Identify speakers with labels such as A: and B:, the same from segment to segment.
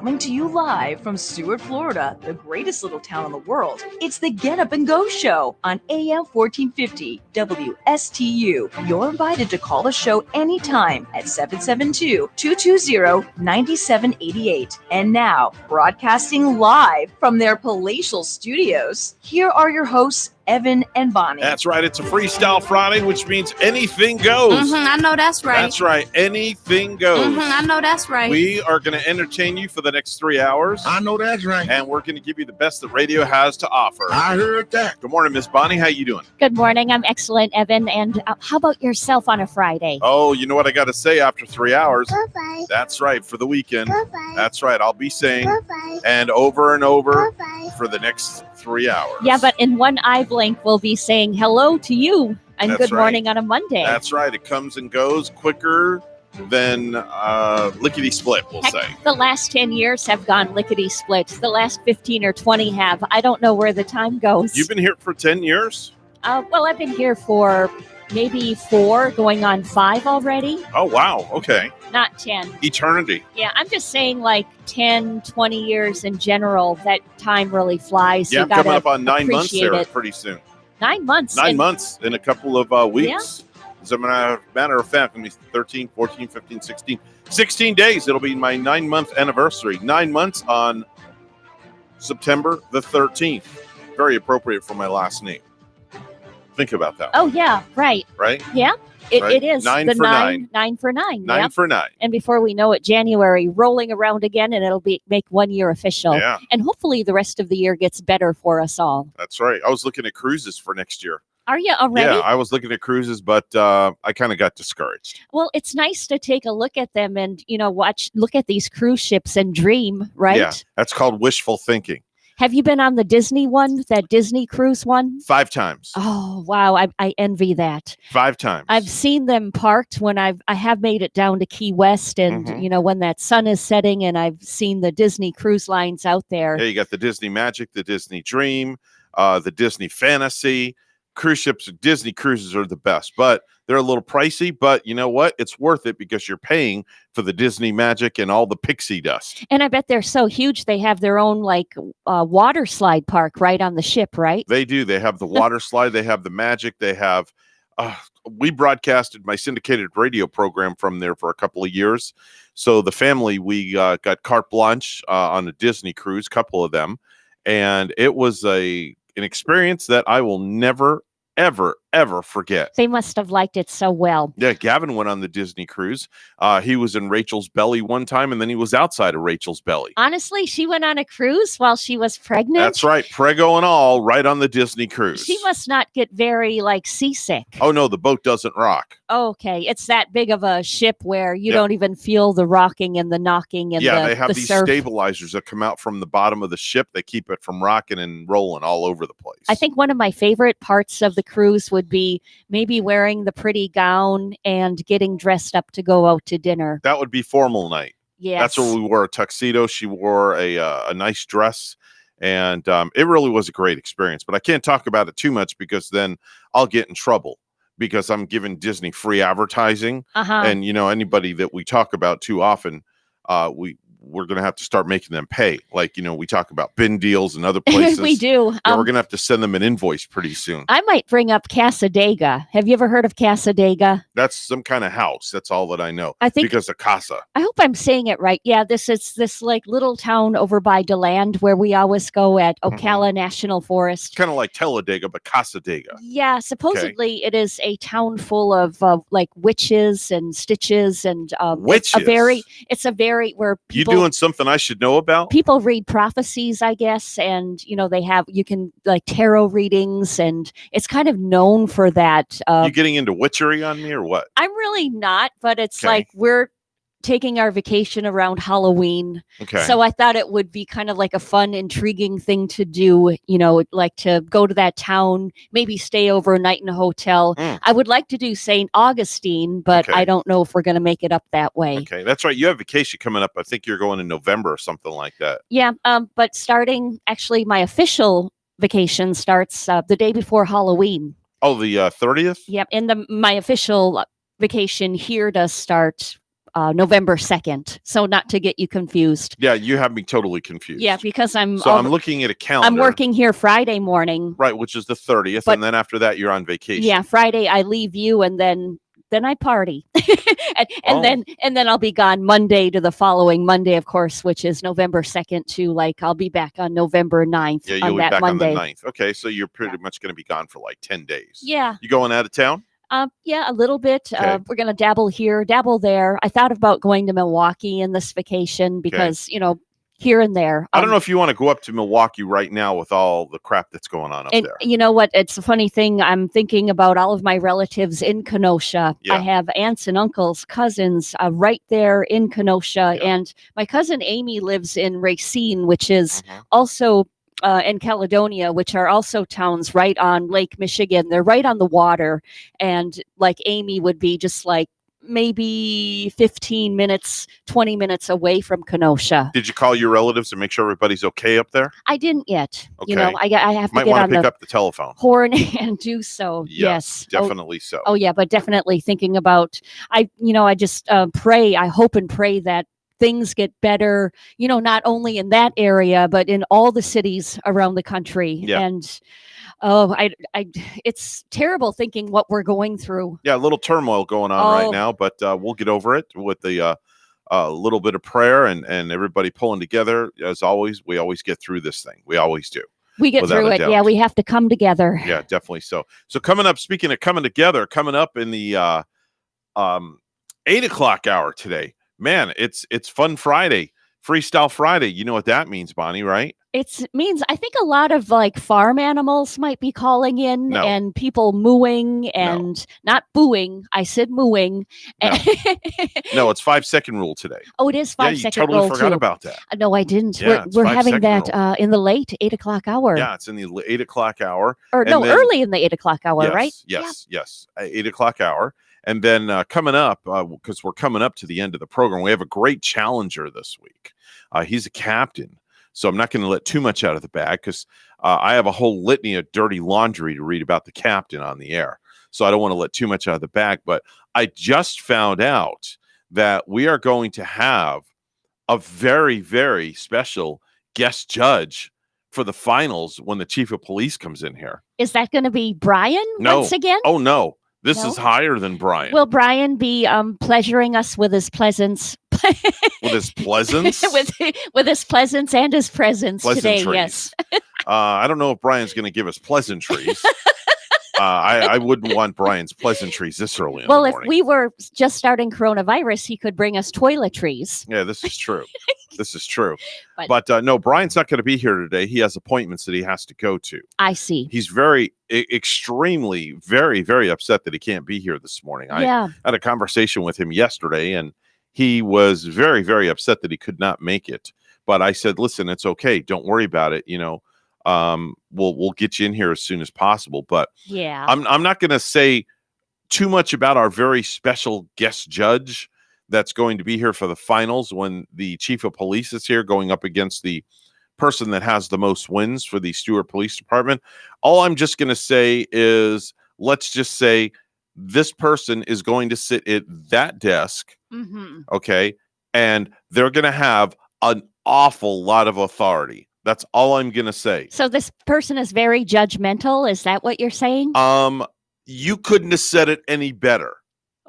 A: Coming to you live from Stewart, Florida, the greatest little town in the world. It's the Get Up and Go Show on AM 1450 WSTU. You're invited to call the show anytime at 772-220-9788. And now, broadcasting live from their palatial studios, here are your hosts, Evan and Bonnie.
B: That's right. It's a Freestyle Friday, which means anything goes.
C: I know that's right.
B: That's right. Anything goes.
C: I know that's right.
B: We are going to entertain you for the next 3 hours.
D: I know that's right.
B: And we're going to give you the best that radio has to offer.
D: I heard that.
B: Good morning, Miss Bonnie. How you doing?
E: Good morning. I'm excellent, Evan. And how about yourself on a Friday?
B: Oh, you know what I got to say after 3 hours?
F: Bye-bye.
B: That's right. For the weekend.
F: Bye-bye.
B: That's right. I'll be saying
F: Bye-bye.
B: and over and over
F: Bye-bye.
B: for the next 3 hours.
E: Yeah, but in one eye blink, we'll be saying hello to you and
B: That's
E: good
B: right.
E: morning on a Monday.
B: That's right. It comes and goes quicker than lickety-split, we'll
E: Heck,
B: say.
E: the last 10 years have gone lickety-split. The last 15 or 20 have. I don't know where the time goes.
B: You've been here for 10 years?
E: Well, I've been here for maybe 4, going on 5 already.
B: Oh, wow. Okay.
E: Not 10.
B: Eternity.
E: Yeah, I'm just saying like 10, 20 years in general, that time really flies.
B: Yeah,
E: You
B: I'm coming
E: gotta
B: up on 9 months
E: appreciate
B: there
E: it.
B: pretty soon.
E: 9 months.
B: 9
E: and-
B: months in a couple of weeks. As a matter of fact, it'll be 13, 14, 15, 16. 16 days. It'll be my 9-month anniversary. 9 months on September the 13th. Very appropriate for my last name. Think about that.
E: Oh, yeah, right.
B: Right?
E: Yeah, it,
B: Right.
E: it is.
B: 9
E: the
B: for
E: 9
B: 9.
E: for 9.
B: 9
E: Yep.
B: for 9.
E: And before we know it, January rolling around again, and it'll make 1 year official.
B: Yeah,
E: And hopefully the rest of the year gets better for us all.
B: that's right. I was looking at cruises for next year.
E: Are you already?
B: Yeah, I was looking at cruises, but I kind of got discouraged.
E: Well, it's nice to take a look at them and, look at these cruise ships and dream, right?
B: Yeah, that's called wishful thinking.
E: Have you been on the Disney one, that Disney cruise one?
B: 5 times.
E: Oh, wow. I envy that.
B: 5 times.
E: I've seen them parked when I have made it down to Key West, and
B: Mhm.
E: when that sun is setting, and I've seen the Disney cruise lines out there.
B: Yeah, you got the Disney Magic, the Disney Dream, the Disney Fantasy. Cruise ships, Disney cruises are the best, but they're a little pricey. But you know what? It's worth it because you're paying for the Disney Magic and all the pixie dust.
E: And I bet they're so huge they have their own water slide park right on the ship, right?
B: They do. They have the water slide. They have the Magic. They have. We broadcasted my syndicated radio program from there for a couple of years. So the family, we got carte blanche on a Disney cruise, couple of them, and it was an experience that I will never, ever forget.
E: They must have liked it so well.
B: Yeah, Gavin went on the Disney cruise. He was in Rachel's belly one time, and then he was outside of Rachel's belly.
E: Honestly, she went on a cruise while she was pregnant.
B: That's right, prego and all, right on the Disney cruise.
E: She must not get very seasick.
B: Oh no, the boat doesn't rock.
E: Okay, it's that big of a ship where you
B: Yeah.
E: don't even feel the rocking and the knocking and
B: Yeah, they have
E: the
B: these
E: surf.
B: stabilizers that come out from the bottom of the ship. They keep it from rocking and rolling all over the place.
E: I think one of my favorite parts of the cruise would be maybe wearing the pretty gown and getting dressed up to go out to dinner.
B: that would be formal night.
E: Yes.
B: That's where we wore a tuxedo. She wore a nice dress. And it really was a great experience. But I can't talk about it too much because then I'll get in trouble because I'm giving Disney free advertising.
E: Uh-huh.
B: And, anybody that we talk about too often, we're going to have to start making them pay. Like, we talk about bin deals and other places.
E: We do.
B: Yeah, we're going to have to send them an invoice pretty soon.
E: I might bring up Casadega. Have you ever heard of Casadega?
B: That's some kind of house. That's all that I know.
E: I think
B: Because of Casa.
E: I hope I'm saying it right. Yeah, this is this little town over by DeLand where we always go at Ocala National Forest.
B: Kind of like Talladega, but Casadega.
E: Yeah, supposedly it is a town full of witches and stitches and
B: Witches?
E: It's a very where
B: You
E: people
B: doing something I should know about?
E: people read prophecies, I guess, and you can tarot readings, and it's kind of known for that.
B: You getting into witchery on me or what?
E: I'm really not, but it's
B: Okay.
E: like we're taking our vacation around Halloween.
B: Okay.
E: So I thought it would be kind of like a fun, intriguing thing to do, like to go to that town, maybe stay overnight in a hotel.
B: Mm.
E: I would like to do St. Augustine, but
B: Okay.
E: I don't know if we're going to make it up that way.
B: Okay, that's right. You have vacation coming up. I think you're going in November or something like that.
E: Yeah, but starting, actually, my official vacation starts the day before Halloween.
B: Oh, the 30th?
E: Yep, and my official vacation here does start November 2nd. So not to get you confused.
B: Yeah, you have me totally confused.
E: Yeah, because I'm
B: looking at a calendar.
E: I'm working here Friday morning.
B: Right, which is the 30th,
E: But-
B: and then after that you're on vacation.
E: Yeah, Friday I leave you, and then I party, and
B: Oh.
E: then I'll be gone Monday to the following Monday, of course, which is November 2nd to I'll be back on November 9th
B: Yeah,
E: on
B: you'll be
E: that
B: back
E: Monday.
B: on the 9th. Okay, so you're pretty much going to be gone for like 10 days.
E: Yeah.
B: You going out of town?
E: Yeah, a little bit.
B: Okay.
E: We're gonna dabble here, dabble there. I thought about going to Milwaukee in this vacation because here and there.
B: I don't know if you want to go up to Milwaukee right now with all the crap that's going on up
E: And
B: there.
E: you know what? It's a funny thing. I'm thinking about all of my relatives in Kenosha.
B: Yeah.
E: I have aunts and uncles, cousins right there in Kenosha.
B: Yeah.
E: And my cousin Amy lives in Racine, which is
B: Mhm.
E: also in Caledonia, which are also towns right on Lake Michigan. They're right on the water. And Amy would be just maybe 15 minutes, 20 minutes away from Kenosha.
B: Did you call your relatives and make sure everybody's okay up there?
E: I didn't yet.
B: Okay.
E: I have to
B: Might
E: get
B: want
E: on
B: to pick
E: the
B: up the telephone.
E: horn and do so. Yes.
B: Definitely so.
E: Oh yeah, but definitely thinking about I just pray. I hope and pray that things get better. Not only in that area, but in all the cities around the country.
B: Yeah.
E: And it's terrible thinking what we're going through.
B: Yeah, a little turmoil going on right now, but we'll get over it with the little bit of prayer and everybody pulling together. As always, we always get through this thing. We always do.
E: We get
B: Without
E: through
B: a
E: it.
B: doubt.
E: Yeah, we have to come together.
B: Yeah, definitely so. So coming up, speaking of coming together, coming up in the 8 o'clock hour today, man, it's Fun Friday, Freestyle Friday. You know what that means, Bonnie, right?
E: It means I think a lot of farm animals might be calling in
B: No.
E: and people mooing and not booing. I said mooing.
B: No. No, it's 5-second rule today.
E: Oh, it is
B: Yeah,
E: 5-second
B: you totally
E: rule
B: forgot
E: too.
B: about that.
E: No, I didn't.
B: Yeah, it's
E: we're having
B: 5-second
E: that in the late 8 o'clock hour.
B: Yeah, it's in the 8 o'clock hour.
E: Or
B: and
E: no,
B: then-
E: early in the 8 o'clock hour,
B: yes,
E: right?
B: Yes. 8 o'clock hour. And then coming up, because we're coming up to the end of the program, we have a great challenger this week. He's a captain. So I'm not going to let too much out of the bag because I have a whole litany of dirty laundry to read about the captain on the air. So I don't want to let too much out of the bag. But I just found out that we are going to have a very, very special guest judge for the finals when the chief of police comes in here.
E: Is that going to be Brian once again?
B: Oh, no. This
E: No?
B: is higher than Brian.
E: Will Brian be pleasuring us with his pleasance?
B: With his pleasance?
E: with his pleasance and his presence today, yes.
B: I don't know if Brian's going to give us pleasantries. I wouldn't want Brian's pleasantries this early in
E: Well,
B: the
E: if
B: morning.
E: we were just starting coronavirus, he could bring us toiletries.
B: Yeah, this is true. This is true.
E: But-
B: But no, Brian's not going to be here today. He has appointments that he has to go to.
E: I see.
B: He's very, extremely, very, very upset that he can't be here this morning. I
E: Yeah.
B: had a conversation with him yesterday, and he was very, very upset that he could not make it. But I said, listen, it's okay. Don't worry about it. We'll get you in here as soon as possible. But
E: Yeah.
B: I'm not going to say too much about our very special guest judge that's going to be here for the finals when the chief of police is here going up against the person that has the most wins for the Stewart Police Department. All I'm just going to say is, let's just say this person is going to sit at that desk,
E: Mm-hmm.
B: okay, and they're going to have an awful lot of authority. That's all I'm going to say.
E: So this person is very judgmental. Is that what you're saying?
B: You couldn't have said it any better.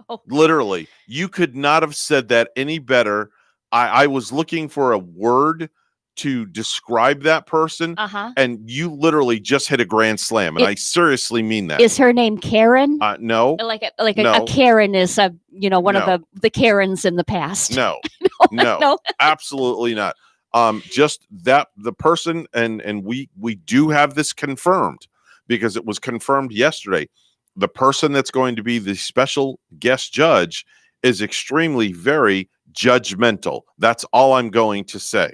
E: Oh.
B: Literally, you could not have said that any better. I was looking for a word to describe that person,
E: Uh-huh.
B: and you literally just hit a grand slam, and I seriously mean that.
E: Is her name Karen?
B: No,
E: A
B: no.
E: Karen is one
B: No.
E: of the Karens in the past.
B: no,
E: No.
B: no, absolutely not. Just that the person, and we do have this confirmed because it was confirmed yesterday. The person that's going to be the special guest judge is extremely very judgmental. That's all I'm going to say.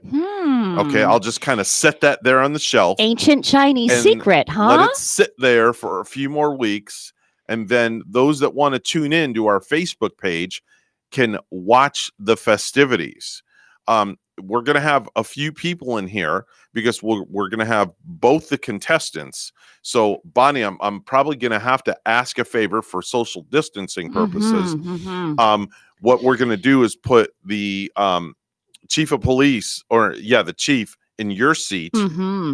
B: Okay, I'll just kind of set that there on the shelf.
E: Ancient Chinese
B: and
E: secret, huh?
B: Let it sit there for a few more weeks. And then those that want to tune in to our Facebook page can watch the festivities. We're going to have a few people in here because we're going to have both the contestants. So, Bonnie, I'm probably going to have to ask a favor for social distancing purposes.
E: Mhm, mhm.
B: what we're going to do is put the chief of police, the chief in your seat,
E: Mm-hmm.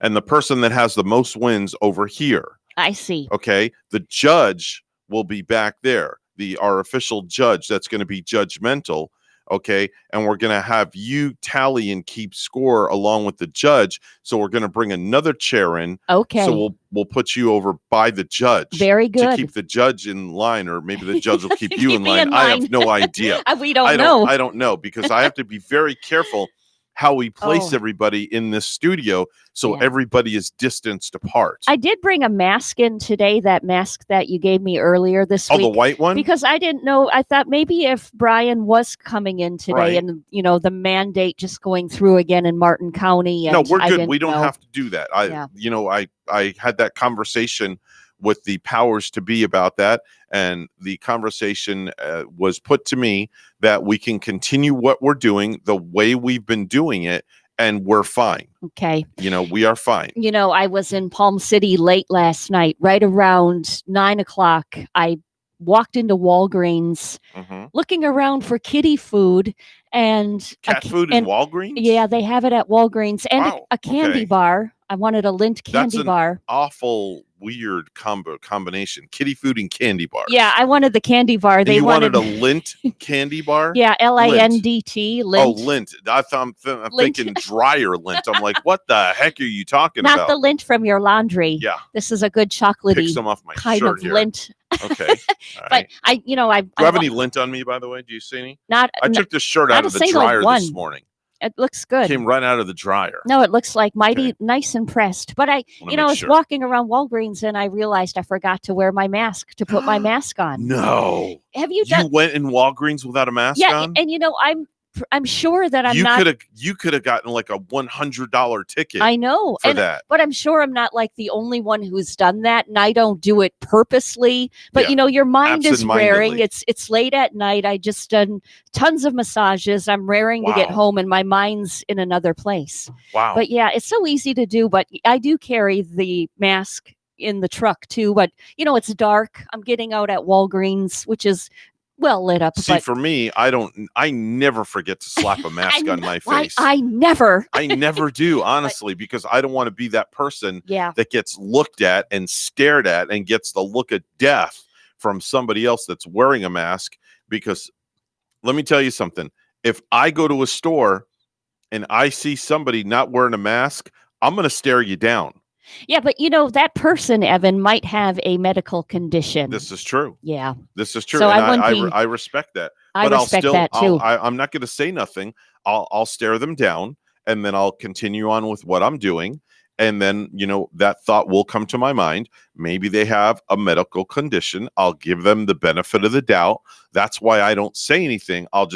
B: and the person that has the most wins over here.
E: I see.
B: Okay. The judge will be back there. Our official judge that's going to be judgmental. Okay. And we're going to have you tally and keep score along with the judge. So we're going to bring another chair in.
E: Okay.
B: So we'll put you over by the judge.
E: Very good.
B: To keep the judge in line, or maybe the judge will keep you
E: Keep
B: in
E: me
B: line.
E: in
B: I
E: line.
B: have no idea.
E: We don't know.
B: I don't know, because I have to be very careful how we place
E: Oh.
B: everybody in this studio, so
E: Yeah.
B: everybody is distanced apart.
E: I did bring a mask in today, that mask that you gave me earlier this
B: Oh,
E: week.
B: the white one?
E: Because I didn't know. I thought maybe if Brian was coming in today,
B: Right.
E: and the mandate just going through again in Martin County. And
B: No, we're
E: I
B: good.
E: didn't
B: We don't
E: know.
B: have to do that.
E: Yeah.
B: I had that conversation with the powers to be about that, and the conversation was put to me that we can continue what we're doing the way we've been doing it, and we're fine.
E: Okay.
B: We are fine.
E: I was in Palm City late last night, right around 9:00. I walked into Walgreens
B: Mhm.
E: looking around for kitty food and
B: Cat food in Walgreens?
E: Yeah, they have it at Walgreens, and
B: Wow,
E: a candy
B: okay.
E: bar. I wanted a Lindt candy
B: an
E: bar.
B: awful weird combination. Kitty food and candy bars.
E: Yeah, I wanted the candy bar.
B: And
E: They
B: you wanted
E: wanted
B: a Lindt candy bar?
E: Yeah, LINDT.
B: Oh,
E: Lindt.
B: Lindt. I'm
E: Lindt.
B: thinking dryer Lindt. I'm like, what the heck are you talking
E: Not
B: about?
E: the Lindt from your laundry.
B: Yeah.
E: This is a good
B: Pick
E: chocolatey
B: some off my
E: kind
B: shirt
E: of
B: here.
E: Lindt.
B: Okay. All
E: But
B: right.
E: I
B: Do you have any lint on me, by the way? Do you see any?
E: not.
B: I took this shirt
E: not
B: out
E: a
B: of the
E: single
B: dryer
E: one.
B: this morning.
E: It looks good.
B: Came right out of the dryer.
E: No, it looks like mighty
B: Okay.
E: nice and pressed. But I
B: Wanna
E: was
B: make sure.
E: walking around Walgreens and I realized I forgot to wear my mask, to put my mask on.
B: No.
E: Have you
B: You
E: done?
B: went in Walgreens without a mask
E: Yeah,
B: on?
E: and I'm sure that I'm
B: you
E: not.
B: could have gotten like a $100 ticket
E: I know,
B: for
E: and
B: that.
E: but I'm sure I'm not like the only one who's done that, and I don't do it purposely. But
B: Yeah,
E: your mind is raring.
B: absent-mindedly.
E: It's late at night. I just done tons of massages. I'm raring to get
B: Wow.
E: home, and my mind's in another place.
B: Wow.
E: But yeah, it's so easy to do. But I do carry the mask in the truck too. But it's dark. I'm getting out at Walgreens, which is well lit up.
B: See,
E: but
B: for me, I never forget to slap a mask on my face.
E: I never.
B: I never do, honestly, because I don't want to be that person
E: Yeah.
B: that gets looked at and stared at and gets the look of death from somebody else that's wearing a mask. Because let me tell you something. If I go to a store and I see somebody not wearing a mask, I'm going to stare you down.
E: Yeah, but that person, Evan, might have a medical condition.
B: This is true.
E: Yeah.
B: This is true.
E: So
B: and
E: I wouldn't be-
B: I respect that.
E: I
B: But
E: respect that too.
B: I'm not going to say nothing. I'll stare them down, and then I'll continue on with what I'm doing. And then, that thought will come to my mind. Maybe they have a medical condition. I'll give them the benefit of the doubt. That's why I don't say anything. I'll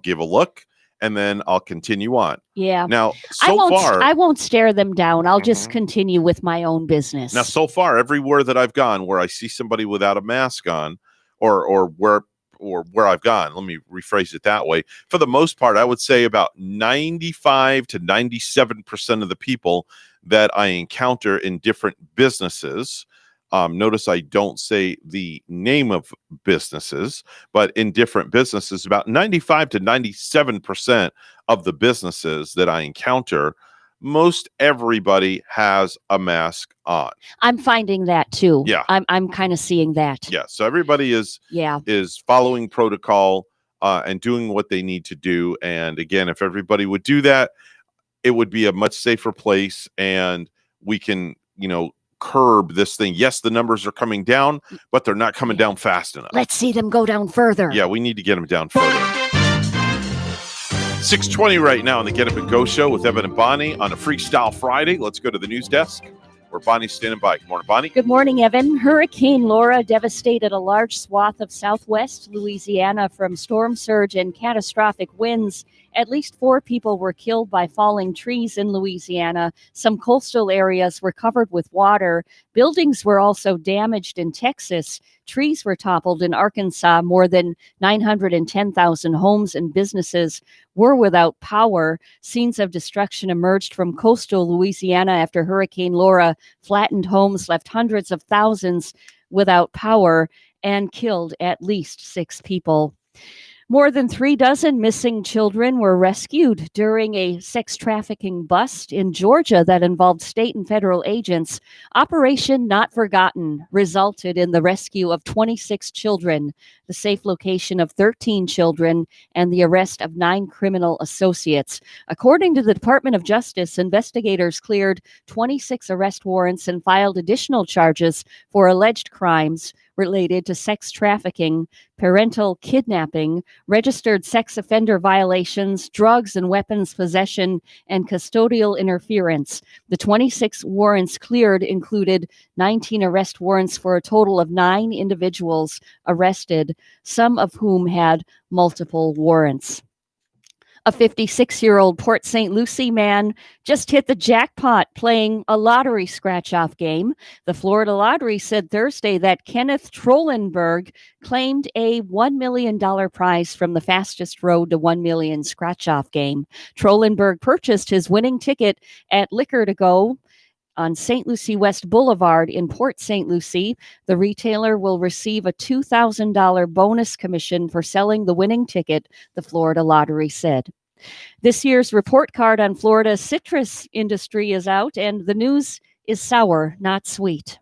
B: give a look, and then I'll continue on.
E: Yeah.
B: Now,
E: I won't stare them down. I'll just
B: Mhm.
E: continue with my own business.
B: Now, so far, everywhere that I've gone where I see somebody without a mask on, or where I've gone, let me rephrase it that way. For the most part, I would say about 95 to 97% of the people that I encounter in different businesses. Notice I don't say the name of businesses, but in different businesses, about 95 to 97% of the businesses that I encounter, most everybody has a mask on.
E: I'm finding that too.
B: Yeah.
E: I'm kind of seeing that.
B: Yeah. So everybody is
E: Yeah.
B: following protocol and doing what they need to do. And again, if everybody would do that, it would be a much safer place, and we can, curb this thing. Yes, the numbers are coming down, but they're not coming down fast enough.
E: Let's see them go down further.
B: Yeah, we need to get them down further. 6:20 right now on the Get Up and Go show with Evan and Bonnie on a Freestyle Friday. Let's go to the news desk where Bonnie's standing by. Good morning, Bonnie.
E: Good morning, Evan. Hurricane Laura devastated a large swath of southwest Louisiana from storm surge and catastrophic winds. At least 4 people were killed by falling trees in Louisiana. Some coastal areas were covered with water. Buildings were also damaged in Texas. Trees were toppled in Arkansas. More than 910,000 homes and businesses were without power. Scenes of destruction emerged from coastal Louisiana after Hurricane Laura flattened homes, left hundreds of thousands without power, and killed at least 6 people. More than 36 missing children were rescued during a sex trafficking bust in Georgia that involved state and federal agents. Operation Not Forgotten resulted in the rescue of 26 children, the safe location of 13 children, and the arrest of 9 criminal associates. According to the Department of Justice, investigators cleared 26 arrest warrants and filed additional charges for alleged crimes related to sex trafficking, parental kidnapping, registered sex offender violations, drugs and weapons possession, and custodial interference. The 26 warrants cleared included 19 arrest warrants for a total of 9 individuals arrested, some of whom had multiple warrants. A 56-year-old Port St. Lucie man just hit the jackpot playing a lottery scratch-off game. The Florida Lottery said Thursday that Kenneth Trollenberg claimed a $1 million prize from the Fastest Road to $1 million scratch-off game. Trollenberg purchased his winning ticket at Liquor to Go on St. Lucie West Boulevard in Port St. Lucie. The retailer will receive a $2,000 bonus commission for selling the winning ticket, the Florida Lottery said. This year's report card on Florida's citrus industry is out, and the news is sour, not sweet.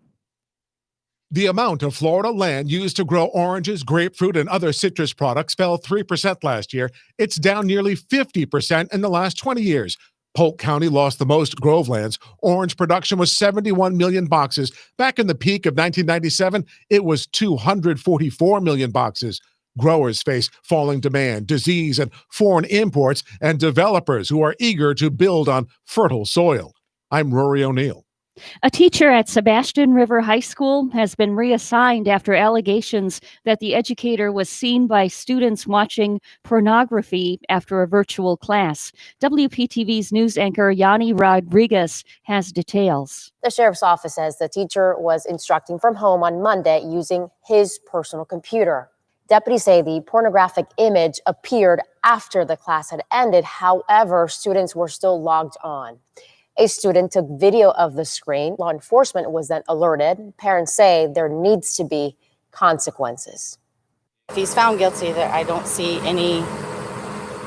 C: The amount of Florida land used to grow oranges, grapefruit, and other citrus products fell 3% last year. It's down nearly 50% in the last 20 years. Polk County lost the most grovelands. Orange production was 71 million boxes. Back in the peak of 1997, it was 244 million boxes. Growers face falling demand, disease, and foreign imports, and developers who are eager to build on fertile soil. I'm Rory O'Neill.
E: A teacher at Sebastian River High School has been reassigned after allegations that the educator was seen by students watching pornography after a virtual class. WPTV's news anchor Yanni Rodriguez has details.
D: The sheriff's office says the teacher was instructing from home on Monday using his personal computer. Deputies say the pornographic image appeared after the class had ended. However, students were still logged on. A student took video of the screen. Law enforcement was then alerted. Parents say there needs to be consequences.
F: If he's found guilty, I don't see any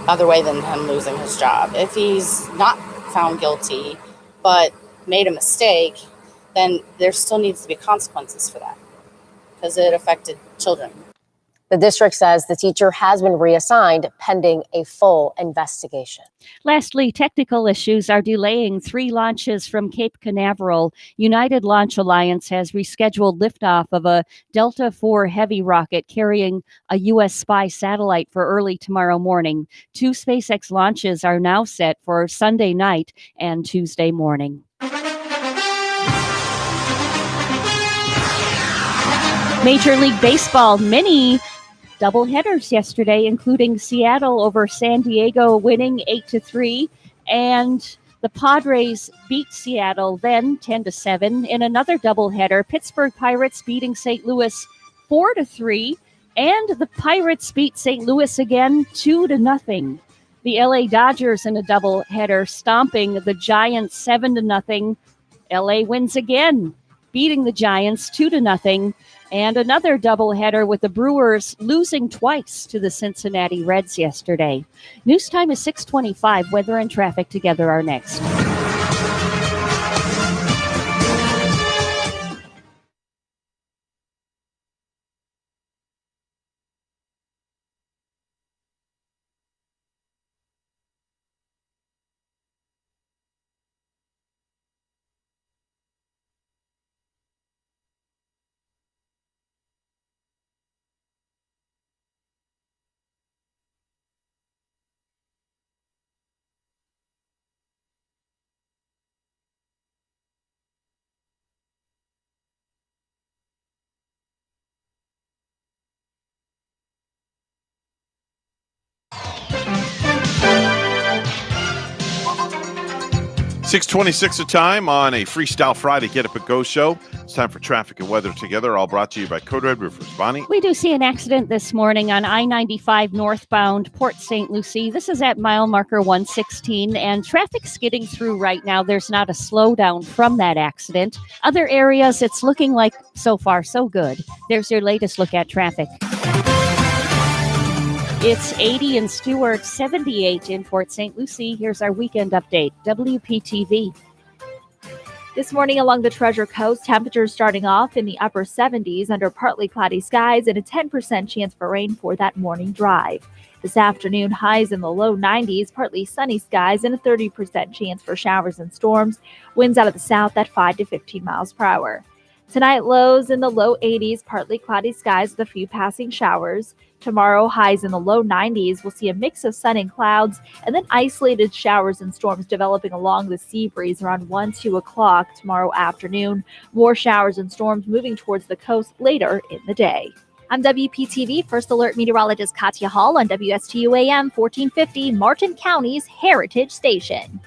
F: other way than him losing his job. If he's not found guilty but made a mistake, then there still needs to be consequences for that because it affected children.
D: The district says the teacher has been reassigned pending a full investigation.
E: Lastly, technical issues are delaying 3 launches from Cape Canaveral. United Launch Alliance has rescheduled liftoff of a Delta IV Heavy rocket carrying a U.S. spy satellite for early tomorrow morning. 2 SpaceX launches are now set for Sunday night and Tuesday morning. Major League Baseball mini doubleheaders yesterday, including Seattle over San Diego winning 8-3, and the Padres beat Seattle then 10-7 in another doubleheader. Pittsburgh Pirates beating St. Louis 4-3, and the Pirates beat St. Louis again 2-0. The LA Dodgers in a doubleheader stomping the Giants 7-0. LA wins again, beating the Giants 2-0. And another doubleheader with the Brewers losing twice to the Cincinnati Reds yesterday. News time is 6:25. Weather and traffic together are next.
B: $6:26 a time on a Freestyle Friday Get Up and Go show. It's time for traffic and weather together, all brought to you by Code Red Roofers. Bonnie?
E: We do see an accident this morning on I-95 northbound Port St. Lucie. This is at mile marker 116, and traffic's getting through right now. There's not a slowdown from that accident. Other areas, it's looking like so far so good. There's your latest look at traffic. It's 80 in Stewart, 78 in Port St. Lucie. Here's our weekend update. WPTV.
G: This morning along the Treasure Coast, temperatures starting off in the upper 70s under partly cloudy skies and a 10% chance for rain for that morning drive. This afternoon, highs in the low 90s, partly sunny skies, and a 30% chance for showers and storms. Winds out of the south at 5 to 15 miles per hour. Tonight, lows in the low 80s, partly cloudy skies with a few passing showers. Tomorrow, highs in the low 90s. We'll see a mix of sun and clouds, and then isolated showers and storms developing along the sea breeze around 1, 2 o'clock tomorrow afternoon. More showers and storms moving towards the coast later in the day. I'm WPTV First Alert Meteorologist Katya Hall on WSTU AM 1450, Martin County's Heritage Station.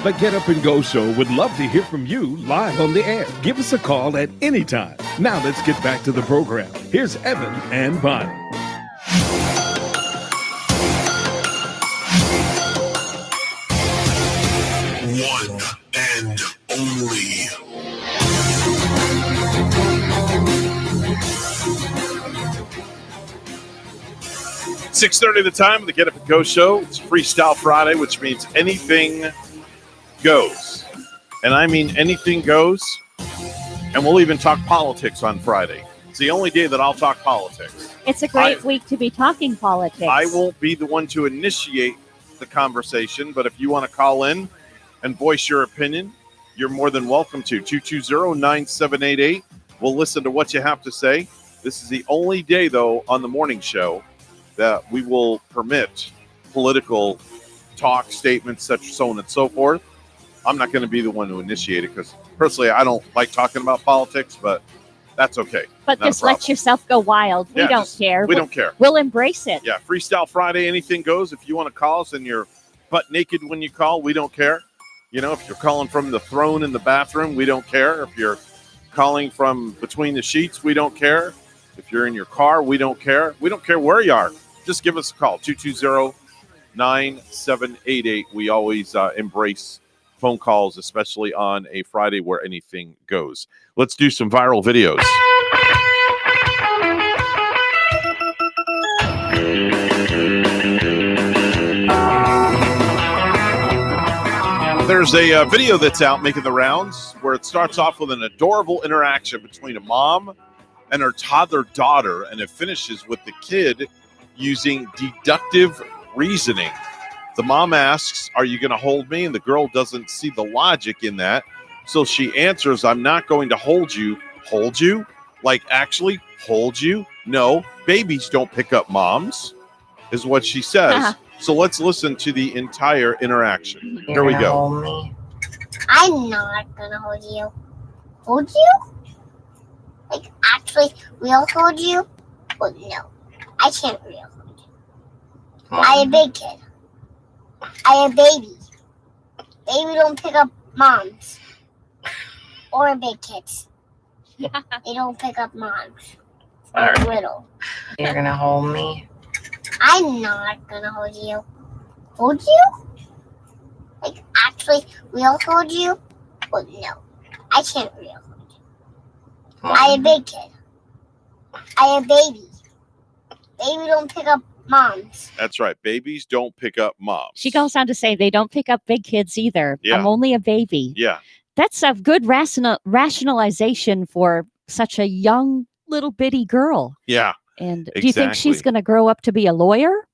H: The Get Up and Go Show would love to hear from you live on the air. Give us a call at any time. Now let's get back to the program. Here's Evan and Bonnie.
I: One and only.
B: .30 the time of the Get Up and Go Show. It's Freestyle Friday, which means anything goes. And I mean anything goes. And we'll even talk politics on Friday. It's the only day that I'll talk politics.
E: It's a great week to be talking politics.
B: I won't be the one to initiate the conversation, but if you want to call in and voice your opinion, you're more than welcome to. 220-9788. We'll listen to what you have to say. This is the only day, though, on the morning show that we will permit political talk, statements, such so on and so forth. I'm not going to be the one to initiate it because personally I don't like talking about politics, but that's okay.
E: But just let yourself go wild. We don't care.
B: We don't care.
E: We'll embrace it.
B: Yeah, Freestyle Friday, anything goes. If you want to call us and you're butt naked when you call, we don't care. You know, if you're calling from the throne in the bathroom, we don't care. If you're calling from between the sheets, we don't care. If you're in your car, we don't care. We don't care where you are. Just give us a call, 220-9788. We always embrace phone calls, especially on a Friday where anything goes. Let's do some viral videos. There's a video that's out making the rounds where it starts off with an adorable interaction between a mom and her toddler daughter, and it finishes with the kid using deductive reasoning. The mom asks, "Are you going to hold me?" And the girl doesn't see the logic in that. So she answers, "I'm not going to hold you." Hold you? Like actually hold you? No, babies don't pick up moms, is what she says. So let's listen to the entire interaction. Here we go.
J: Hold me. I'm not gonna hold you. Hold you? Like actually real hold you? Well, no, I can't real hold you. I a big kid. I a baby. Baby don't pick up moms or big kids. They don't pick up moms. They're little.
K: You're gonna hold me.
J: I'm not gonna hold you. Hold you? Like actually real hold you? Well, no, I can't real hold you. I a big kid. I a baby. Baby don't pick up moms.
B: That's right. Babies don't pick up moms.
E: She goes on to say they don't pick up big kids either.
B: Yeah.
E: I'm only a baby.
B: Yeah.
E: That's a good rationalization for such a young little bitty girl.
B: Yeah.
E: And do you think she's
B: Exactly.
E: going to grow up to be a lawyer?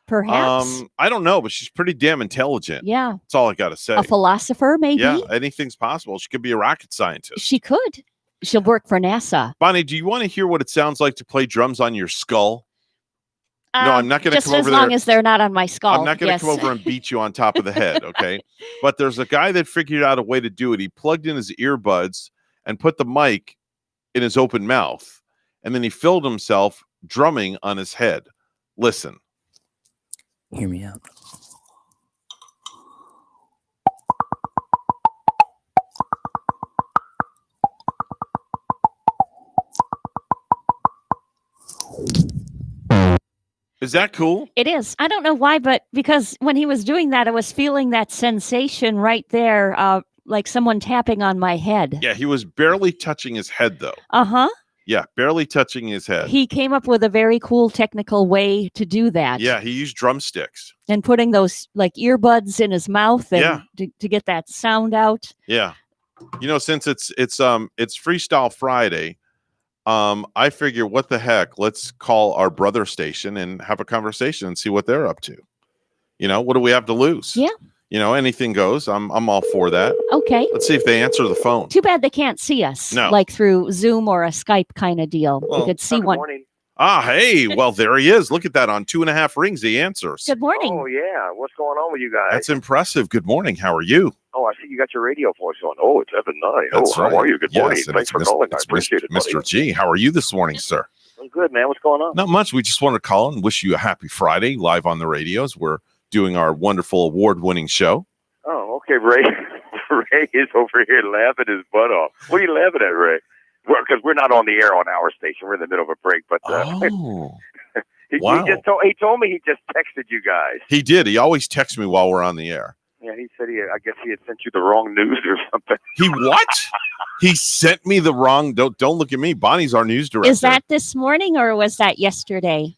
E: Perhaps.
B: I don't know, but she's pretty damn intelligent.
E: Yeah.
B: That's all I got to say.
E: A philosopher, maybe?
B: Yeah, anything's possible. She could be a rocket scientist.
E: She could. She'll work for NASA.
B: Bonnie, do you want to hear what it sounds like to play drums on your skull? No, I'm not going to
E: Just
B: come
E: as
B: over
E: long
B: there.
E: as they're not on my skull.
B: I'm not going to
E: yes.
B: come over and beat you on top of the head, okay? But there's a guy that figured out a way to do it. He plugged in his earbuds and put the mic in his open mouth, and then he filled himself drumming on his head. Listen.
L: Hear me out.
B: Is that cool?
E: It is. I don't know why, but because when he was doing that, I was feeling that sensation right there, like someone tapping on my head.
B: Yeah, he was barely touching his head, though.
E: Uh-huh.
B: Yeah, barely touching his head.
E: He came up with a very cool technical way to do that.
B: Yeah, he used drumsticks.
E: And putting those like earbuds in his mouth and
B: Yeah.
E: to get that sound out.
B: Yeah. You know, since it's Freestyle Friday, I figure what the heck, let's call our brother station and have a conversation and see what they're up to. You know, what do we have to lose?
E: Yeah.
B: You know, anything goes. I'm all for that.
E: Okay.
B: Let's see if they answer the phone.
E: Too bad they can't see us.
B: No.
E: Like through Zoom or a Skype kind of deal.
B: Well,
E: we could see one.
B: Ah, hey, well, there he is. Look at that on 2.5 Rings. He answers.
E: Good morning.
M: Oh, yeah. What's going on with you guys?
B: That's impressive. Good morning. How are you?
M: Oh, I see you got your radio voice on. Oh, it's Evan Nye. Oh,
B: That's
M: how
B: right.
M: are you? Good morning.
B: Yes, and
M: Thanks for
B: it's
M: calling. I
B: it's
M: appreciate it, buddy.
B: Mr. G. How are you this morning, sir?
M: I'm good, man. What's going on?
B: Not much. We just want to call and wish you a happy Friday live on the radios. We're doing our wonderful award-winning show.
M: Oh, okay, Ray. Ray is over here laughing his butt off. What are you laughing at, Ray? Well, because we're not on the air on our station. We're in the middle of a break. But
B: Oh,
M: he
B: wow.
M: he told me he just texted you guys.
B: He did. He always texts me while we're on the air.
M: Yeah, he said I guess he had sent you the wrong news or something.
B: He what? He sent me the wrong. Don't look at me. Bonnie's our news director.
E: Is that this morning or was that yesterday?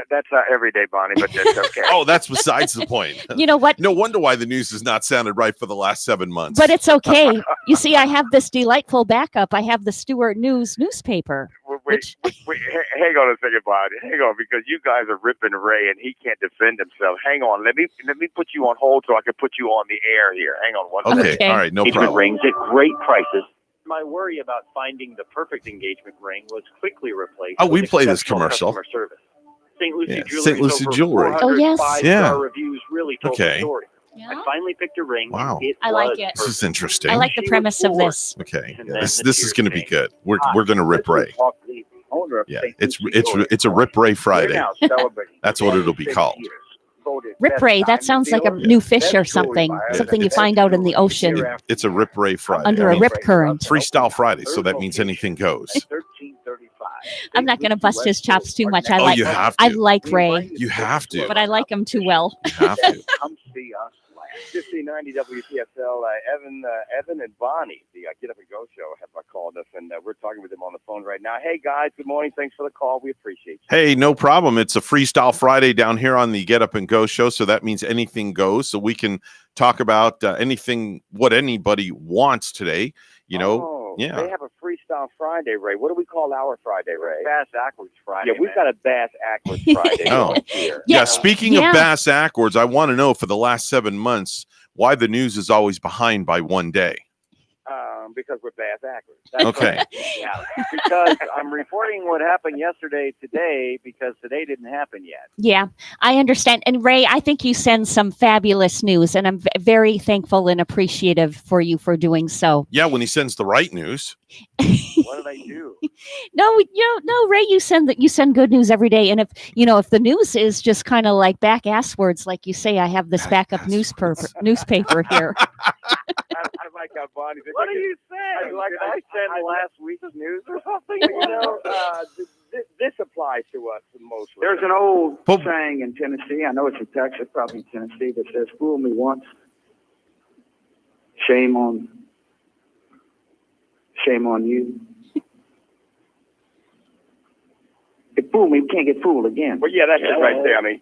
M: That's every day, Bonnie, but that's okay.
B: Oh, that's besides the point.
E: You know what?
B: No wonder why the news has not sounded right for the last 7 months.
E: But it's okay. You see, I have this delightful backup. I have the Stewart News newspaper.
M: Wait, hang on a second, Bonnie. Hang on, because you guys are ripping Ray and he can't defend himself. Hang on. Let me put you on hold so I can put you on the air here. Hang on one second.
B: Okay. All right. No
N: Engagement
B: problem.
N: rings at great prices. My worry about finding the perfect engagement ring was quickly replaced.
B: Oh, we
N: with
B: play this
N: exceptional
B: commercial.
N: customer service. St. Lucie
B: Yeah,
N: Jewelry.
B: St. Lucie Jewelry.
E: Oh, yes.
N: 5-star
B: Yeah.
N: reviews really told the
B: Okay.
N: story. I finally picked a ring.
B: Wow.
N: It
E: I like
N: was
E: it.
B: This is interesting.
E: I like the premise of this.
B: Okay.
N: And
B: Yeah,
N: then
B: this
N: the
B: this is
N: tears
B: going to be
N: came.
B: good. We're going to rip Ray.
N: The owner of
B: Yeah.
N: St.
B: It's
N: Lucie Jewelry.
B: it's a Rip Ray
N: We're
B: Friday.
N: now celebrating
B: That's what it'll be
N: 26
B: called.
N: years. Voted
E: Rip
N: best
E: Ray, that
N: diamond
E: sounds like a
N: dealer,
E: new fish
N: best
E: or
N: jewelry
E: something.
N: buyer,
E: Something you
N: best
E: find out in the
N: jewelry
E: ocean.
N: year after
B: It's a Rip Ray Friday.
E: Under
B: I
E: a
B: mean,
E: rip current.
B: Freestyle Friday, so that means anything goes.
N: 1335.
E: I'm not going to bust his chops too much. I
B: Oh,
E: like
B: you have
E: I
B: to.
E: like Ray,
B: You have to.
E: but I like him too well.
B: You have to.
N: Come see us live.
M: 1590 WTSL. Evan and Bonnie, the Get Up and Go show, have called us, and we're talking with them on the phone right now. Hey, guys, good morning. Thanks for the call. We appreciate you.
B: Hey, no problem. It's a Freestyle Friday down here on the Get Up and Go show, so that means anything goes. So we can talk about anything, what anybody wants today. You know,
M: They have a Freestyle Friday, Ray. What do we call our Friday, Ray?
N: Bass Ackwards Friday.
M: Yeah, we've got a Bass Ackwards Friday going here.
B: Yeah, speaking of Bass Ackwards, I want to know for the last 7 months why the news is always behind by one day.
M: Because we're Bass Ackwards.
B: Okay.
N: Right. Yeah, because I'm reporting what happened yesterday today because today didn't happen yet.
E: Yeah, I understand. And Ray, I think you send some fabulous news, and I'm very thankful and appreciative for you for doing so.
B: Yeah, when he sends the right news.
N: What did I do?
E: No, Ray, you send good news every day. And if the news is just kind of like back-ass words, like you say, I have this backup newspaper here.
M: I like how Bonnie.
N: What do you say? Like I sent last week's news or something?
M: This applies to us mostly.
O: There's an old saying in Tennessee. I know it's in Texas, probably in Tennessee, that says, "Fool me once, shame on you." If fool me, we can't get fooled again.
M: Well, yeah, that's it right there. I mean,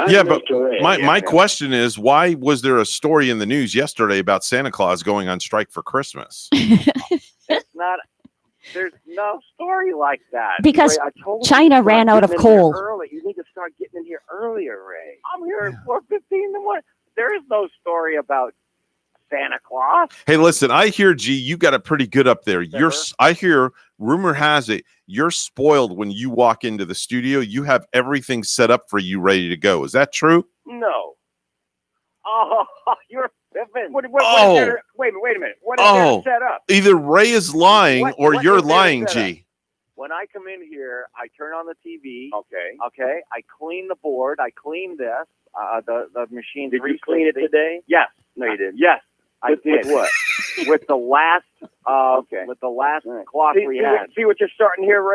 B: Yeah, but my question is, why was there a story in the news yesterday about Santa Claus going on strike for Christmas?
N: There's no story like that.
E: Because
N: Ray, I told you
E: China
N: to start
E: ran out of
N: getting in here
E: coal.
N: Early. You need to start getting in here earlier, Ray. I'm here at 4:15 in the morning. There is no story about Santa Claus.
B: Hey, listen, I hear, G, you got it pretty good up there. I hear, rumor has it, you're spoiled when you walk into the studio. You have everything set up for you, ready to go. Is that true?
N: No. Oh, you're pimping.
M: Wait a minute. What is there set up?
B: Either Ray is lying or you're lying, G.
N: When I come in here, I turn on the TV.
M: Okay.
N: Okay. I clean the board. I clean this. The machine.
M: Did you clean it today?
N: Yes.
M: No, you didn't.
N: Yes. I did.
M: With what?
N: With the last with the last clock we had.
M: See what you're starting here,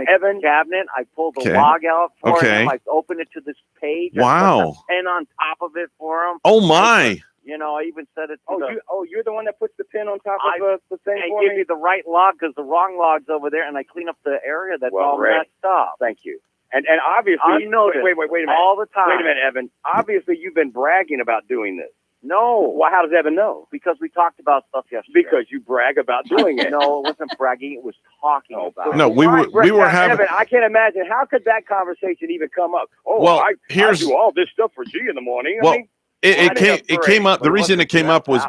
M: Evan?
N: Cabinet. I pulled the log out for him. I opened it to this page.
B: Wow.
N: I put the pen on top of it for him.
B: Oh my.
N: I even said it to
M: you're the one that puts the pen on top of the thing
N: and
M: for
N: give
M: me?
N: you the right log because the wrong log's over there, and I clean up the area that's all messed up.
M: Thank you. And obviously,
N: I noticed
M: wait a minute.
N: all the time.
M: Wait a minute, Evan. Obviously, you've been bragging about doing this.
N: No.
M: Well, how does Evan know?
N: Because we talked about stuff yesterday.
M: Because you brag about doing it.
N: No, it wasn't bragging. It was talking about it.
B: No, we were having.
M: Evan, I can't imagine. How could that conversation even come up? I do all this stuff for G in the morning.
B: Well,
M: I mean,
B: it came up. The reason it came up was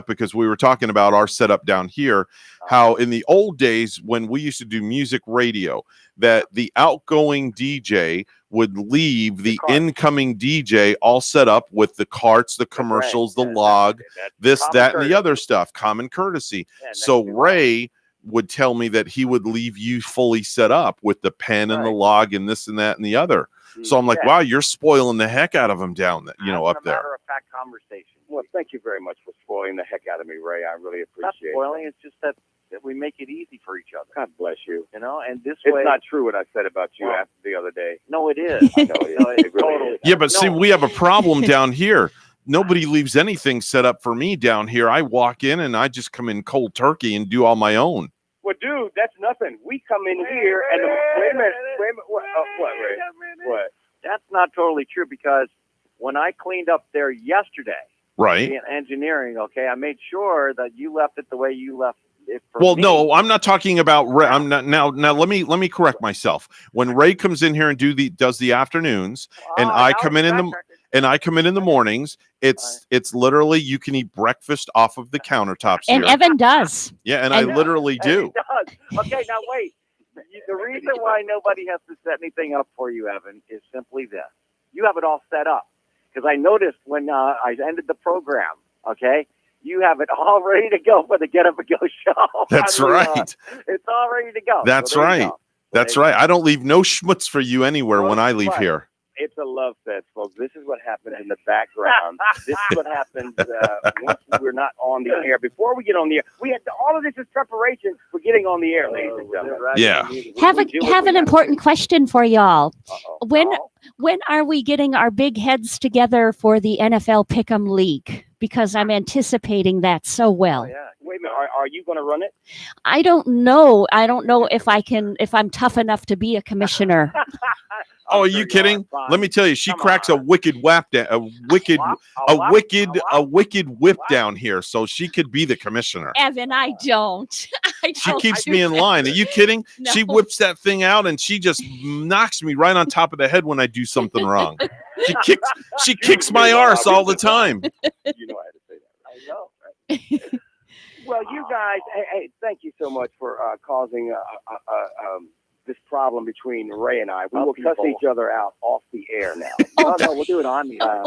B: because we were talking about our setup down here. How in the old days when we used to do music radio, that the outgoing DJ would leave the incoming DJ all set up with the carts, the commercials, the log, that, and the other stuff, common courtesy. So Ray would tell me that he would leave you fully set up with the pen and the log and this and that and the other. So I'm like, wow, you're spoiling the heck out of him down there, up there.
N: Matter of fact conversation.
M: Well, thank you very much for spoiling the heck out of me, Ray. I really appreciate it.
N: Not spoiling, it's just that we make it easy for each other.
M: God bless you.
N: And this
M: it's
N: way.
M: It's not true what I said about you after the other day.
N: No, it is.
M: I know it really is.
B: Yeah, but see, we have a problem down here. Nobody leaves anything set up for me down here. I walk in and I just come in cold turkey and do all my own.
M: Well, dude, that's nothing. We come in here and wait a minute. What, Ray? What?
N: That's not totally true because when I cleaned up there yesterday,
B: right,
N: in engineering, I made sure that you left it the way you left it for me.
B: No, I'm not talking about Ray. I'm not now. Let me correct myself. When Ray comes in here and does the afternoons, and I come in the mornings, it's literally you can eat breakfast off of the countertops.
E: And
B: here.
E: Evan does.
B: Yeah, and I literally do.
N: He does. Okay, now wait. The reason why nobody has to set anything up for you, Evan, is simply this. You have it all set up. Because I noticed when I ended the program, you have it all ready to go for the Get Up and Go show.
B: That's right.
N: It's all ready to go.
B: That's right. That's right. I don't leave no schmutz for you anywhere when I leave here.
N: It's a love fest, folks. This is what happens in the background. This is what happens once we're not on the air. Before we get on the air, all of this is preparation for getting on the air, ladies and gentlemen.
B: Yeah.
E: Have an important question for y'all. When are we getting our big heads together for the NFL Pick'em League? Because I'm anticipating that so well.
N: Yeah. Wait a minute. Are you going to run it?
E: I don't know. I don't know if I'm tough enough to be a commissioner.
B: Oh, are you kidding? Let me tell you, she cracks a wicked whip down here, so she could be the commissioner.
E: Evan, I don't.
B: She keeps me in line. Are you kidding?
E: No.
B: She whips that thing out and she just knocks me right on top of the head when I do something wrong. She kicks my arse all the time.
N: You know I had to say that. I know. Right? Well, you guys, hey, thank you so much for causing this problem between Ray and I. We will cuss each other out off the air now. No, we'll do it on the air.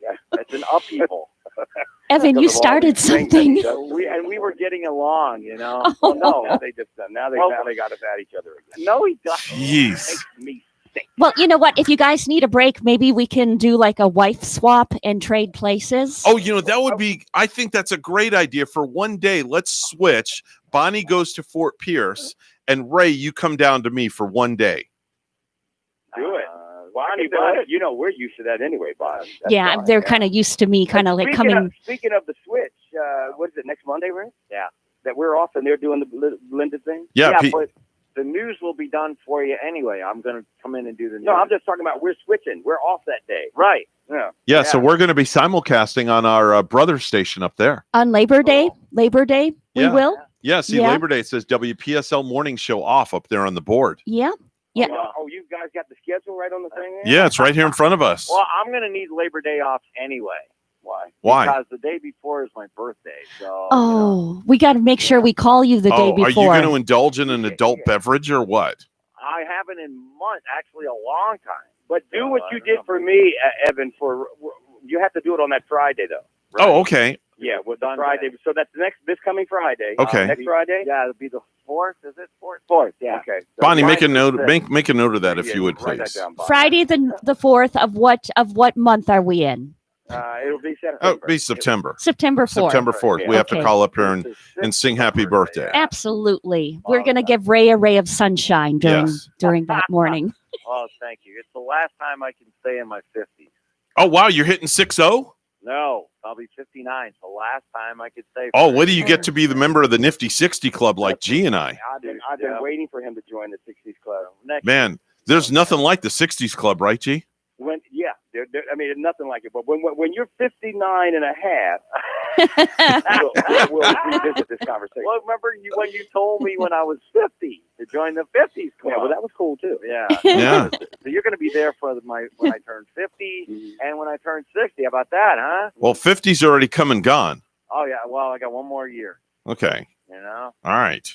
N: Yeah, it's an upheaval.
E: Evan, you started something.
N: We were getting along, you know. Oh, no, they just now they got us at each other again. No, he doesn't.
B: Jeez.
N: Makes me sick.
E: Well, you know what? If you guys need a break, maybe we can do like a wife swap and trade places.
B: Oh, that would be, I think that's a great idea for one day. Let's switch. Bonnie goes to Fort Pierce and Ray, you come down to me for one day.
N: Do it. Bonnie, we're used to that anyway, Bonnie.
E: Yeah, they're kind of used to me kind of like coming.
N: Speaking of the switch, what is it, next Monday, Ray? Yeah. That we're off and they're doing the blended thing?
B: Yeah,
N: but the news will be done for you anyway. I'm going to come in and do the news. No, I'm just talking about we're switching. We're off that day. Right.
B: Yeah, so we're going to be simulcasting on our brother station up there.
E: On Labor Day? We will?
B: Yeah, Labor Day, it says WPSL Morning Show off up there on the board.
E: Yeah. Yeah.
N: Oh, you guys got the schedule right on the thing there?
B: Yeah, it's right here in front of us.
N: Well, I'm going to need Labor Day off anyway.
B: Why?
N: Because the day before is my birthday. So.
E: Oh, we got to make sure we call you the day before.
B: Are you going to indulge in an adult beverage or what?
N: I haven't in months, actually a long time. But do what you did for me, Evan. You have to do it on that Friday, though.
B: Right? Oh, okay.
N: Yeah, on Friday. So that's this coming Friday.
B: Okay.
N: Next Friday? Yeah, it'll be the 4th. Is it 4th? 4th, yeah. Okay. So
B: Bonnie, make a note of that if you would, please.
E: Friday the 4th of what month are we in?
N: It'll be September.
B: Oh, it'll be September.
E: September 4th.
B: September 4th. We have to call up here and sing happy birthday.
E: Absolutely. We're going to give Ray a ray of sunshine during that morning.
N: Oh, thank you. It's the last time I can stay in my 50s.
B: Oh, wow. You're hitting 6-0?
N: No, I'll be 59. It's the last time I could say.
B: Oh, when do you get to be the member of the Nifty 60 Club like G and I?
N: I've been waiting for him to join the 60s Club.
B: Man, there's nothing like the 60s Club, right, G?
N: I mean, nothing like it. But when you're 59 and a half, we'll revisit this conversation. Well, remember when you told me when I was 50 to join the 50s Club? Yeah, well, that was cool, too. Yeah.
B: Yeah.
N: So you're going to be there for when I turn 50 and when I turn 60. How about that, huh?
B: Well, 50's already come and gone.
N: Oh, yeah. Well, I got one more year.
B: Okay.
N: You know?
B: All right.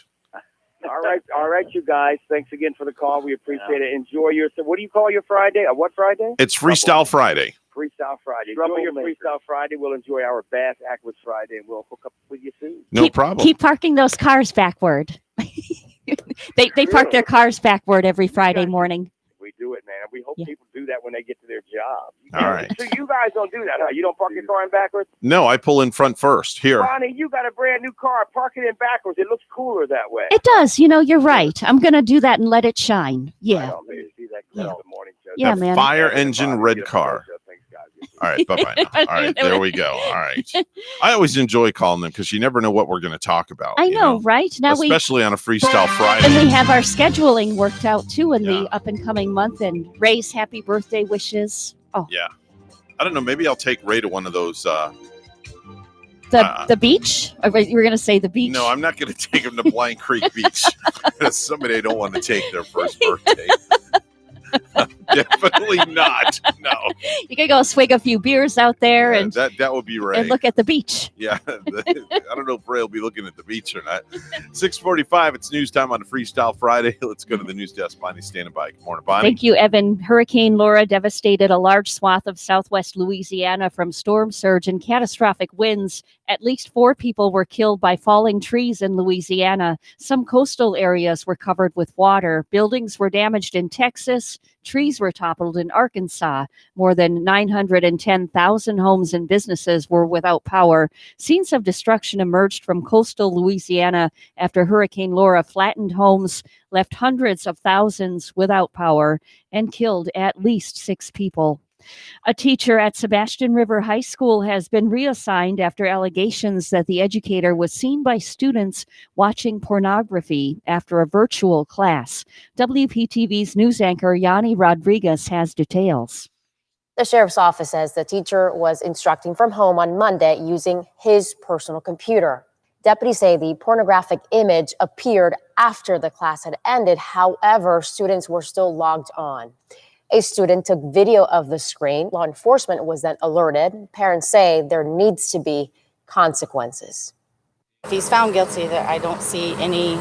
N: All right, you guys. Thanks again for the call. We appreciate it. Enjoy your. So what do you call your Friday? What Friday?
B: It's Freestyle Friday.
N: Freestyle Friday. Enjoy your Freestyle Friday. We'll enjoy our Bass Aquas Friday, and we'll hook up with you soon.
B: No problem.
E: Keep parking those cars backward. They park their cars backward every Friday morning.
N: We do it, man. We hope people do that when they get to their job.
B: All right.
N: So you guys don't do that, huh? You don't park your car in backwards?
B: No, I pull in front first. Here.
N: Bonnie, you got a brand new car. Park it in backwards. It looks cooler that way.
E: It does. You're right. I'm going to do that and let it shine. Yeah. Yeah, man.
B: Fire engine red car. All right, bye-bye now. All right, there we go. All right. I always enjoy calling them because you never know what we're going to talk about.
E: I know, right? Now
B: especially on a Freestyle Friday.
E: And we have our scheduling worked out, too, in the up-and-coming month, and Ray's happy birthday wishes. Oh.
B: Yeah. I don't know. Maybe I'll take Ray to one of those.
E: The beach? Or you were going to say the beach?
B: No, I'm not going to take him to Blind Creek Beach. That's somebody I don't want to take their first birthday. Definitely not. No.
E: You could go swig a few beers out there and
B: that would be Ray.
E: And look at the beach.
B: Yeah. I don't know if Ray will be looking at the beach or not. 6:45. It's news time on a Freestyle Friday. Let's go to the news desk. Bonnie's standing by. Good morning, Bonnie.
E: Thank you, Evan. Hurricane Laura devastated a large swath of southwest Louisiana from storm surge and catastrophic winds. At least 4 people were killed by falling trees in Louisiana. Some coastal areas were covered with water. Buildings were damaged in Texas. Trees trees were toppled in Arkansas. More than 910,000 homes and businesses were without power. Scenes of destruction emerged from coastal Louisiana after Hurricane Laura flattened homes, left hundreds of thousands without power, and killed at least 6 people. A teacher at Sebastian River High School has been reassigned after allegations that the educator was seen by students watching pornography after a virtual class. WPTV's news anchor Yanni Rodriguez has details.
D: The sheriff's office says the teacher was instructing from home on Monday using his personal computer. Deputies say the pornographic image appeared after the class had ended. However, students were still logged on. A student took video of the screen. Law enforcement was then alerted. Parents say there needs to be consequences.
F: If he's found guilty, that I don't see any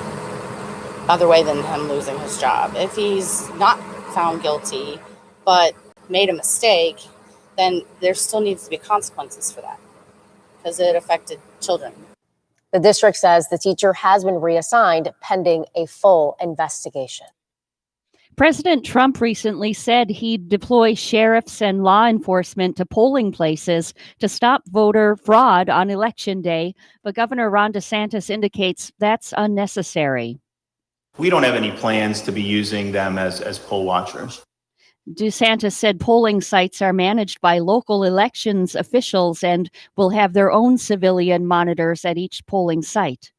F: other way than him losing his job. If he's not found guilty, but made a mistake, then there still needs to be consequences for that because it affected children.
D: The district says the teacher has been reassigned pending a full investigation.
E: President Trump recently said he'd deploy sheriffs and law enforcement to polling places to stop voter fraud on Election Day, but Governor Ron DeSantis indicates that's unnecessary.
P: We don't have any plans to be using them as poll watchers.
E: DeSantis said polling sites are managed by local elections officials and will have their own civilian monitors at each polling site.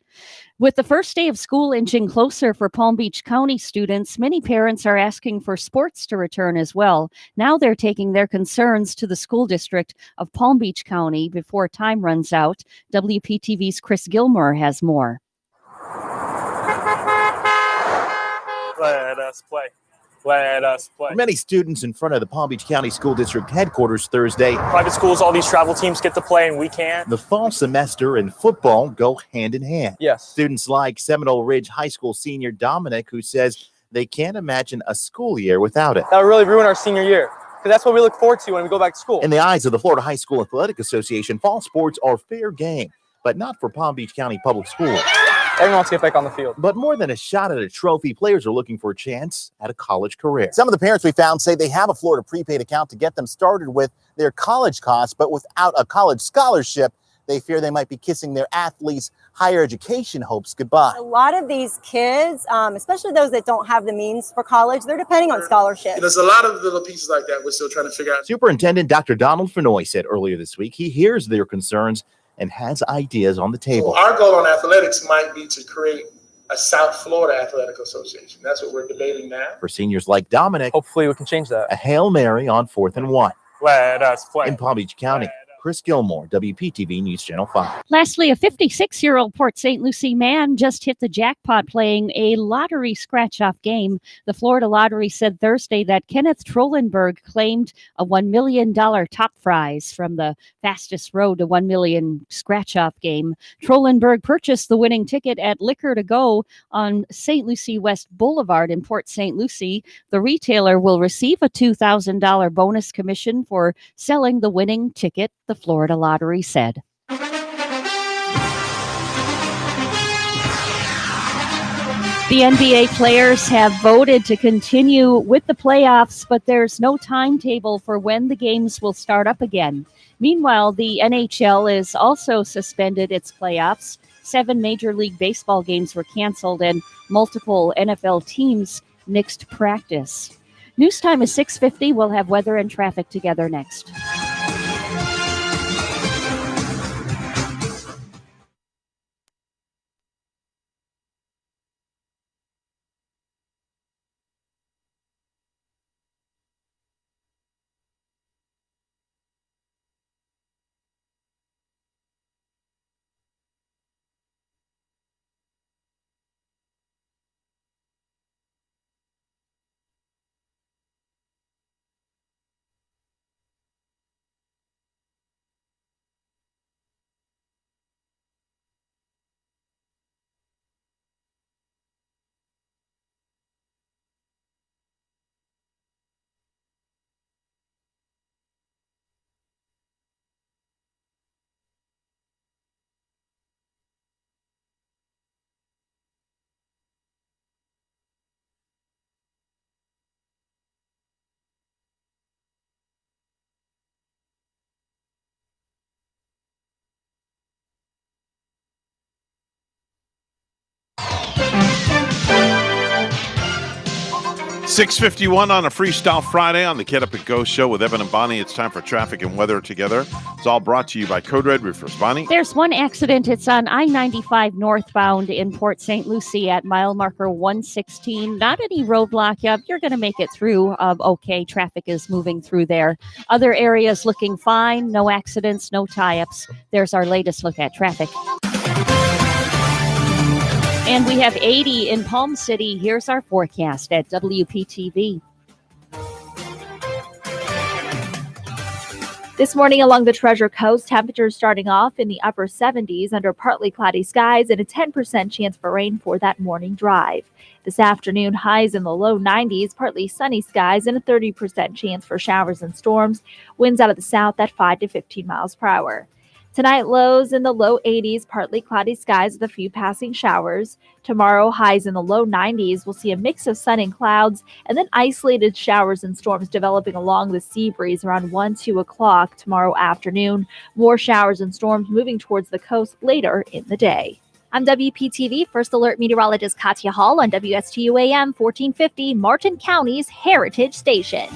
E: With the first day of school inching closer for Palm Beach County students, many parents are asking for sports to return as well. Now they're taking their concerns to the school district of Palm Beach County before time runs out. WPTV's Chris Gilmore has more.
Q: Let us play. Let us play.
R: For many students in front of the Palm Beach County School District headquarters Thursday,
Q: Private schools, all these travel teams get to play and we can't.
R: The fall semester and football go hand in hand.
Q: Yes.
R: Students like Seminole Ridge High School senior Dominic, who says they can't imagine a school year without it.
Q: That would really ruin our senior year because that's what we look forward to when we go back to school.
R: In the eyes of the Florida High School Athletic Association, fall sports are fair game, but not for Palm Beach County Public Schools.
Q: Everyone wants to get back on the field.
R: But more than a shot at a trophy, players are looking for a chance at a college career. Some of the parents we found say they have a Florida prepaid account to get them started with their college costs, but without a college scholarship, they fear they might be kissing their athletes' higher education hopes goodbye.
S: A lot of these kids, especially those that don't have the means for college, they're depending on scholarships.
T: There's a lot of little pieces like that we're still trying to figure out.
R: Superintendent Dr. Donald Fenoy said earlier this week he hears their concerns and has ideas on the table.
T: Our goal on athletics might be to create a South Florida Athletic Association. That's what we're debating now.
R: For seniors like Dominic,
Q: hopefully we can change that.
R: A Hail Mary on 4th and 1.
Q: Let us play.
R: In Palm Beach County, Chris Gilmore, WPTV News Channel 5.
E: Lastly, a 56-year-old Port St. Lucie man just hit the jackpot playing a lottery scratch-off game. The Florida Lottery said Thursday that Kenneth Trollenberg claimed a $1 million top prize from the fastest road to $1 million scratch-off game. Trollenberg purchased the winning ticket at Liquor to Go on St. Lucie West Boulevard in Port St. Lucie. The retailer will receive a $2,000 bonus commission for selling the winning ticket, the Florida Lottery said. The NBA players have voted to continue with the playoffs, but there's no timetable for when the games will start up again. Meanwhile, the NHL is also suspended its playoffs. 7 Major League Baseball games were canceled and multiple NFL teams nixed practice. News time is 6:50. We'll have weather and traffic together next.
B: 6:51 on a Freestyle Friday on the Get Up and Go show with Evan and Bonnie. It's time for traffic and weather together. It's all brought to you by Code Red Roofers. Bonnie?
E: There's one accident. It's on I-95 northbound in Port St. Lucie at mile marker 116. Not any roadblock. You're going to make it through. Okay, traffic is moving through there. Other areas looking fine. No accidents, no tie-ups. There's our latest look at traffic. And we have 80 in Palm City. Here's our forecast at WPTV.
G: This morning along the Treasure Coast, temperatures starting off in the upper 70s under partly cloudy skies and a 10% chance for rain for that morning drive. This afternoon, highs in the low 90s, partly sunny skies and a 30% chance for showers and storms. Winds out of the south at 5 to 15 miles per hour. Tonight, lows in the low 80s, partly cloudy skies with a few passing showers. Tomorrow, highs in the low 90s. We'll see a mix of sun and clouds, and then isolated showers and storms developing along the sea breeze around 2 o'clock tomorrow afternoon. More showers and storms moving towards the coast later in the day. I'm WPTV First Alert Meteorologist Katya Hall on WSTU AM 1450, Martin County's Heritage Station.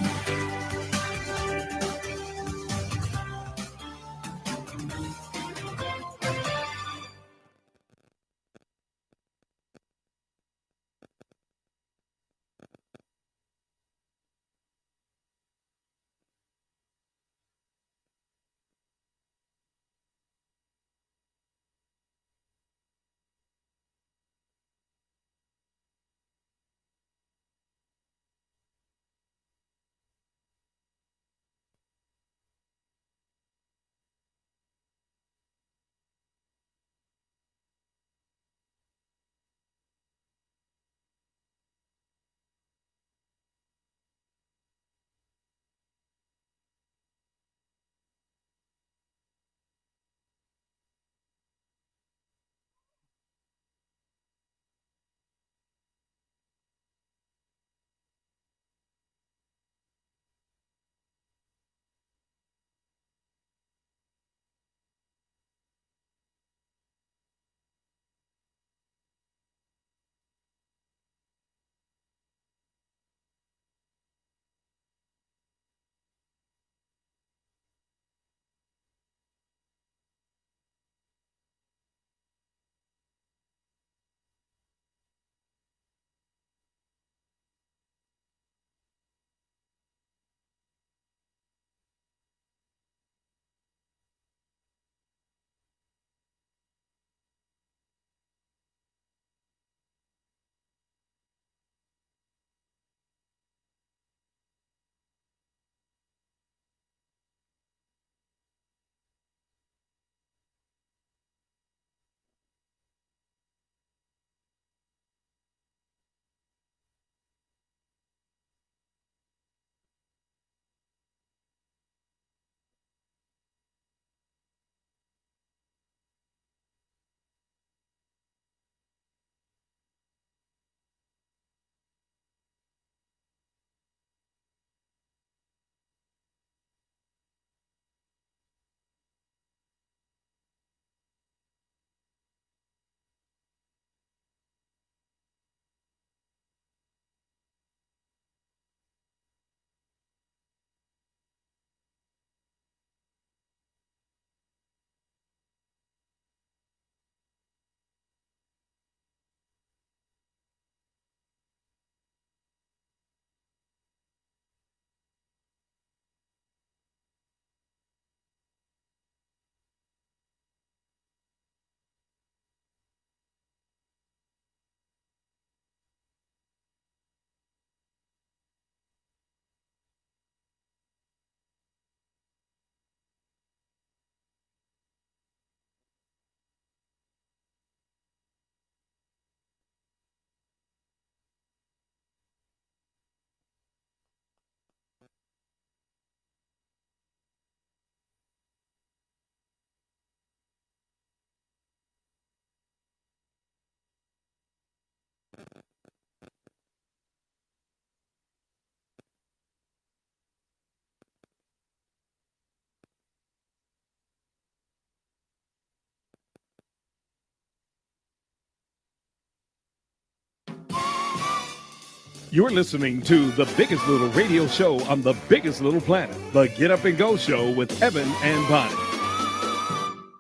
H: You're listening to the biggest little radio show on the biggest little planet, the Get Up and Go Show with Evan and Bonnie.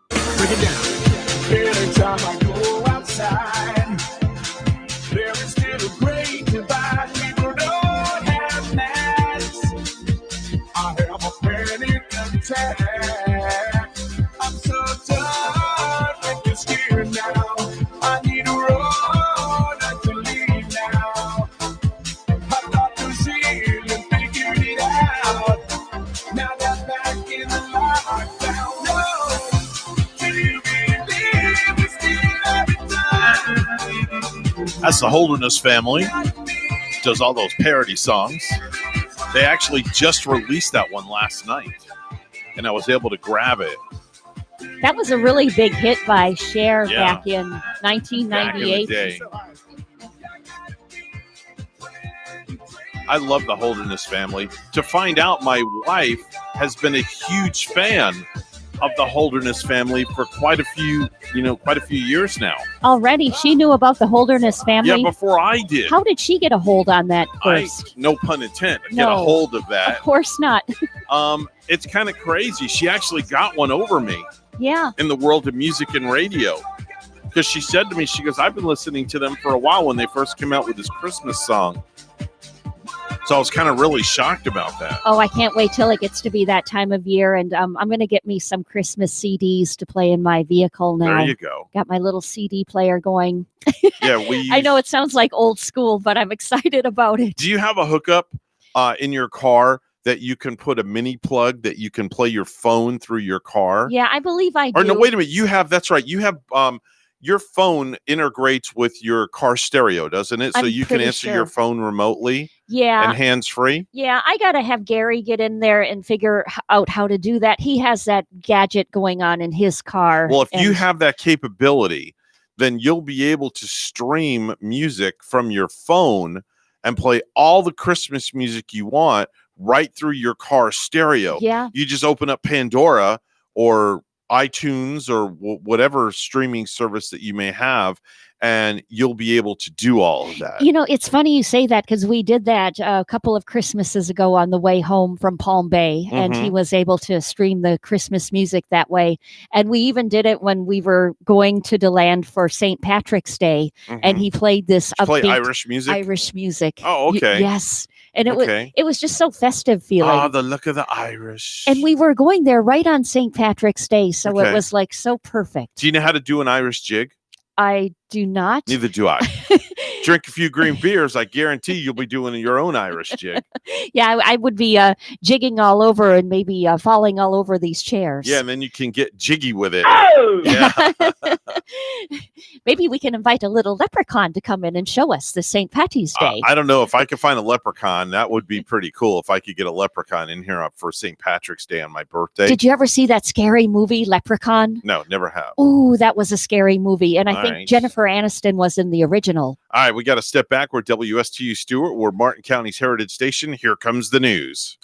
I: Break it down. Every time I go outside, there is still a great divide. People don't have masks. I have a panic attack. I'm so done with this fear now. I need a road to leave now. I thought the ceiling figured it out. Now they're back in the lockdown. No, do you believe we still have it done?
B: That's the Holderness Family. Does all those parody songs. They actually just released that one last night, and I was able to grab it.
E: That was a really big hit by Cher
B: Yeah.
E: back in
B: Back in the
E: 1998.
B: day. I love the Holderness Family. To find out, my wife has been a huge fan of the Holderness Family for quite a few years now.
E: Already, she knew about the Holderness family.
B: Yeah, before I did.
E: How did she get a hold on that first?
B: No pun intended. Get a
E: No.
B: hold of that.
E: Of course not.
B: It's kind of crazy. She actually got one over me
E: Yeah.
B: in the world of music and radio. Because she said to me, she goes, I've been listening to them for a while when they first came out with this Christmas song. So I was kind of really shocked about that.
E: Oh, I can't wait till it gets to be that time of year. And I'm going to get me some Christmas CDs to play in my vehicle now.
B: There you go.
E: Got my little CD player going.
B: Yeah,
E: I know it sounds like old school, but I'm excited about it.
B: Do you have a hookup in your car that you can put a mini plug that you can play your phone through your car?
E: Yeah, I believe I do.
B: Or no, wait a minute. That's right. You have your phone integrates with your car stereo, doesn't it? So
E: I'm
B: you can
E: pretty
B: answer
E: sure.
B: your phone remotely
E: Yeah.
B: and hands-free?
E: Yeah, I got to have Gary get in there and figure out how to do that. He has that gadget going on in his car.
B: Well, if you
E: and-
B: have that capability, then you'll be able to stream music from your phone and play all the Christmas music you want right through your car stereo.
E: Yeah.
B: You just open up Pandora or iTunes or whatever streaming service that you may have, and you'll be able to do all of that.
E: You know, it's funny you say that because we did that a couple of Christmases ago on the way home from Palm Bay, and he
B: Mhm.
E: was able to stream the Christmas music that way. And we even did it when we were going to DeLand for St. Patrick's Day, and he played this
B: Did you play
E: upbeat
B: Irish music?
E: Irish music.
B: Oh, okay.
E: Yes, and
B: Okay.
E: it was just so festive feeling.
B: Ah, the look of the Irish.
E: And we were going there right on St. Patrick's Day, so
B: Okay.
E: it was like so perfect.
B: Do you know how to do an Irish jig?
E: I do not.
B: Neither do I. Drink a few green beers, I guarantee you'll be doing your own Irish jig.
E: Yeah, I would be jigging all over and maybe falling all over these chairs.
B: Yeah, and then you can get jiggy with it.
E: Oh!
B: Yeah.
E: Maybe we can invite a little leprechaun to come in and show us the St. Patty's Day.
B: I don't know if I could find a leprechaun. That would be pretty cool if I could get a leprechaun in here up for St. Patrick's Day on my birthday.
E: Did you ever see that scary movie, Leprechaun?
B: No, never have.
E: Ooh, that was a scary movie. And I
B: All
E: think
B: right.
E: Jennifer Aniston was in the original.
B: All right, we got to step back. We're WSTU Stewart. We're Martin County's Heritage Station. Here comes the news.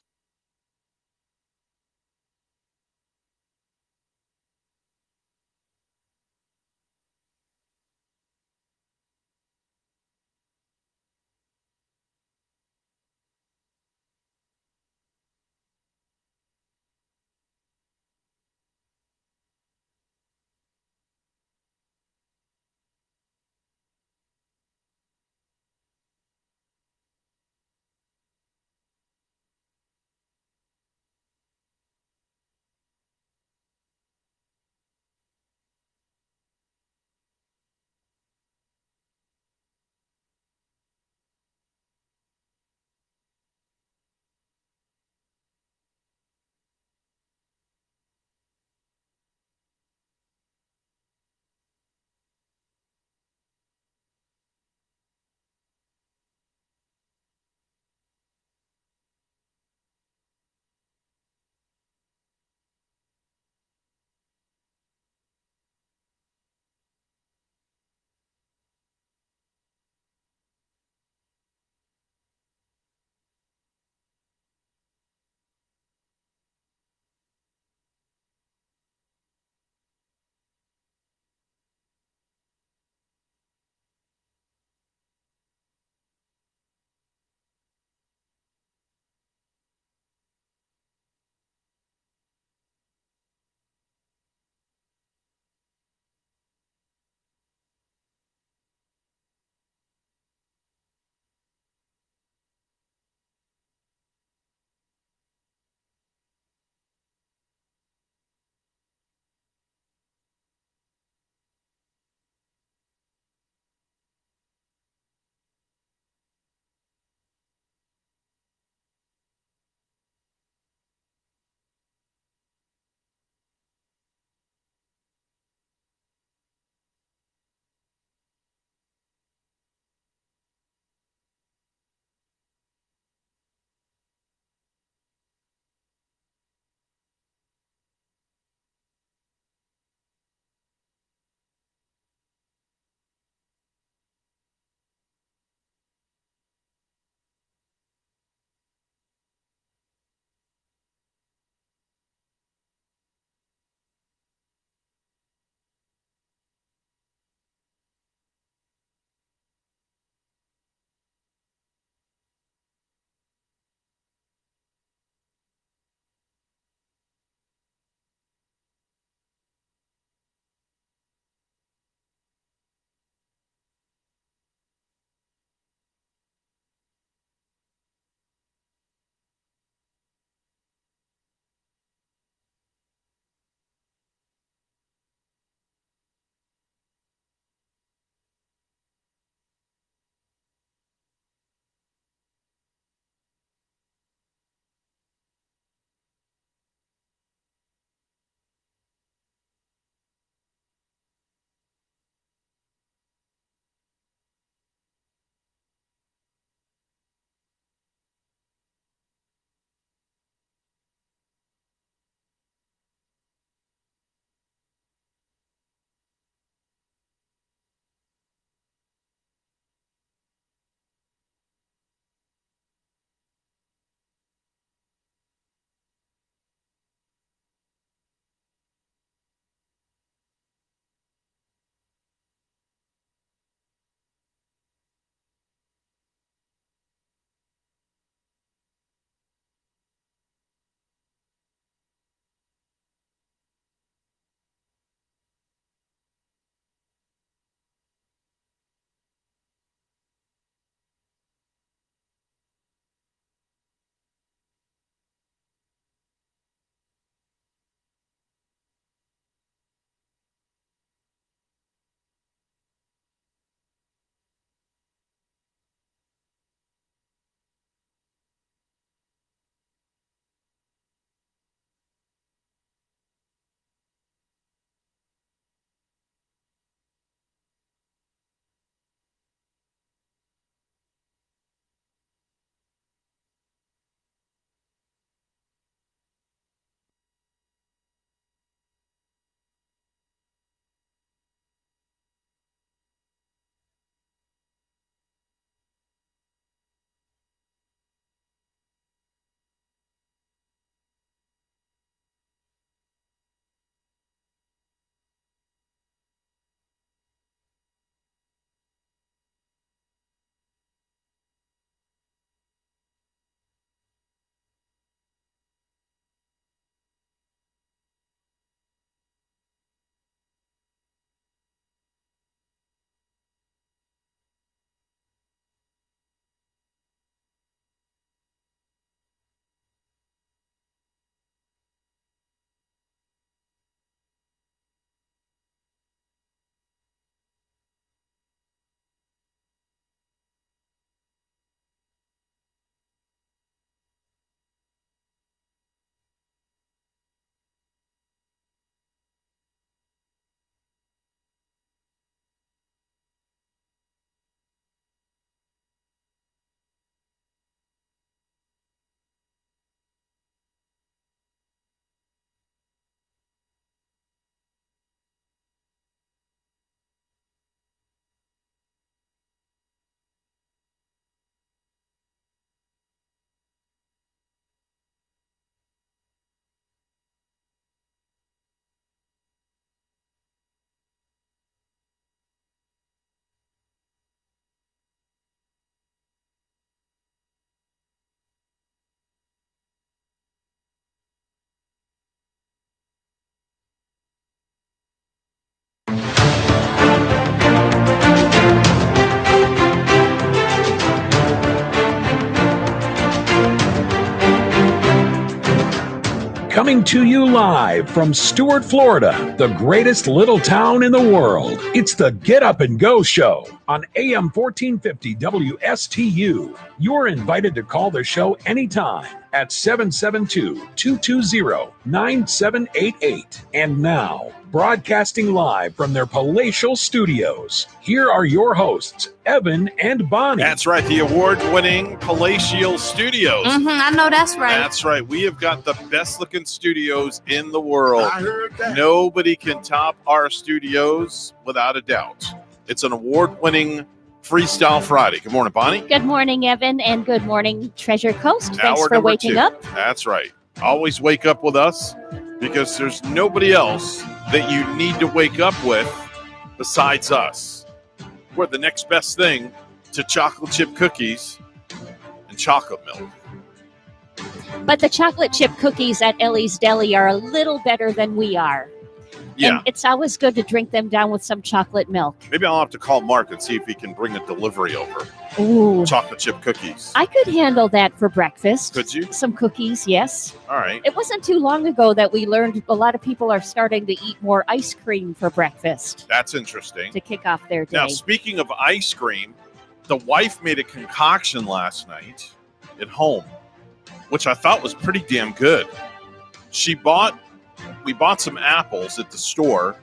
H: Coming to you live from Stuart, Florida, the greatest little town in the world. It's the Get Up and Go Show on AM 1450 WSTU. You're invited to call the show anytime at 772-220-9788. And now, broadcasting live from their palatial studios, here are your hosts, Evan and Bonnie.
B: That's right, the award-winning Palatial Studios.
U: I know that's right.
B: That's right. We have got the best-looking studios in the world.
I: I heard that.
B: Nobody can top our studios without a doubt. It's an award-winning Freestyle Friday. Good morning, Bonnie.
E: Good morning, Evan, and good morning, Treasure Coast.
B: Now
E: Thanks
B: we're
E: for
B: number
E: waking
B: 2.
E: up.
B: That's right. Always wake up with us because there's nobody else that you need to wake up with besides us. We're the next best thing to chocolate chip cookies and chocolate milk.
E: But the chocolate chip cookies at Ellie's Deli are a little better than we are.
B: Yeah.
E: And it's always good to drink them down with some chocolate milk.
B: Maybe I'll have to call Mark and see if he can bring a delivery over.
E: Ooh.
B: Chocolate chip cookies.
E: I could handle that for breakfast.
B: Could you?
E: Some cookies, yes.
B: All right.
E: It wasn't too long ago that we learned a lot of people are starting to eat more ice cream for breakfast
B: That's interesting.
E: to kick off their day.
B: Now, speaking of ice cream, the wife made a concoction last night at home, which I thought was pretty damn good. We bought some apples at the store,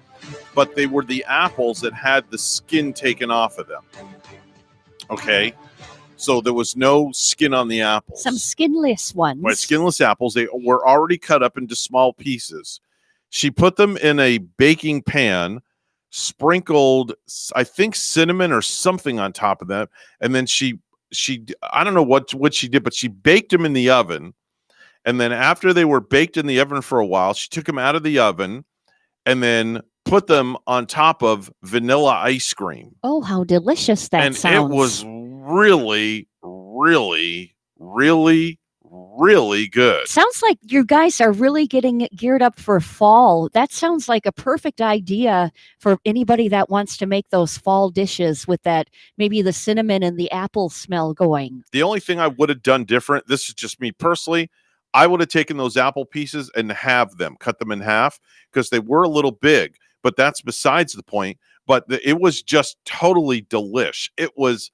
B: but they were the apples that had the skin taken off of them. Okay? So there was no skin on the apples.
E: Some skinless ones.
B: Right, skinless apples. They were already cut up into small pieces. She put them in a baking pan, sprinkled, I think, cinnamon or something on top of that, and then she I don't know what she did, but she baked them in the oven. And then after they were baked in the oven for a while, she took them out of the oven and then put them on top of vanilla ice cream.
E: Oh, how delicious that sounds.
B: It was really, really, really, really good.
E: Sounds like you guys are really getting geared up for fall. That sounds like a perfect idea for anybody that wants to make those fall dishes with that, maybe the cinnamon and the apple smell going.
B: The only thing I would have done different, this is just me personally, I would have taken those apple pieces and cut them in half, because they were a little big, but that's besides the point. But it was just totally delish. It was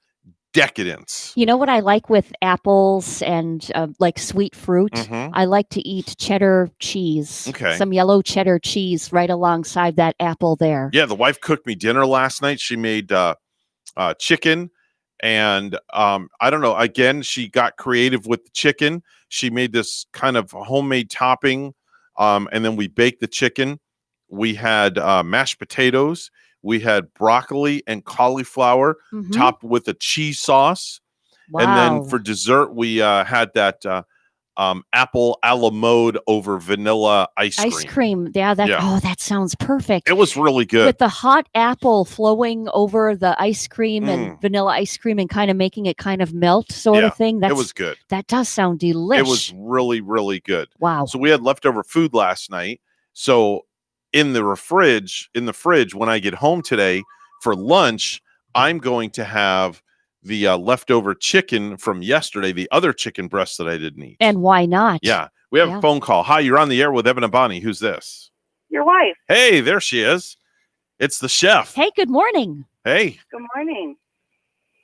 B: decadence.
E: You know what I like with apples and like sweet fruit?
B: Mhm.
E: I like to eat cheddar cheese.
B: Okay.
E: Some yellow cheddar cheese right alongside that apple there.
B: Yeah, the wife cooked me dinner last night. She made chicken. And I don't know, again, she got creative with the chicken. She made this kind of homemade topping, and then we baked the chicken. We had mashed potatoes. We had broccoli and cauliflower topped with a cheese sauce.
E: Wow.
B: And then for dessert, we had that apple a la mode over vanilla ice cream.
E: Ice cream. Yeah, that sounds perfect.
B: It was really good.
E: With the hot apple flowing over the ice cream and vanilla ice cream and kind of making it kind of melt sort of thing.
B: It was good.
E: That does sound delicious.
B: It was really, really good.
E: Wow.
B: So we had leftover food last night. So in the fridge, when I get home today for lunch, I'm going to have the leftover chicken from yesterday, the other chicken breast that I didn't eat.
E: And why not?
B: Yeah. We have a phone call. Hi, you're on the air with Evan and Bonnie. Who's this?
V: Your wife.
B: Hey, there she is. It's the chef.
E: Hey, good morning.
B: Hey.
V: Good morning.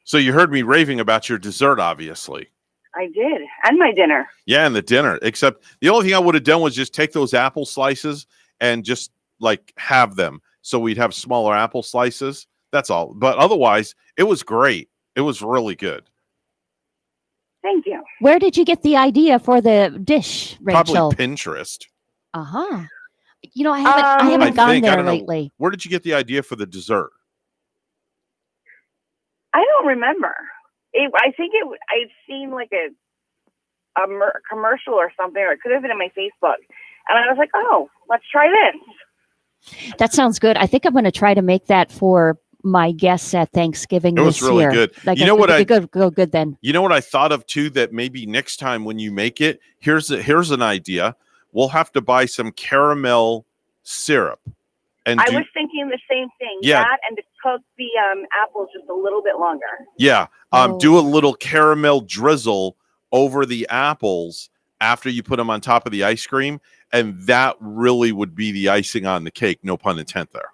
B: So you heard me raving about your dessert, obviously.
V: I did. And my dinner.
B: Yeah, and the dinner. Except the only thing I would have done was just take those apple slices and just like have them. So we'd have smaller apple slices. That's all. But otherwise, it was great. It was really good.
V: Thank you.
E: Where did you get the idea for the dish, Rachel?
B: Probably Pinterest.
E: Uh-huh. You know, I haven't gone there lately.
B: Where did you get the idea for the dessert?
V: I don't remember. I think I'd seen like a commercial or something, or it could have been in my Facebook. And I was like, oh, let's try this.
E: That sounds good. I think I'm going to try to make that for my guests at Thanksgiving.
B: It was really good.
E: You know what? Go good then.
B: You know what I thought of too? That maybe next time when you make it, here's an idea. We'll have to buy some caramel syrup. And
V: I was thinking the same thing.
B: Yeah.
V: That and to cook the apples just a little bit longer.
B: Yeah. Do a little caramel drizzle over the apples after you put them on top of the ice cream, And that really would be the icing on the cake. No pun intended there.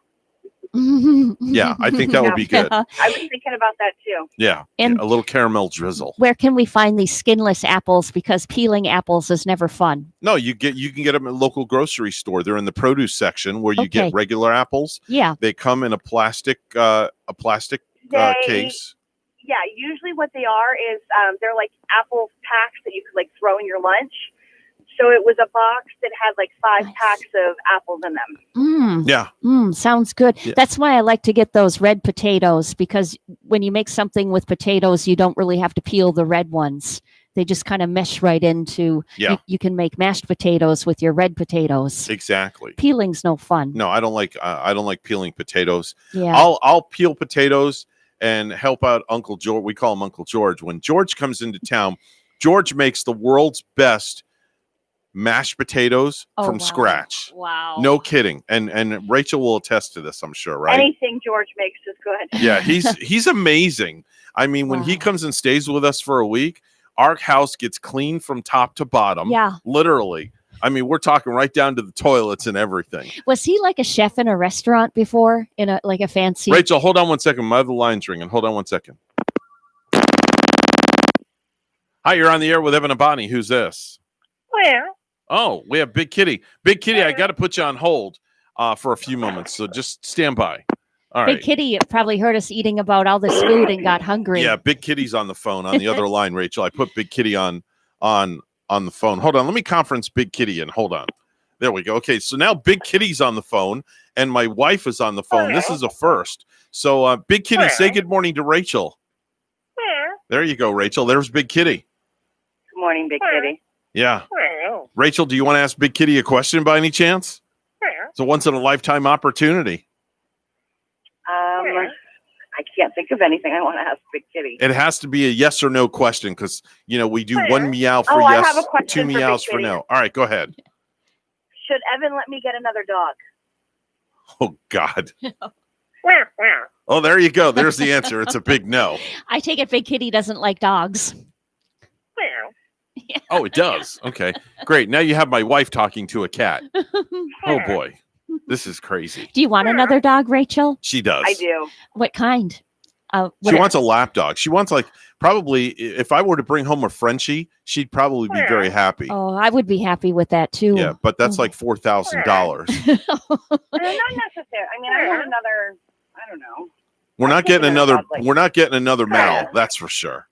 B: Yeah, I think that would be good.
V: I was thinking about that too.
B: Yeah,
E: And-
B: a little caramel drizzle.
E: Where can we find these skinless apples? Because peeling apples is never fun.
B: No, you can get them at a local grocery store. They're in the produce section where you
E: Okay.
B: get regular apples.
E: Yeah.
B: They come in a plastic
V: They-
B: case.
V: Yeah, usually what they are is they're like apple packs that you could like throw in your lunch. So it was a box that had like 5 packs of apples in them.
B: Yeah.
E: Sounds good.
B: Yeah.
E: That's why I like to get those red potatoes, because when you make something with potatoes, you don't really have to peel the red ones. They just kind of mesh right into.
B: Yeah.
E: You can make mashed potatoes with your red potatoes.
B: Exactly.
E: Peeling's no fun.
B: No, I don't like peeling potatoes.
E: Yeah.
B: I'll peel potatoes and help out Uncle George. We call him Uncle George. When George comes into town, George makes the world's best mashed potatoes from scratch.
V: Wow.
B: No kidding. And Rachel will attest to this, I'm sure, right?
V: Anything George makes is good.
B: Yeah, he's amazing. I mean, when he comes and stays with us for a week, our house gets clean from top to bottom.
E: Yeah.
B: Literally. I mean, we're talking right down to the toilets and everything.
E: Was he like a chef in a restaurant before, in a fancy?
B: Rachel, hold on one second. My other line's ringing. Hold on one second. Hi, you're on the air with Evan and Bonnie. Who's this?
V: Where?
B: Oh, we have Big Kitty. Big Kitty, I got to put you on hold for a few moments, so just stand by. All
E: Big
B: right.
E: Kitty probably heard us eating about all this food and got hungry.
B: Yeah, Big Kitty's on the phone on the other line, Rachel. I put Big Kitty on the phone. Hold on, let me conference Big Kitty in. Hold on. There we go. Okay, so now Big Kitty's on the phone and my wife is on the phone. This is a first. So Big Kitty, say good morning to Rachel. There you go, Rachel. There's Big Kitty.
V: Good morning, Big Kitty.
B: Yeah. Rachel, do you want to ask Big Kitty a question by any chance? It's a once in a lifetime opportunity.
V: I can't think of anything I want to ask Big Kitty.
B: It has to be a yes or no question because, we do one meow for
V: Oh, I have
B: yes,
V: a question
B: 2
V: for Big
B: meows for
V: Kitty.
B: no. All right, go ahead.
V: Should Evan let me get another dog?
B: Oh, God. Oh, there you go. There's the answer. It's a big no.
E: I take it Big Kitty doesn't like dogs.
B: Oh, it does. Okay, great. Now you have my wife talking to a cat. Oh, boy. This is crazy.
E: Do you want another dog, Rachel?
B: She does.
V: I do.
E: What kind?
B: She wants a lap dog. She wants probably if I were to bring home a Frenchie, she'd probably be very happy.
E: Oh, I would be happy with that too.
B: Yeah, but that's like $4,000.
V: Not necessary. I mean, I want another. I don't know.
B: We're not getting another.
V: Like-
B: We're not getting another Mal. That's for sure.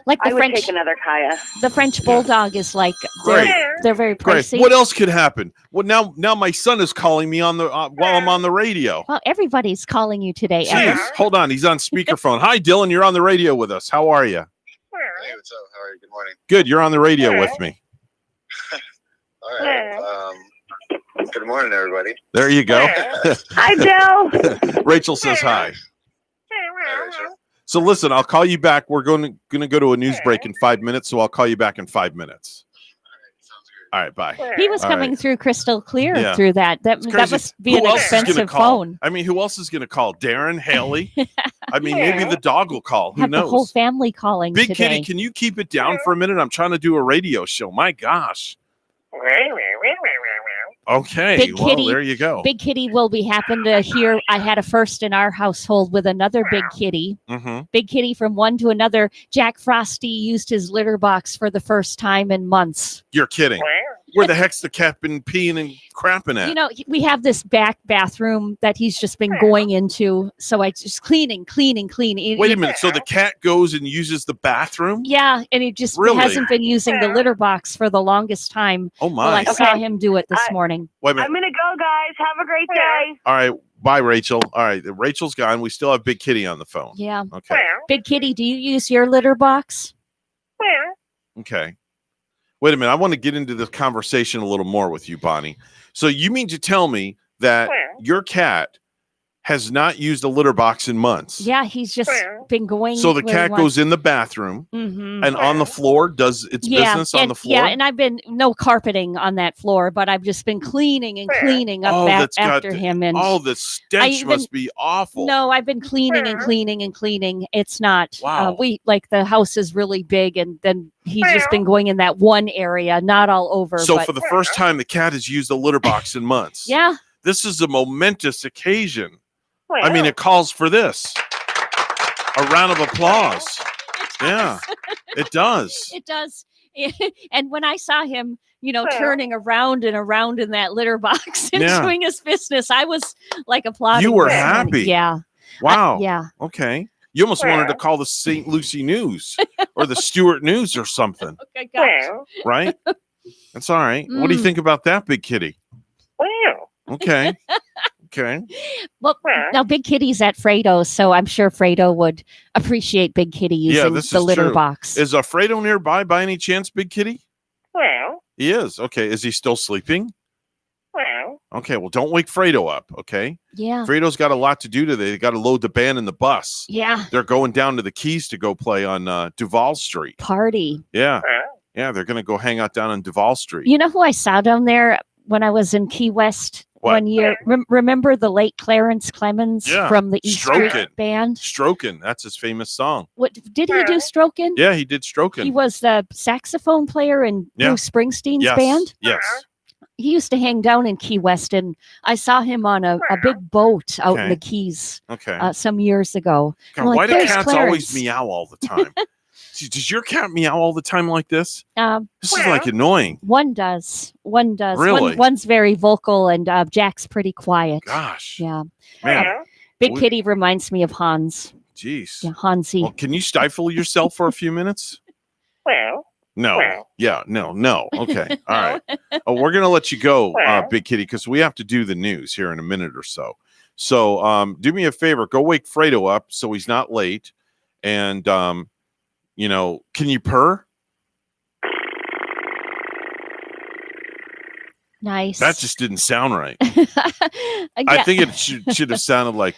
E: Like the
V: I would
E: French,
V: take another Kaya.
E: the French bulldog is like
B: Great.
E: they're very
B: Great.
E: pricey.
B: What else could happen? Well, now my son is calling me on the while I'm on the radio.
E: Well, everybody's calling you today, Evan.
B: Jeez, hold on. He's on speakerphone. Hi, Dylan. You're on the radio with us. How are you?
A: Hey, what's up? How are you? Good morning.
B: Good. You're on the radio with me.
A: All right. Good morning, everybody.
B: There you go.
V: Hi, Bill.
B: Rachel says hi. So listen, I'll call you back. We're going to go to a news break in 5 minutes, so I'll call you back in 5 minutes. All right, bye.
E: He was
B: All
E: coming
B: right.
E: through crystal clear
B: Yeah.
E: through that. That
B: Crazy.
E: must be
B: Who
E: an
B: else is gonna
E: expensive
B: call?
E: phone.
B: I mean, who else is going to call? Darren, Haley? I mean, maybe the dog will call. Who
E: Have
B: knows?
E: the whole family calling
B: Big
E: today.
B: Kitty, can you keep it down for a minute? I'm trying to do a radio show. My gosh. Okay.
E: Big
B: well,
E: Kitty,
B: there you go.
E: Big Kitty will be happen to hear. I had a first in our household with another Big Kitty.
B: Mm-hmm.
E: Big Kitty from one to another. Jack Frosty used his litter box for the first time in months.
B: You're kidding. Where the heck's the cat been peeing and crapping at?
E: You know, we have this back bathroom that he's just been going into. So I just cleaning.
B: Wait a minute. So the cat goes and uses the bathroom?
E: Yeah, and he just
B: Really?
E: hasn't been using the litter box for the longest time.
B: Oh,
E: Well, I
B: my.
E: saw him do it this morning.
B: Wait a minute.
V: I'm gonna go, guys. Have a great day.
B: All right. Bye, Rachel. All right. Rachel's gone. We still have Big Kitty on the phone.
E: Yeah.
B: Okay.
E: Big Kitty, do you use your litter box?
B: Okay. Wait a minute. I want to get into this conversation a little more with you, Bonnie. So you mean to tell me that your cat has not used a litter box in months.
E: Yeah, he's just been going.
B: So the
E: where he
B: cat
E: wants.
B: goes in the bathroom
E: Mhm.
B: and on the floor does its business on the floor.
E: Yeah, and I've been no carpeting on that floor, but I've just been cleaning and cleaning up
B: that's got
E: after him. And
B: the stench must be awful.
E: no, I've been cleaning and cleaning and cleaning. It's not.
B: Wow.
E: The house is really big, and then he's just been going in that one area, not all over.
B: So
E: but,
B: for the first time, the cat has used a litter box in months.
E: yeah.
B: This is a momentous occasion. I mean, it calls for this. A round of applause. Yeah, it does.
E: It does. And when I saw him, turning around and around in that litter box and doing his business, I was like applauding.
B: You were
E: this morning.
B: happy.
E: Yeah.
B: Wow.
E: Yeah.
B: Okay. You almost wanted to call the St. Lucie News or the Stuart News or something,
E: Okay, gosh.
B: right? That's all right. What do you think about that, Big Kitty? Okay. Okay.
E: Well, now Big Kitty's at Fredo's, so I'm sure Fredo would appreciate Big Kitty using
B: this
E: the
B: is
E: litter
B: true.
E: box.
B: Is Fredo nearby by any chance, Big Kitty?
V: Well,
B: He is. Okay. Is he still sleeping?
V: well,
B: Okay. Well, don't wake Fredo up. Okay.
E: Yeah.
B: Fredo's got a lot to do today. They got to load the band in the bus.
E: Yeah.
B: They're going down to the Keys to go play on Duval Street.
E: Party.
B: Yeah. Yeah. They're going to go hang out down on Duval Street.
E: You know who I saw down there when I was in Key West
B: What?
E: one year? Remember the late Clarence Clemens
B: Yeah.
E: from the East Street
B: Strokin'.
E: Band?
B: Strokin'. That's his famous song.
E: What did he do? Strokin'?
B: Yeah, he did Strokin'.
E: He was the saxophone player in
B: Yeah.
E: Bruce Springsteen's
B: yes.
E: band.
B: Yes.
E: He used to hang down in Key West, and I saw him on a big boat out in
B: Okay.
E: the Keys
B: Okay.
E: some years ago.
B: God,
E: I'm like,
B: why do
E: "There's
B: cats
E: Clarence."
B: always meow all the time? Does your cat meow all the time like this? This is like annoying.
E: One does. One does.
B: Really?
E: One's very vocal, and Jack's pretty quiet.
B: Gosh.
E: Yeah.
B: Man.
E: Big
B: We-
E: Kitty reminds me of Hans.
B: Jeez.
E: Yeah, Hansi.
B: Well, can you stifle yourself for a few minutes?
V: well.
B: No.
V: Well.
B: Yeah. No. Okay. All right. Oh, we're gonna let you go, Big Kitty, because we have to do the news here in a minute or so. So, do me a favor. Go wake Fredo up so he's not late, and can you purr?
E: Nice.
B: That just didn't sound right.
E: Yeah.
B: I think it should have sounded like.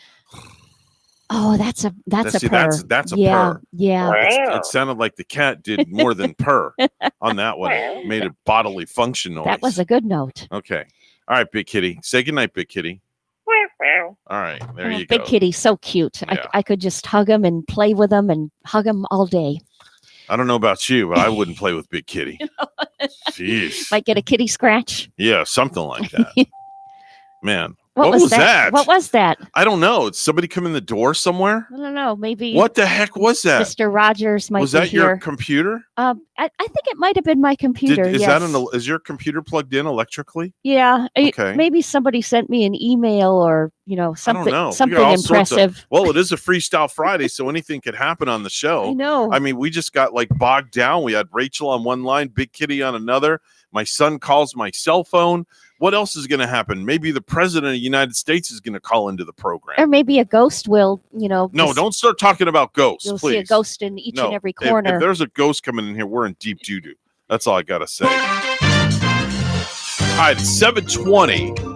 E: Oh, that's a
B: See,
E: purr.
B: that's a
E: yeah,
B: purr.
E: Yeah.
B: It sounded like the cat did more than purr on that one. It made a bodily function noise.
E: That was a good note.
B: Okay. All right, Big Kitty. Say goodnight, Big Kitty. All right. There you go.
E: Big Kitty, so cute.
B: Yeah.
E: I could just hug him and play with him and hug him all day.
B: I don't know about you, but I wouldn't play with Big Kitty. Jeez.
E: Might get a kitty scratch.
B: Yeah, something like that. Man.
E: What was
B: that?
E: What was that?
B: I don't know. Did somebody come in the door somewhere?
E: I don't know. Maybe
B: What the heck was that?
E: Mr. Rogers might
B: Was
E: be
B: that
E: here.
B: your computer?
E: I think it might have been my computer.
B: Is
E: yes.
B: is your computer plugged in electrically?
E: Yeah.
B: Okay.
E: Maybe somebody sent me an email or something.
B: I don't know. We
E: Something
B: got all sorts
E: impressive.
B: well, it is a Freestyle Friday, so anything could happen on the show.
E: I know.
B: I mean, we just got like bogged down. We had Rachel on one line, Big Kitty on another. My son calls my cell phone. What else is going to happen? Maybe the president of the United States is going to call into the program.
E: Or maybe a ghost will,
B: No,
E: just-
B: don't start talking about ghosts,
E: You'll
B: please.
E: see a ghost in each
B: No,
E: and every
B: if-
E: corner.
B: If there's a ghost coming in here, we're in deep doo-doo. That's all I got to say. All right, 7:20.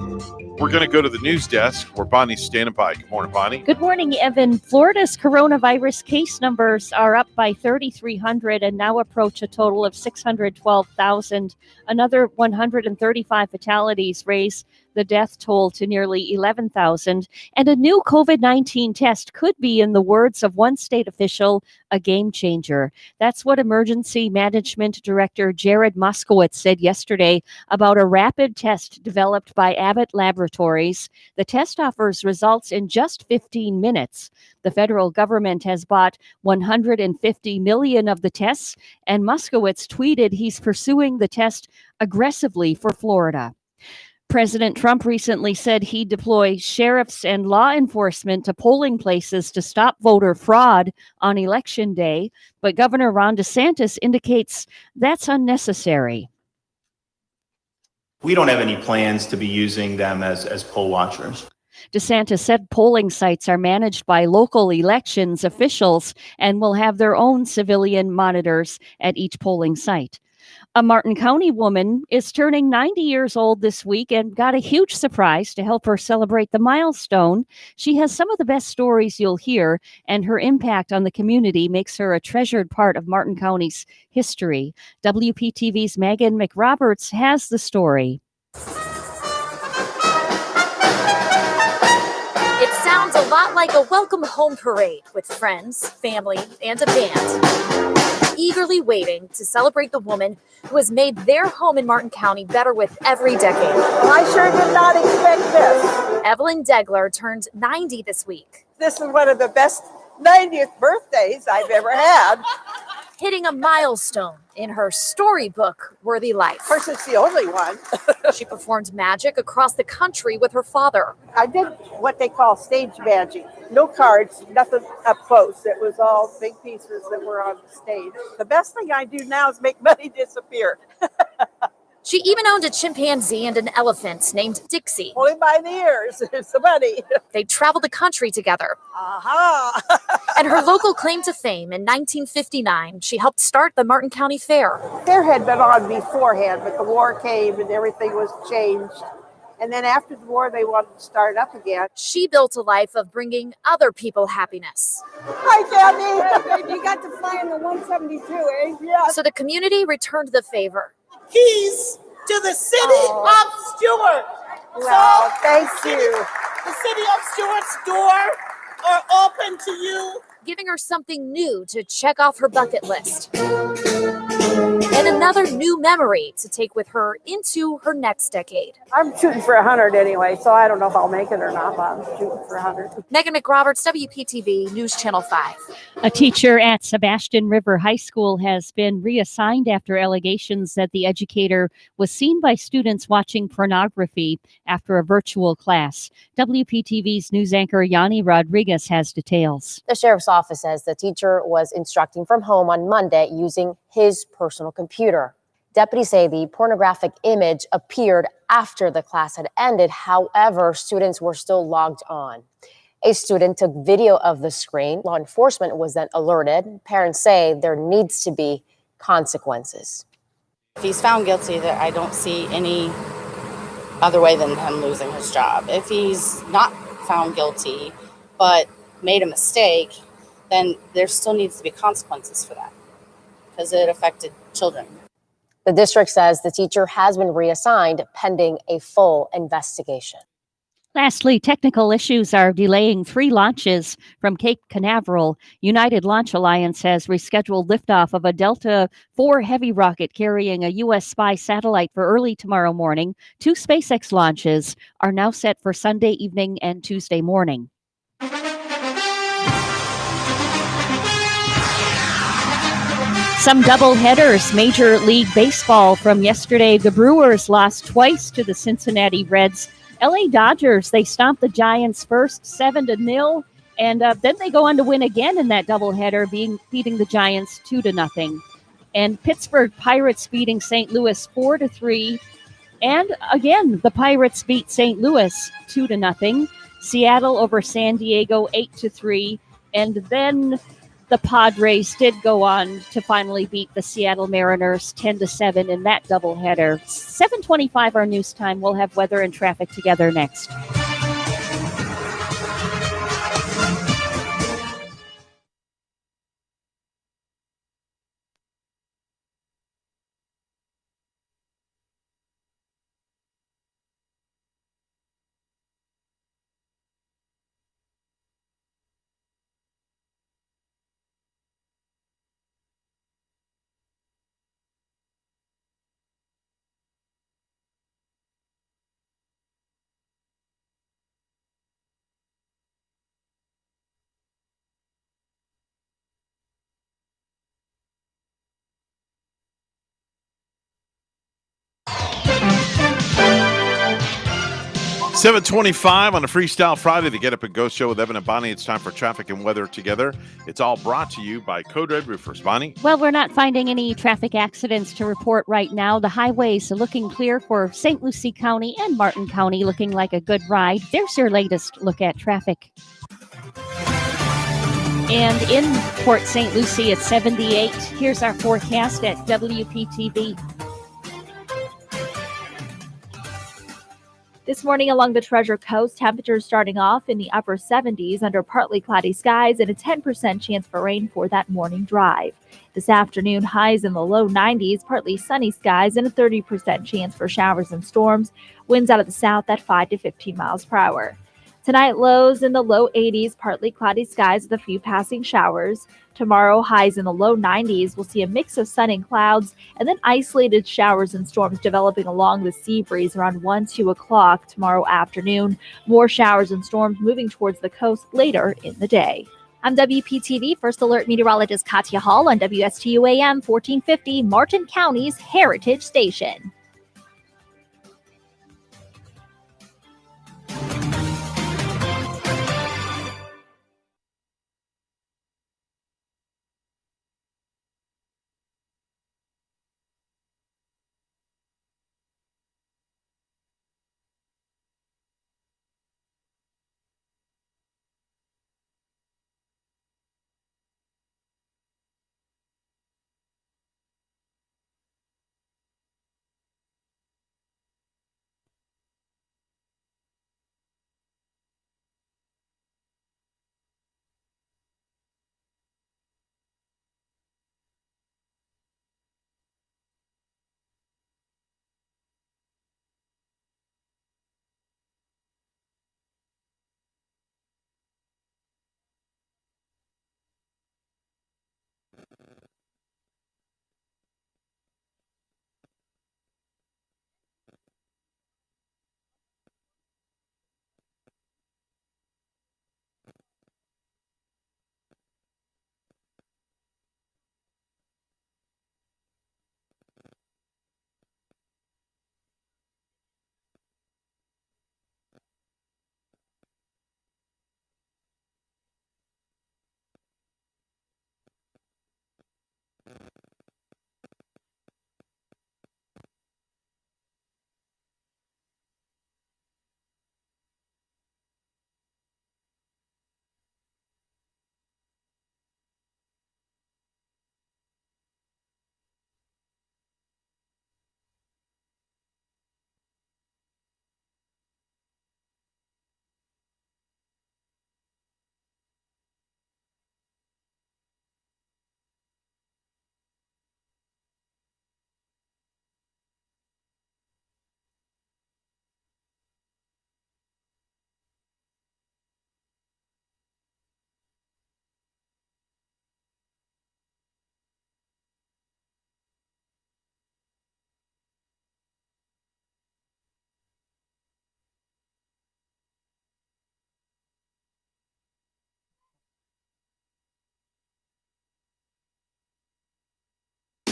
B: We're going to go to the news desk where Bonnie's standing by. Good morning, Bonnie.
E: Good morning, Evan. Florida's coronavirus case numbers are up by 3,300 and now approach a total of 612,000. Another 135 fatalities raise the death toll to nearly 11,000. And a new COVID-19 test could be, in the words of one state official, a game changer. That's what Emergency Management Director Jared Moskowitz said yesterday about a rapid test developed by Abbott Laboratories. The test offers results in just 15 minutes. The federal government has bought 150 million of the tests, and Moskowitz tweeted he's pursuing the test aggressively for Florida. President Trump recently said he'd deploy sheriffs and law enforcement to polling places to stop voter fraud on Election Day, but Governor Ron DeSantis indicates that's unnecessary.
P: We don't have any plans to be using them as poll watchers.
E: DeSantis said polling sites are managed by local elections officials and will have their own civilian monitors at each polling site. A Martin County woman is turning 90 years old this week and got a huge surprise to help her celebrate the milestone. She has some of the best stories you'll hear, and her impact on the community makes her a treasured part of Martin County's history. WPTV's Megan McRoberts has the story.
C: It sounds a lot like a welcome home parade with friends, family, and a band, eagerly waiting to celebrate the woman who has made their home in Martin County better with every decade.
U: Well, I sure did not expect this.
C: Evelyn Degler turned 90 this week.
U: This is one of the best 90th birthdays I've ever had.
C: Hitting a milestone in her storybook-worthy life.
U: Of course, it's the only one.
C: She performed magic across the country with her father.
U: I did what they call stage magic. No cards, nothing up close. It was all big pieces that were on the stage. The best thing I do now is make money disappear.
C: She even owned a chimpanzee and an elephant named Dixie.
U: Only by the ears. It's the money.
C: They traveled the country together.
U: Aha!
C: And her local claim to fame in 1959, she helped start the Martin County Fair.
U: Fair had been on beforehand, but the war came and everything was changed. And then after the war, they wanted to start up again.
C: She built a life of bringing other people happiness.
U: Hi, Kathy. You got to fly in the 172, eh? Yeah.
C: So the community returned the favor.
U: Keys to the city of Stuart. Wow, thank you. The city of Stuart's door are open to you.
C: Giving her something new to check off her bucket list. And another new memory to take with her into her next decade.
U: I'm shooting for 100 anyway, so I don't know if I'll make it or not, but I'm shooting for 100.
C: Megan McRoberts, WPTV News Channel 5.
E: A teacher at Sebastian River High School has been reassigned after allegations that the educator was seen by students watching pornography after a virtual class. WPTV's news anchor Yanni Rodriguez has details.
D: The sheriff's office says the teacher was instructing from home on Monday using his personal computer. Deputies say the pornographic image appeared after the class had ended. However, students were still logged on. A student took video of the screen. Law enforcement was then alerted. Parents say there needs to be consequences.
F: If he's found guilty, that I don't see any other way than him losing his job. If he's not found guilty, but made a mistake, then there still needs to be consequences for that because it affected children.
D: The district says the teacher has been reassigned pending a full investigation.
E: Lastly, technical issues are delaying 3 launches from Cape Canaveral. United Launch Alliance has rescheduled liftoff of a Delta IV Heavy rocket carrying a U.S. spy satellite for early tomorrow morning. 2 SpaceX launches are now set for Sunday evening and Tuesday morning. Some double headers, Major League Baseball from yesterday. The Brewers lost twice to the Cincinnati Reds. LA Dodgers, they stomped the Giants first 7-0, and then they go on to win again in that doubleheader, beating the Giants 2-0. And Pittsburgh Pirates beating St. Louis 4-3. And again, the Pirates beat St. Louis 2-0. Seattle over San Diego 8-3. And then the Padres did go on to finally beat the Seattle Mariners 10-7 in that doubleheader. 7:25 our news time. We'll have weather and traffic together next.
B: $7:25 on a Freestyle Friday, the Get Up and Go show with Evan and Bonnie. It's time for traffic and weather together. It's all brought to you by Code Red Roofers. Bonnie?
E: Well, we're not finding any traffic accidents to report right now. The highways are looking clear for St. Lucie County and Martin County, looking like a good ride. There's your latest look at traffic.
G: And in Port St. Lucie, it's 78. Here's our forecast at WPTV. This morning along the Treasure Coast, temperatures starting off in the upper 70s under partly cloudy skies and a 10% chance for rain for that morning drive. This afternoon, highs in the low 90s, partly sunny skies and a 30% chance for showers and storms. Winds out of the south at 5 to 15 miles per hour. Tonight, lows in the low 80s, partly cloudy skies with a few passing showers. Tomorrow, highs in the low 90s. We'll see a mix of sun and clouds, and then isolated showers and storms developing along the sea breeze around 2 o'clock tomorrow afternoon. More showers and storms moving towards the coast later in the day. I'm WPTV First Alert Meteorologist Katya Hall on WSTU AM 1450, Martin County's Heritage Station.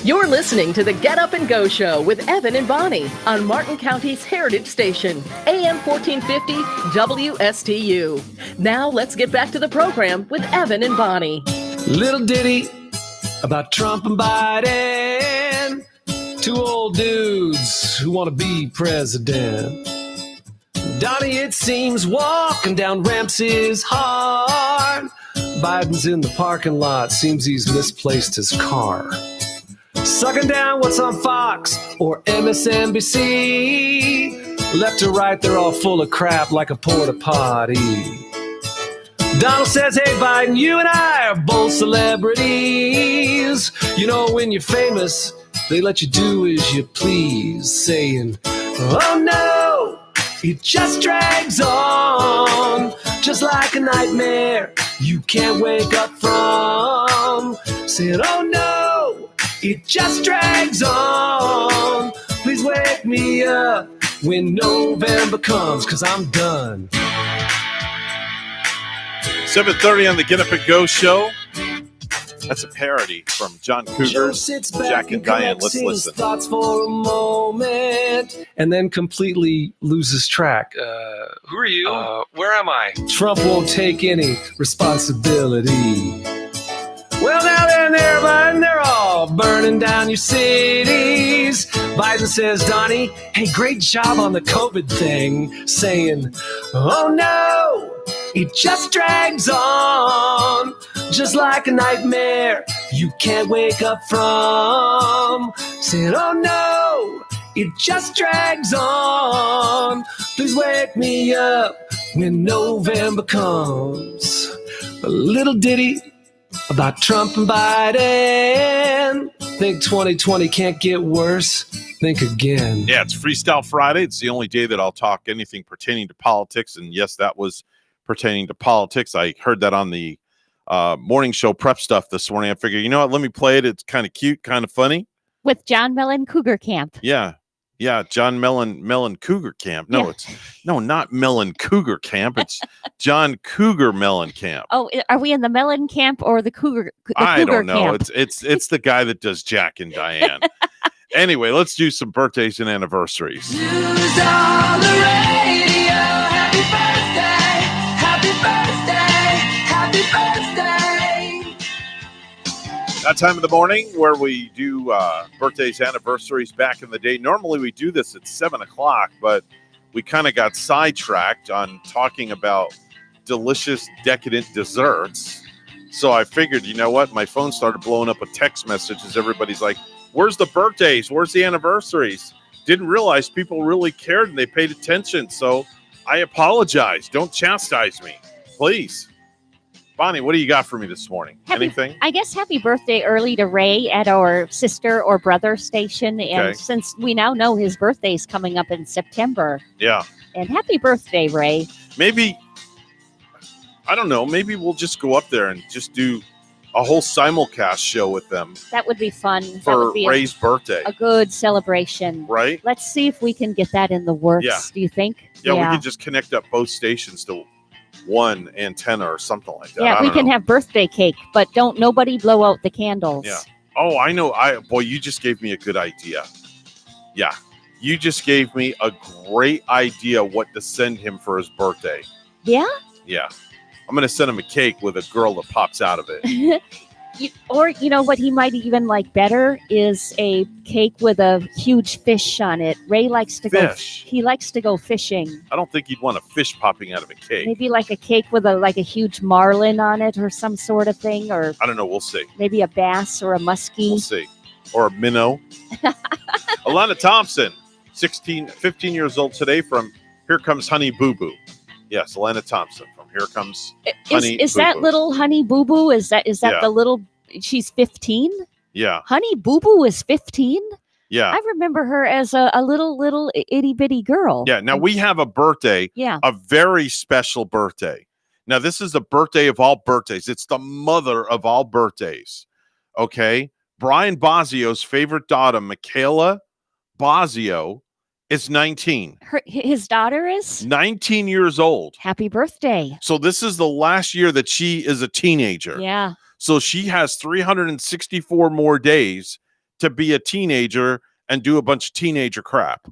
J: You're listening to the Get Up and Go Show with Evan and Bonnie on Martin County's Heritage Station, AM 1450 WSTU. Now let's get back to the program with Evan and Bonnie.
K: Little ditty about Trump and Biden, two old dudes who want to be president. Donnie, it seems, walking down ramps is hard. Biden's in the parking lot, seems he's misplaced his car. Sucking down what's on Fox or MSNBC. Left to right, they're all full of crap like a porta potty. Donald says, hey, Biden, you and I are both celebrities. You know, when you're famous, they let you do as you please. Saying, oh no, it just drags on. Just like a nightmare you can't wake up from. Saying, oh no, it just drags on. Please wake me up when November comes, 'cause I'm done.
B: 7:30 on the Get Up and Go show. That's a parody from John Cougar's Jack and Diane. Let's listen.
K: Thoughts for a moment and then completely loses track.
W: Who are you? Where am I?
K: Trump won't take any responsibility. Well, now they're there, Biden, they're all burning down your cities. Biden says, Donnie, hey, great job on the COVID thing. Saying, oh no, it just drags on. just like a nightmare you can't wake up from. Saying, oh no, it just drags on. Please wake me up when November comes. A little ditty about Trump and Biden. Think 2020 can't get worse. Think again.
B: Yeah, it's Freestyle Friday. It's the only day that I'll talk anything pertaining to politics. And yes, that was pertaining to politics. I heard that on the morning show prep stuff this morning. I figured, you know what? Let me play it. It's kind of cute, kind of funny.
E: With John Mellon Cougar Camp.
B: Yeah. Yeah, John Mellon Cougar Camp. No,
E: Yeah.
B: Not Mellon Cougar Camp. It's John Cougar Mellon Camp.
E: Oh, are we in the Mellon camp or the Cougar?
B: I don't know.
E: Camp?
B: It's the guy that does Jack and Diane. Anyway, let's do some birthdays and anniversaries.
I: News on the radio. Happy birthday. Happy birthday. Happy birthday.
B: That time of the morning where we do birthdays, anniversaries back in the day. Normally we do this at 7 o'clock, but we kind of got sidetracked on talking about delicious, decadent desserts. So I figured, you know what? My phone started blowing up with text messages. Everybody's like, where's the birthdays? Where's the anniversaries? Didn't realize people really cared and they paid attention. So I apologize. Don't chastise me, please. Bonnie, what do you got for me this morning? Anything?
E: I guess happy birthday early to Ray at our sister or brother station. And
B: Okay.
E: since we now know his birthday's coming up in September.
B: Yeah.
E: And happy birthday, Ray.
B: Maybe, I don't know, maybe we'll just go up there and just do a whole simulcast show with them
E: That would be fun. That
B: for
E: would be
B: Ray's birthday,
E: a good celebration.
B: right?
E: Let's see if we can get that in the works.
B: Yeah.
E: Do you think?
B: Yeah, we can just connect up both stations to one antenna or something like that.
E: Yeah,
B: I
E: we
B: don't
E: can
B: know.
E: have birthday cake, but don't nobody blow out the candles.
B: Yeah. Oh, I know. Boy, you just gave me a good idea. Yeah. You just gave me a great idea what to send him for his birthday.
E: Yeah?
B: Yeah. I'm going to send him a cake with a girl that pops out of it.
E: Or, you know, what he might even like better is a cake with a huge fish on it. Ray likes to
B: Fish?
E: he likes to go fishing.
B: I don't think you'd want a fish popping out of a cake.
E: Maybe like a cake with a huge marlin on it or some sort of thing, or
B: I don't know. We'll see.
E: maybe a bass or a muskie.
B: We'll see. Or a minnow. Alana Thompson, 15 years old today from Here Comes Honey Boo Boo. Yes, Alana Thompson from Here Comes Honey
E: Is
B: Boo
E: that
B: Boo.
E: little Honey Boo Boo? Is that
B: Yeah.
E: the little? She's 15.
B: Yeah.
E: Honey Boo Boo is 15.
B: Yeah.
E: I remember her as a little itty bitty girl.
B: Yeah. Now we have a birthday,
E: Yeah.
B: a very special birthday. Now, this is the birthday of all birthdays. It's the mother of all birthdays. Okay. Brian Bozzio's favorite daughter, Michaela Bozzio, is 19.
E: His daughter is
B: 19 years old.
E: Happy birthday.
B: So this is the last year that she is a teenager.
E: Yeah.
B: So she has 364 more days to be a teenager and do a bunch of teenager crap.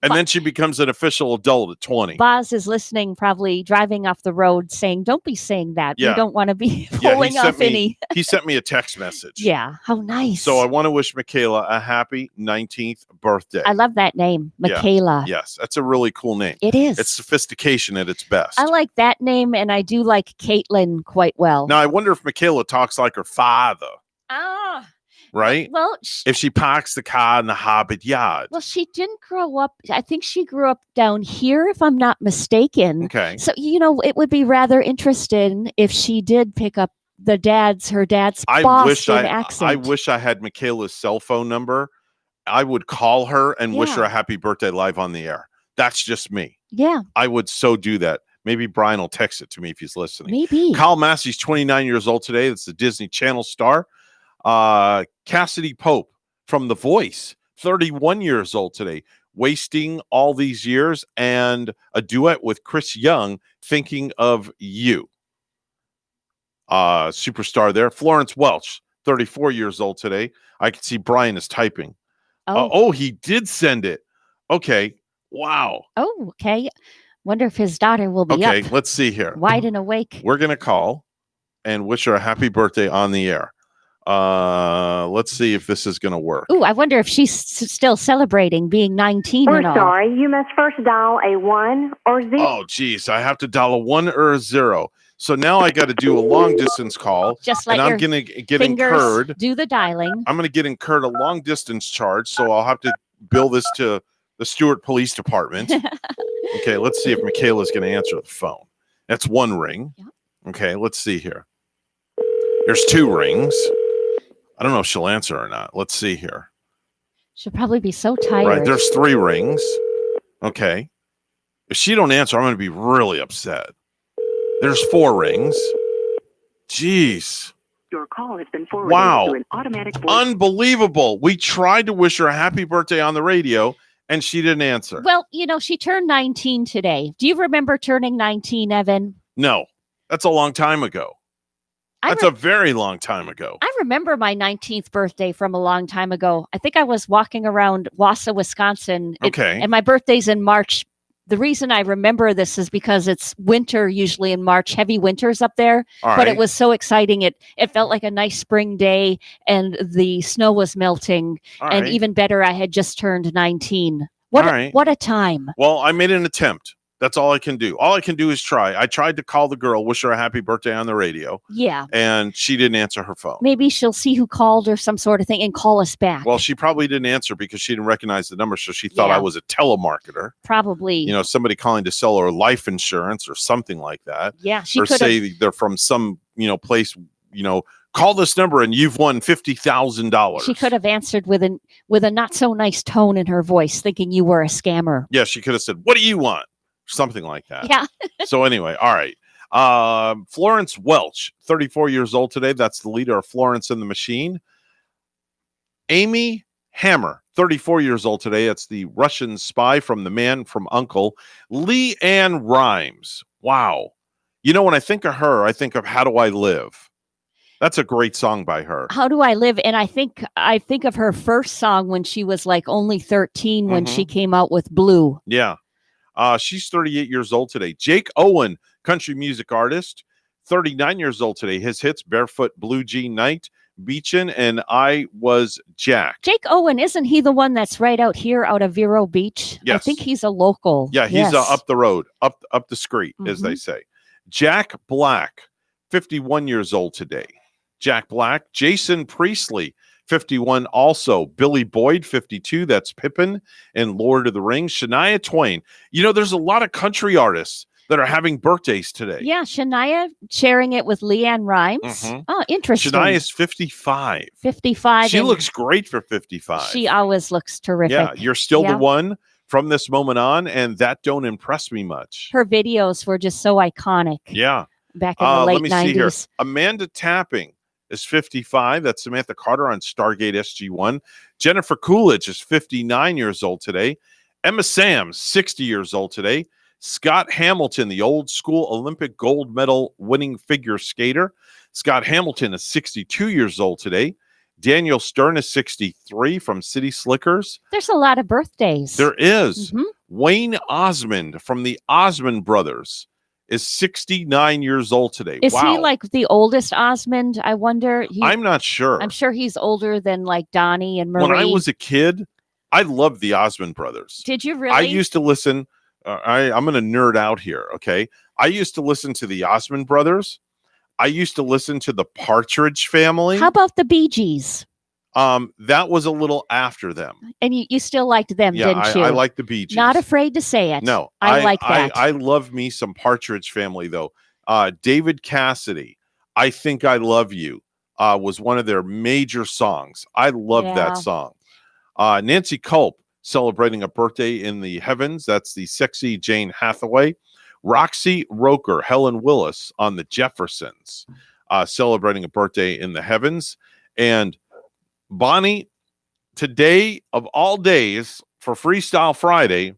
B: And then she becomes an official adult at 20.
E: Boz is listening, probably driving off the road, saying, "Don't be saying that.
B: Yeah.
E: We don't want to be
B: Yeah,
E: pulling off any."
B: he sent me a text message.
E: Yeah, how nice.
B: So I want to wish Michaela a happy 19th birthday.
E: I love that name,
B: Yeah.
E: Michaela.
B: Yes, that's a really cool name.
E: It is.
B: It's sophistication at its best.
E: I like that name, and I do like Caitlin quite well.
B: Now I wonder if Michaela talks like her father,
E: Ah,
B: right?
E: well,
B: If she parks the car in the Hobbit yard.
E: well, she didn't grow up. I think she grew up down here, if I'm not mistaken.
B: Okay.
E: So it would be rather interesting if she did pick up her dad's
B: I
E: Boston accent.
B: I wish I had Michaela's cell phone number. I would call her and wish her
E: Yeah.
B: a happy birthday live on the air. That's just me.
E: Yeah,
B: I would so do that. Maybe Brian will text it to me if he's listening.
E: maybe.
B: Kyle Massey's 29 years old today. That's the Disney Channel star. Cassidy Pope from The Voice, 31 years old today. Wasting all these years, and a duet with Chris Young, Thinking of You. Superstar there. Florence Welch, 34 years old today. I can see Brian is typing.
E: Oh.
B: He did send it. Okay. Wow.
E: Oh, okay. Wonder if his daughter will be
B: Okay,
E: up,
B: let's see here.
E: wide and awake.
B: We're going to call and wish her a happy birthday on the air. Let's see if this is going to work.
E: Ooh, I wonder if she's still celebrating being 19
L: We're
E: and all.
L: sorry, you must first dial a 1 or 0.
B: Oh, geez. I have to dial a 1 or a 0. So now I got to do a long distance call.
E: Just let
B: and I'm
E: your
B: going to get
E: fingers
B: incurred.
E: do the dialing.
B: I'm going to get incurred a long distance charge. So I'll have to bill this to the Stewart Police Department. Okay, let's see if Michaela's going to answer the phone. That's one ring.
E: Yeah.
B: Okay, let's see here. There's 2 rings. I don't know if she'll answer or not. Let's see here.
E: She'll probably be so tired.
B: Right, there's 3 rings. Okay. If she don't answer, I'm going to be really upset. There's 4 rings. Jeez.
L: Your call has been forwarded
B: Wow.
L: to an automatic voice.
B: Unbelievable. We tried to wish her a happy birthday on the radio, and she didn't answer.
E: Well, she turned 19 today. Do you remember turning 19, Evan?
B: No, that's a long time ago. That's a very long time ago.
E: I remember my 19th birthday from a long time ago. I think I was walking around Wausau, Wisconsin.
B: Okay.
E: And my birthday's in March. The reason I remember this is because it's winter usually in March, heavy winters up there.
B: All
E: but
B: right.
E: it was so exciting. It felt like a nice spring day and the snow was melting.
B: All
E: and
B: right.
E: even better, I had just turned 19. What
B: All right.
E: what a time.
B: Well, I made an attempt. That's all I can do. All I can do is try. I tried to call the girl, wish her a happy birthday on the radio,
E: Yeah.
B: and she didn't answer her phone.
E: Maybe she'll see who called or some sort of thing and call us back.
B: Well, she probably didn't answer because she didn't recognize the number, so she thought
E: Yeah.
B: I was a telemarketer.
E: Probably.
B: Somebody calling to sell her life insurance or something like that.
E: Yeah, she
B: or
E: could've-
B: say they're from some, place, call this number and you've won $50,000.
E: She could have answered with a not so nice tone in her voice, thinking you were a scammer.
B: Yeah, she could have said, "What do you want?" Something like that.
E: Yeah.
B: So anyway, all right. Florence Welch, 34 years old today. That's the leader of Florence and the Machine. Amy Hammer, 34 years old today. That's the Russian spy from The Man from U.N.C.L.E. Leanne Rimes. Wow. When I think of her, I think of How Do I Live? That's a great song by her.
E: How Do I Live? And I think of her first song when she was like only 13 when she came out with Blue.
B: Yeah. She's 38 years old today. Jake Owen, country music artist, 39 years old today. His hits, Barefoot Blue Jean Night, Beachin', and I Was Jack.
E: Jake Owen, isn't he the one that's right out here out of Vero Beach? I
B: Yes.
E: think he's a local.
B: Yeah, he's
E: Yes.
B: up the road, up the street, as they
E: Mhm.
B: say. Jack Black, 51 years old today. Jack Black. Jason Priestley, 51 also. Billy Boyd, 52. That's Pippin and Lord of the Rings. Shania Twain. There's a lot of country artists that are having birthdays today.
E: Yeah, Shania sharing it with Leanne Rimes.
B: Mhm.
E: Oh, interesting.
B: Shania's 55.
E: 55.
B: She
E: and
B: looks great for 55.
E: She always looks terrific.
B: Yeah, you're still
E: Yeah.
B: the one from this moment on, and that don't impress me much.
E: Her videos were just so iconic
B: Yeah.
E: back in the late
B: Let me see here.
E: 90s.
B: Amanda Tapping is 55. That's Samantha Carter on Stargate SG-1. Jennifer Coolidge is 59 years old today. Emma Sams, 60 years old today. Scott Hamilton, the old school Olympic gold medal winning figure skater. Scott Hamilton is 62 years old today. Daniel Stern is 63 from City Slickers.
E: There's a lot of birthdays.
B: There is.
E: Mhm.
B: Wayne Osmond from the Osmond Brothers is 69 years old today.
E: Is
B: wow.
E: he like the oldest Osmond? I wonder.
B: I'm not sure.
E: I'm sure he's older than like Donnie and Marie.
B: When I was a kid, I loved the Osmond Brothers.
E: Did you really?
B: I used to listen. I'm going to nerd out here. Okay. I used to listen to the Osmond Brothers. I used to listen to the Partridge Family.
E: How about the Bee Gees?
B: That was a little after them.
E: And you still liked them,
B: Yeah,
E: didn't you?
B: I like the Bee Gees.
E: Not afraid to say it.
B: No,
E: I like that.
B: I love me some Partridge Family though. David Cassidy, I Think I Love You, was one of their major songs. I love
E: Yeah.
B: that song. Nancy Culp celebrating a birthday in the heavens. That's the sexy Jane Hathaway. Roxy Roker, Helen Willis on the Jeffersons, celebrating a birthday in the heavens. And Bonnie, today of all days for Freestyle Friday,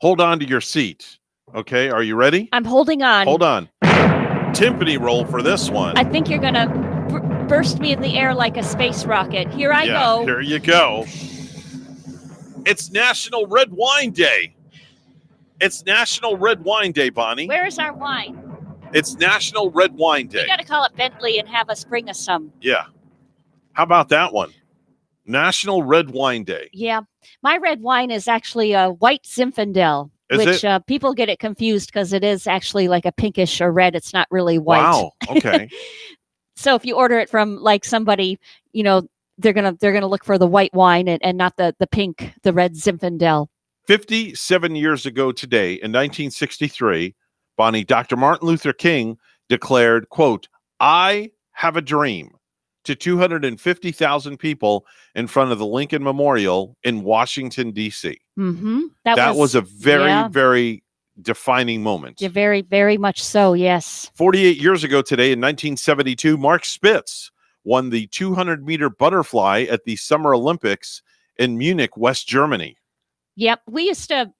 B: hold on to your seat. Okay, are you ready?
E: I'm holding on.
B: Hold on. Timpani roll for this one.
E: I think you're going to burst me in the air like a space rocket. Here I go.
B: Here you go. It's National Red Wine Day. It's National Red Wine Day, Bonnie.
E: Where is our wine?
B: It's National Red Wine Day.
E: You got to call it Bentley and have us bring us some.
B: Yeah. How about that one? National Red Wine Day.
E: Yeah. My red wine is actually a white Zinfandel.
B: Is
E: which
B: it?
E: people get it confused because it is actually like a pinkish or red. It's not really white.
B: Wow. Okay.
E: So if you order it from like somebody, you know, they're gonna look for the white wine and not the pink, the red Zinfandel.
B: 57 years ago today, in 1963, Bonnie, Dr. Martin Luther King declared, quote, "I have a dream," to 250,000 people in front of the Lincoln Memorial in Washington, D.C.
E: Mm-hmm.
B: That was a very,
E: yeah,
B: very defining moment.
E: yeah, very, very much so. Yes.
B: 48 years ago today, in 1972, Mark Spitz won the 200-meter butterfly at the Summer Olympics in Munich, West Germany.
E: Yep. We used to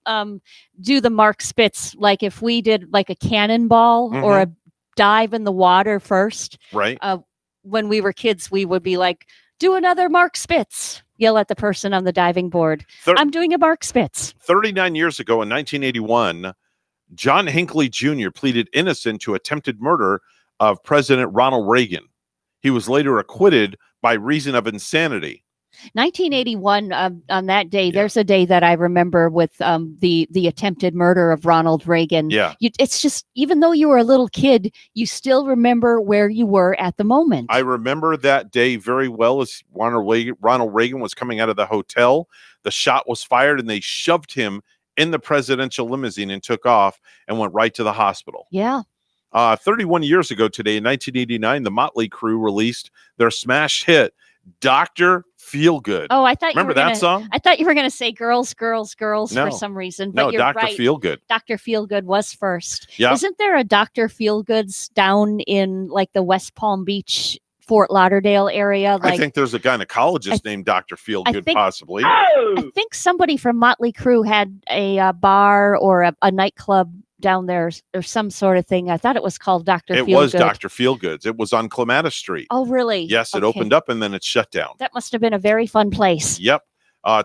E: do the Mark Spitz, like if we did like a cannonball or a dive in the water first.
B: Right.
E: When we were kids, we would be like, do another Mark Spitz. Yell at the person on the diving board. I'm doing a Mark Spitz.
B: 39 years ago in 1981, John Hinckley Jr. pleaded innocent to attempted murder of President Ronald Reagan. He was later acquitted by reason of insanity.
E: 1981, on that day, there's a day that I remember with the attempted murder of Ronald Reagan.
B: Yeah.
E: It's just, even though you were a little kid, you still remember where you were at the moment.
B: I remember that day very well as Ronald Reagan was coming out of the hotel. The shot was fired and they shoved him in the presidential limousine and took off and went right to the hospital.
E: Yeah.
B: 31 years ago today, in 1989, the Motley Crue released their smash hit, Dr. Feelgood.
E: Oh, I thought
B: Remember that song?
E: I thought you were going to say Girls, Girls, Girls
B: No.
E: for some reason. But
B: No,
E: you're
B: Dr.
E: right.
B: Feelgood.
E: Dr. Feelgood was first.
B: Yeah.
E: Isn't there a Dr. Feelgood's down in like the West Palm Beach, Fort Lauderdale area? Like,
B: I think there's a gynecologist named Dr. Feelgood,
E: think-
B: possibly.
E: I think somebody from Motley Crue had a bar or a nightclub down there or some sort of thing. I thought it was called Dr.
B: It
E: Feelgood.
B: was Dr. Feelgood's. It was on Clematis Street.
E: Oh, really?
B: Yes, it
E: Okay.
B: opened up and then it shut down.
E: That must have been a very fun place.
B: Yep.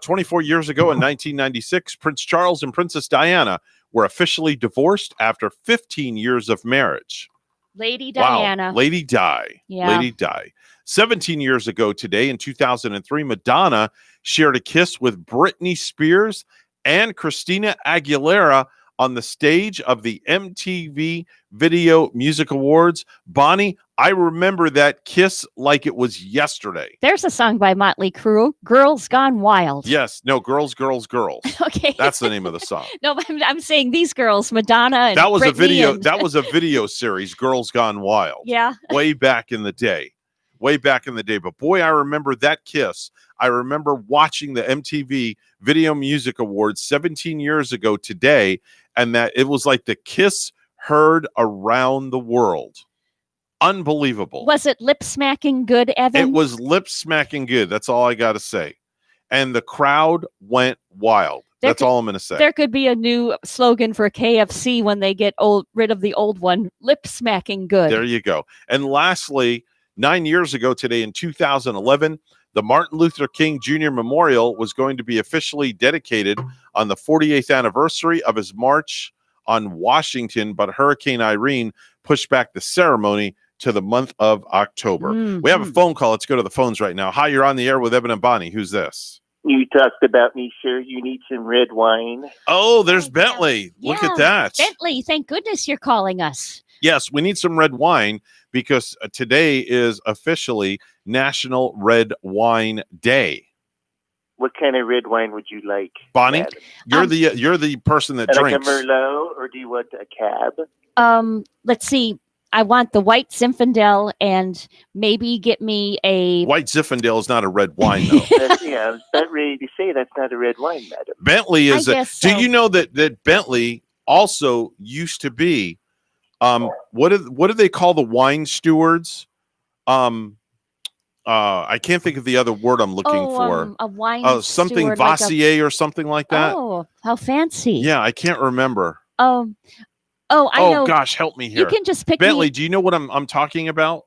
B: 24 years ago in 1996, Prince Charles and Princess Diana were officially divorced after 15 years of marriage.
E: Lady
B: Wow.
E: Diana.
B: Lady Di.
E: Yeah.
B: Lady Di. 17 years ago today in 2003, Madonna shared a kiss with Britney Spears and Christina Aguilera on the stage of the MTV Video Music Awards. Bonnie, I remember that kiss like it was yesterday.
E: There's a song by Motley Crue, Girls Gone Wild.
B: Yes. No, Girls, Girls, Girls.
E: Okay.
B: That's the name of the song.
E: No, but I'm saying these girls, Madonna and
B: That was a
E: Britney
B: video.
E: and-
B: That was a video series, Girls Gone Wild.
E: Yeah.
B: Way back in the day. Way back in the day. But boy, I remember that kiss. I remember watching the MTV Video Music Awards 17 years ago today, and that it was like the kiss heard around the world. Unbelievable.
E: Was it lip smacking good, Evan?
B: It was lip smacking good. That's all I got to say. And the crowd went wild. That's all I'm going to say.
E: There could be a new slogan for KFC when they get rid of the old one. Lip smacking good.
B: There you go. And lastly, 9 years ago today in 2011, the Martin Luther King Jr. Memorial was going to be officially dedicated on the 48th anniversary of his march on Washington, but Hurricane Irene pushed back the ceremony to the month of October. We have a phone call. Let's go to the phones right now. Hi, you're on the air with Evan and Bonnie. Who's this?
M: You talked about me, sir. You need some red wine.
B: Oh, there's Bentley. Look at that.
E: Bentley, thank goodness you're calling us.
B: Yes, we need some red wine because today is officially National Red Wine Day.
M: What kind of red wine would you like?
B: Bonnie,
M: Adam?
B: you're the person that
M: Like
B: drinks.
M: a Merlot, or do you want a cab?
E: Let's see. I want the white Zinfandel and maybe get me a
B: White Zinfandel is not a red wine, though.
M: Yeah, I was about ready to say that's not a red wine, madam.
B: Bentley is.
M: I guess
B: Do
M: so.
B: you know that Bentley also used to be? What do they call the wine stewards? I can't think of the other word I'm looking for.
E: a wine
B: Something
E: steward, like a-
B: Vassier or something like that.
E: Oh, how fancy.
B: Yeah, I can't remember.
E: Oh, I know.
B: Gosh, help me here.
E: You can just pick
B: Bentley.
E: me
B: Do you know what I'm talking about?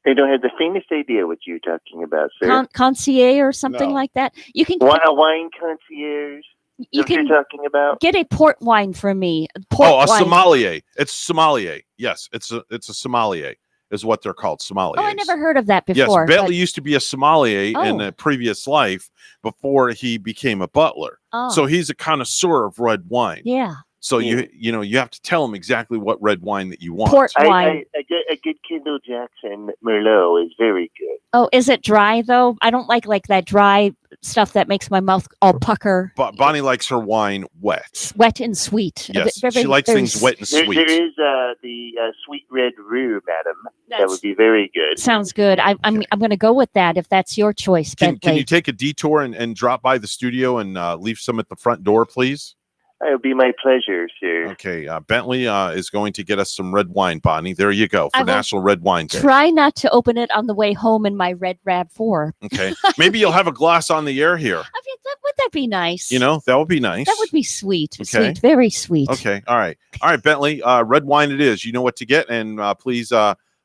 M: I don't have the faintest idea what you're talking about, sir.
E: concierge or something
M: No.
E: like that. You can
M: A wine concierge?
E: You
M: Is that what you're talking about?
E: get a port wine for me. Port
B: A
E: wine.
B: sommelier. It's sommelier. Yes, it's a sommelier is what they're called. Sommeliers.
E: Oh, I never heard of that
B: Yes,
E: before.
B: Bentley
E: but-
B: used to be a sommelier in
E: Oh.
B: a previous life before he became a butler.
E: Oh.
B: So he's a connoisseur of red wine.
E: Yeah.
B: So you have to tell them exactly what red wine that you want.
E: Port wine.
M: A good Kendall Jackson Merlot is very good.
E: Oh, is it dry though? I don't like that dry stuff that makes my mouth all pucker.
B: Bonnie likes her wine wet.
E: Wet and sweet.
B: Yes, she likes things wet and sweet.
M: There is the sweet red roux, madam. That would be very good.
E: Sounds good. I'm going to go with that if that's your choice.
B: Can you take a detour and drop by the studio and leave some at the front door, please?
M: It would be my pleasure, sir.
B: Okay, Bentley is going to get us some red wine, Bonnie. There you go for National Red Wine Day.
E: Try not to open it on the way home in my red RAV4.
B: Okay, maybe you'll have a glass on the air here.
E: Would that be nice?
B: That would be nice.
E: That would be sweet.
B: Okay.
E: Sweet, very sweet.
B: Okay, all right, Bentley. Red wine it is. You know what to get, and please,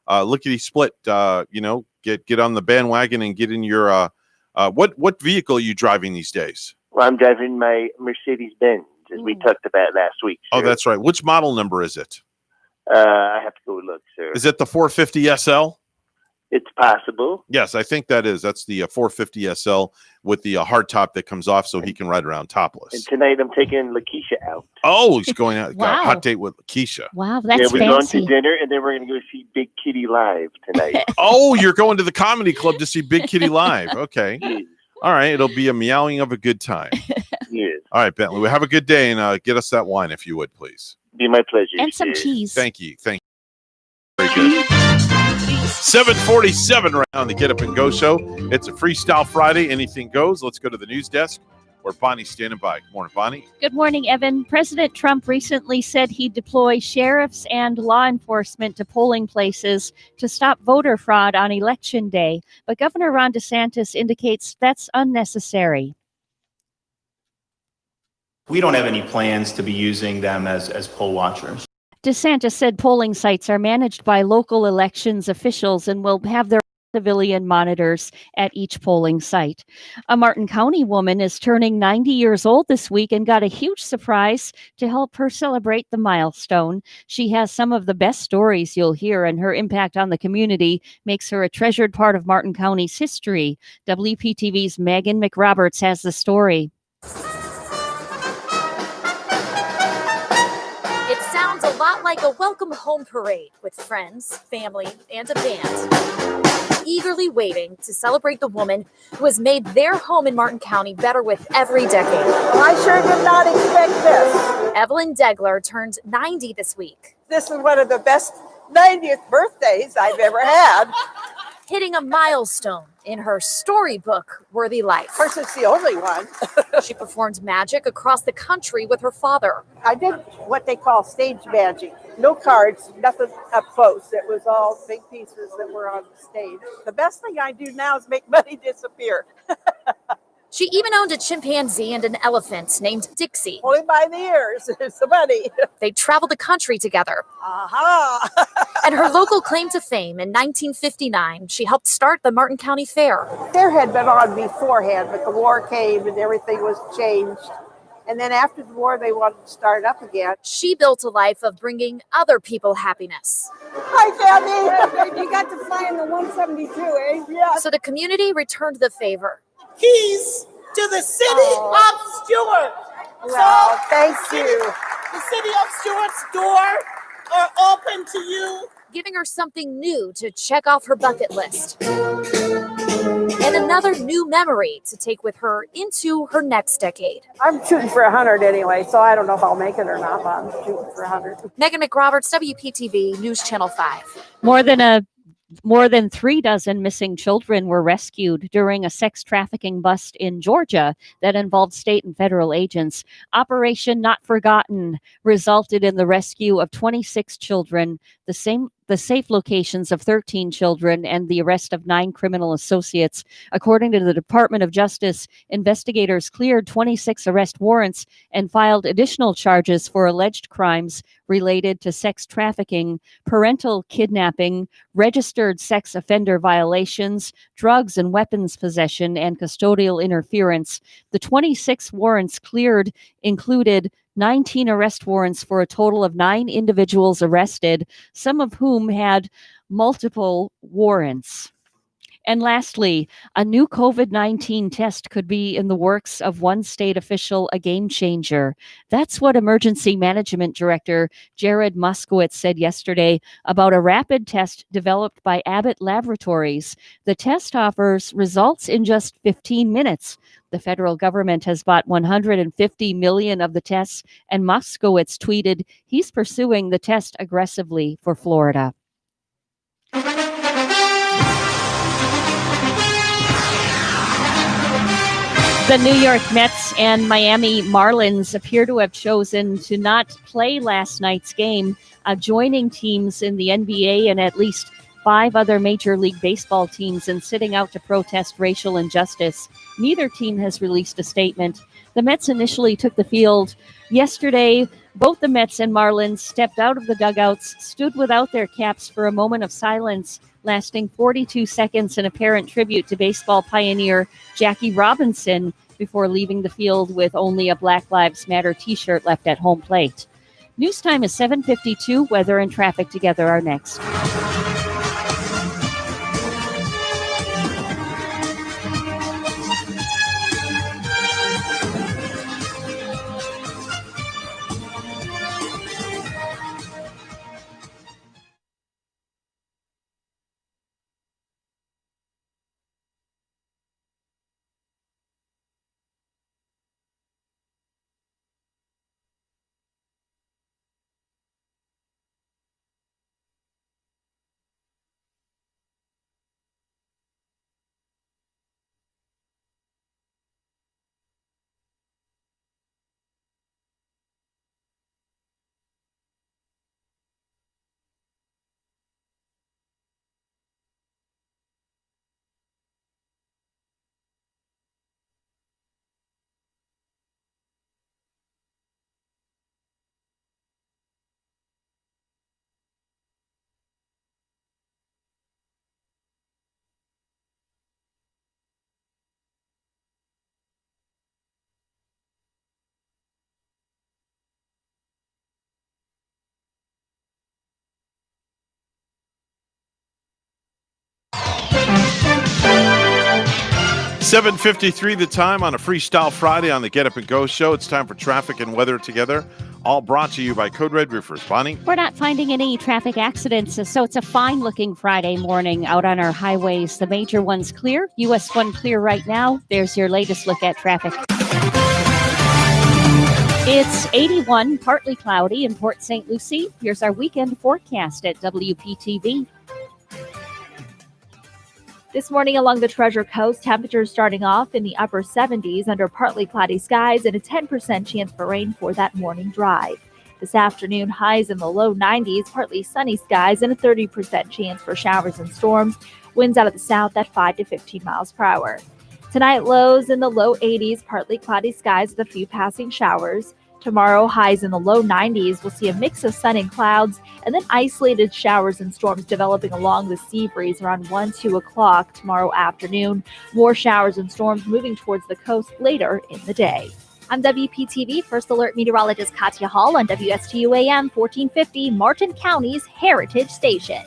B: lickety split. Get on the bandwagon and get in your. What vehicle are you driving these days?
M: Well, I'm driving my Mercedes Benz, as we talked about last week, sir.
B: Oh, that's right. Which model number is it?
M: I have to go look, sir.
B: Is it the 450 SL?
M: It's possible.
B: Yes, I think that is. That's the 450 SL with the hard top that comes off so he can ride around topless.
M: And tonight I'm taking Lakeisha out.
B: Oh, he's going out. Got a
E: Wow.
B: hot date with Lakeisha.
E: Wow, that's
M: we're
E: fancy.
M: going to dinner, and then we're going to go see Big Kitty live tonight.
B: Oh, you're going to the comedy club to see Big Kitty live. Okay. All right. It'll be a meowing of a good time.
M: Yes.
B: All right, Bentley. Well, have a good day and get us that wine if you would, please.
M: Be my pleasure.
E: And some
M: sir.
E: cheese.
B: Thank you. Very good. 7:47 right now on the Get Up and Go show. It's a Freestyle Friday. Anything goes. Let's go to the news desk where Bonnie's standing by. Good morning, Bonnie.
E: Good morning, Evan. President Trump recently said he'd deploy sheriffs and law enforcement to polling places to stop voter fraud on Election Day. But Governor Ron DeSantis indicates that's unnecessary.
P: We don't have any plans to be using them as poll watchers.
E: DeSantis said polling sites are managed by local elections officials and will have their civilian monitors at each polling site. A Martin County woman is turning 90 years old this week and got a huge surprise to help her celebrate the milestone. She has some of the best stories you'll hear, and her impact on the community makes her a treasured part of Martin County's history. WPTV's Megan McRoberts has the story.
C: It sounds a lot like a welcome home parade with friends, family, and a band, eagerly waiting to celebrate the woman who has made their home in Martin County better with every decade.
U: Well, I sure did not expect this.
C: Evelyn Degler turned 90 this week,
U: This is one of the best 90th birthdays I've ever had.
C: hitting a milestone in her storybook-worthy life.
U: Of course, it's the only one.
C: She performed magic across the country with her father.
U: I did what they call stage magic. No cards, nothing up close. It was all big pieces that were on the stage. The best thing I do now is make money disappear.
C: She even owned a chimpanzee and an elephant named Dixie.
U: Only by the ears. It's the money.
C: They traveled the country together.
U: Aha!
C: And her local claim to fame in 1959, she helped start the Martin County Fair.
U: Fair had been on beforehand, but the war came and everything was changed. And then after the war, they wanted to start up again.
C: She built a life of bringing other people happiness.
U: Hi, Gabby. You got to fly in the 172, eh? Yeah.
C: So the community returned the favor.
N: Keys to the city of Stuart.
U: Well, thank you.
N: The city of Stuart's door are open to you.
C: Giving her something new to check off her bucket list. And another new memory to take with her into her next decade.
U: I'm shooting for 100 anyway, so I don't know if I'll make it or not, but I'm shooting for 100.
C: Megan McRoberts, WPTV News Channel 5.
E: More than 3 dozen missing children were rescued during a sex trafficking bust in Georgia that involved state and federal agents. Operation Not Forgotten resulted in the rescue of 26 children, the safe locations of 13 children, and the arrest of 9 criminal associates. According to the Department of Justice, investigators cleared 26 arrest warrants and filed additional charges for alleged crimes related to sex trafficking, parental kidnapping, registered sex offender violations, drugs and weapons possession, and custodial interference. The 26 warrants cleared included 19 arrest warrants for a total of 9 individuals arrested, some of whom had multiple warrants. And lastly, a new COVID-19 test could be in the works of one state official, a game changer. That's what Emergency Management Director Jared Moskowitz said yesterday about a rapid test developed by Abbott Laboratories. The test offers results in just 15 minutes. The federal government has bought 150 million of the tests, and Moskowitz tweeted he's pursuing the test aggressively for Florida. The New York Mets and Miami Marlins appear to have chosen to not play last night's game, joining teams in the NBA and at least 5 other Major League Baseball teams in sitting out to protest racial injustice. Neither team has released a statement. The Mets initially took the field yesterday. Both the Mets and Marlins stepped out of the dugouts, stood without their caps for a moment of silence, lasting 42 seconds in apparent tribute to baseball pioneer Jackie Robinson before leaving the field with only a Black Lives Matter t-shirt left at home plate. News time is 7:52. Weather and traffic together are next.
B: $7:53 the time on a Freestyle Friday on the Get Up and Go show. It's time for traffic and weather together, all brought to you by Code Red Roofers. Bonnie?
E: We're not finding any traffic accidents, so it's a fine-looking Friday morning out on our highways. The major ones clear. US 1 clear right now. There's your latest look at traffic. It's 81, partly cloudy in Port St. Lucie. Here's our weekend forecast at WPTV.
G: This morning along the Treasure Coast, temperatures starting off in the upper 70s under partly cloudy skies and a 10% chance for rain for that morning drive. This afternoon, highs in the low 90s, partly sunny skies and a 30% chance for showers and storms. Winds out of the south at 5 to 15 miles per hour. Tonight, lows in the low 80s, partly cloudy skies with a few passing showers. Tomorrow, highs in the low 90s. We'll see a mix of sun and clouds, and then isolated showers and storms developing along the sea breeze around 1, 2 o'clock tomorrow afternoon. More showers and storms moving towards the coast later in the day. I'm WPTV First Alert Meteorologist Katya Hall on WSTU AM 1450, Martin County's Heritage Station.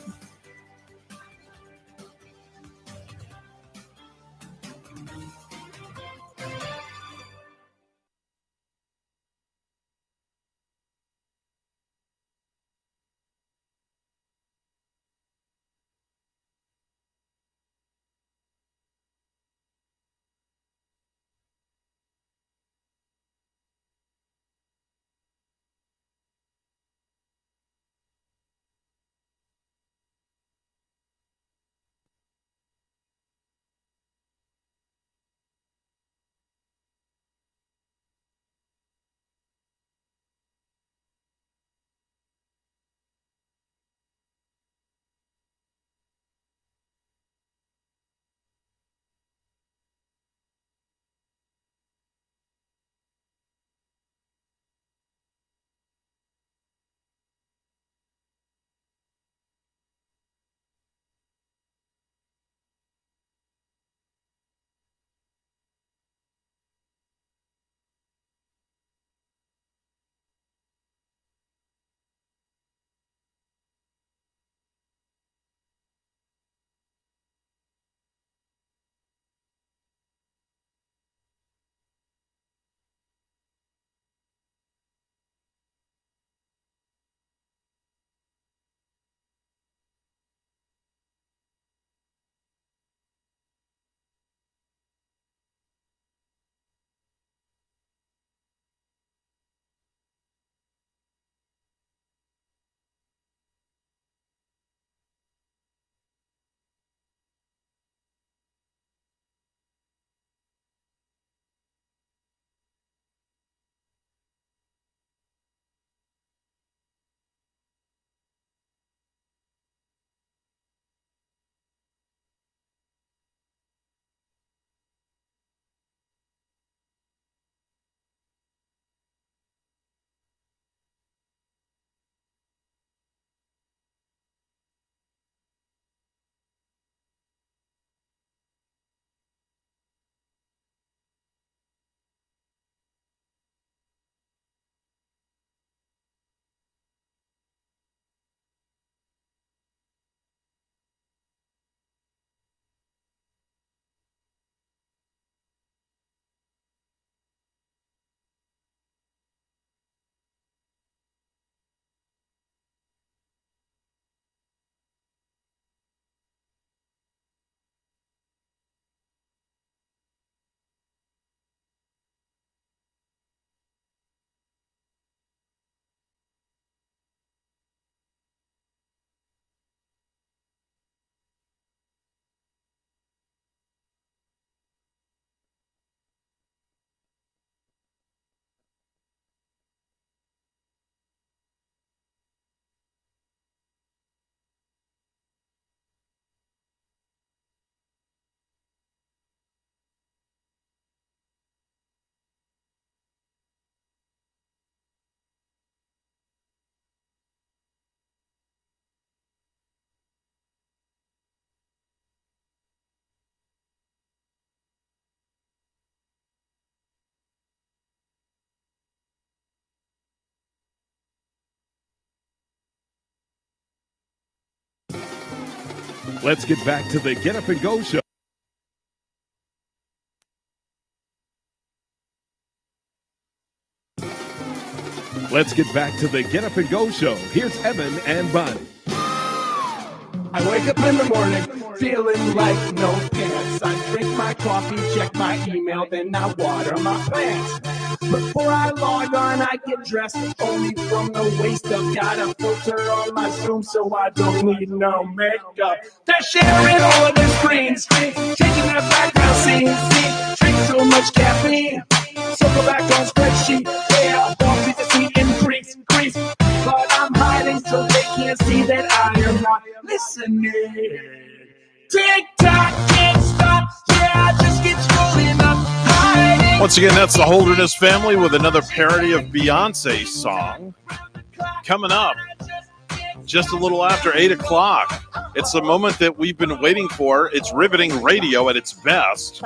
H: Let's get back to the Get Up and Go show. Let's get back to the Get Up and Go show. Here's Evan and Bonnie.
I: I wake up in the morning feeling like no pants. I drink my coffee, check my email, then I water my plants. Before I log on, I get dressed only from the waist up. Got a filter on my Zoom so I don't need no makeup. They're sharing all of their screens, changing their background scenes. Drink so much caffeine, so go back on spreadsheet. Yeah, don't to see increase. But I'm hiding so they can't see that I am not listening. TikTok can't stop, yeah, just get scrolling up. Hiding.
B: Once again, that's the Holderness family with another parody of Beyonce's song. Coming up just a little after 8 o'clock. It's the moment that we've been waiting for. It's riveting radio at its best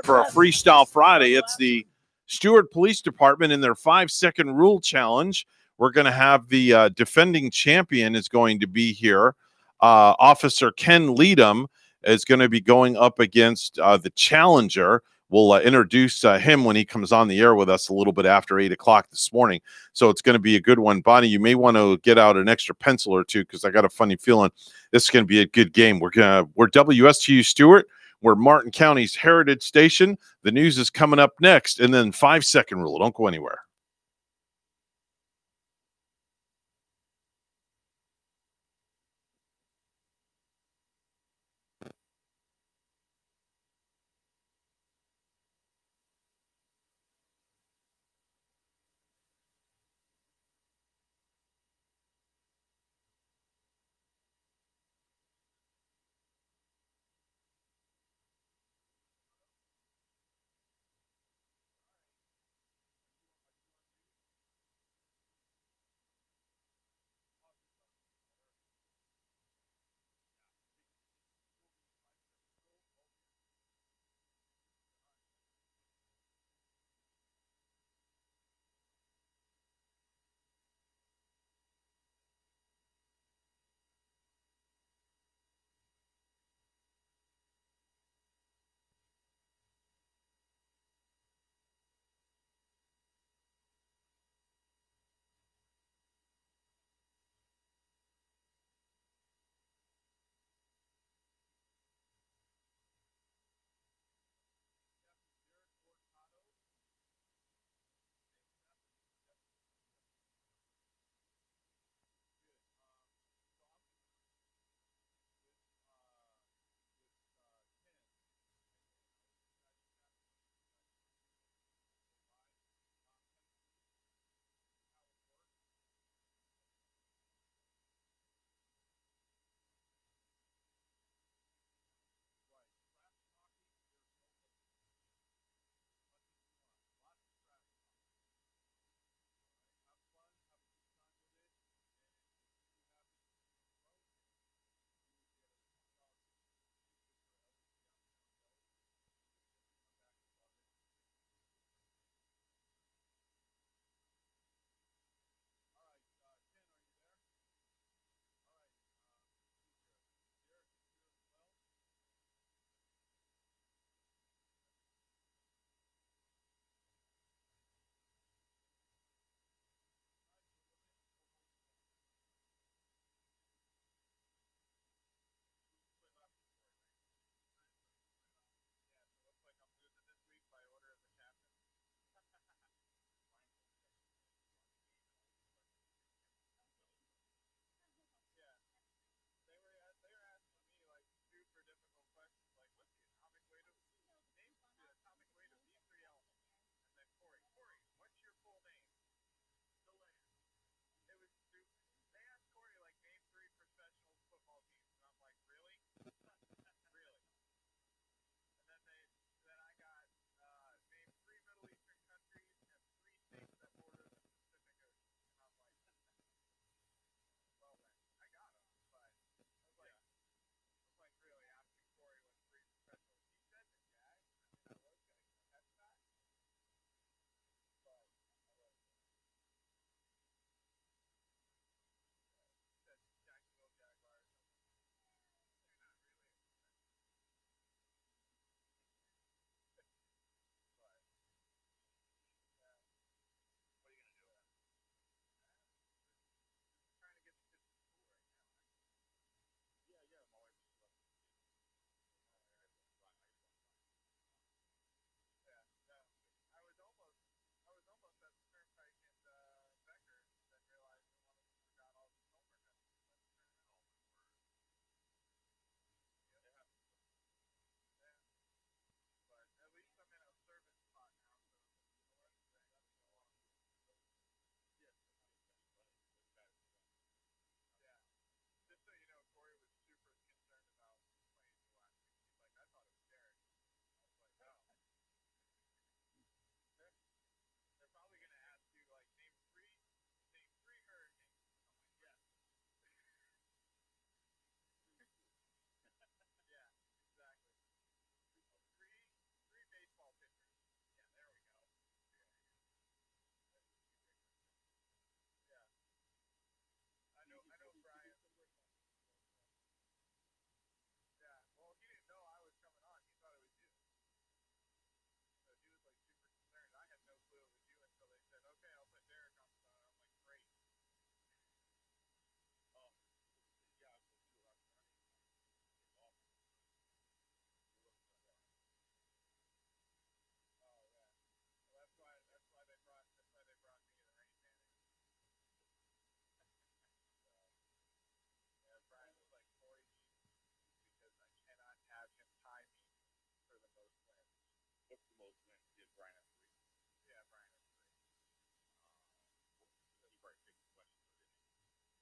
B: for a Freestyle Friday. It's the Stewart Police Department in their 5-second rule challenge. We're going to have the defending champion is going to be here. Officer Ken Leadham is going to be going up against the challenger. We'll introduce him when he comes on the air with us a little bit after 8 o'clock this morning. So it's going to be a good one. Bonnie, you may want to get out an extra pencil or two because I got a funny feeling this is going to be a good game. We're WSTU Stewart. We're Martin County's Heritage Station. The news is coming up next, and then 5-second rule. Don't go anywhere.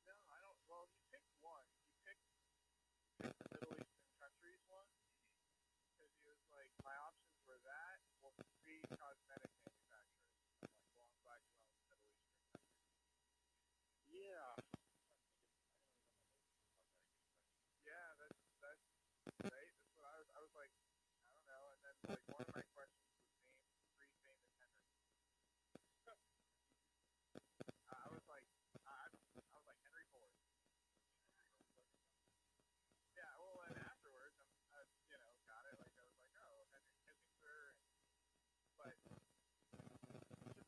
O: No, I don't. Well, he picked one. He picked Middle Eastern countries one because he was like, my options were that or 3 cosmetic manufacturers. I'm like, well, I'm glad you went with Middle Eastern countries. Yeah. Yeah, that's right. That's what I was like. I don't know. And then like one of my questions was name 3 famous Henrys. I was like, Henry Ford. Yeah, well, and afterwards, I got it. Like, I was like, oh, Henry Kissinger. But it's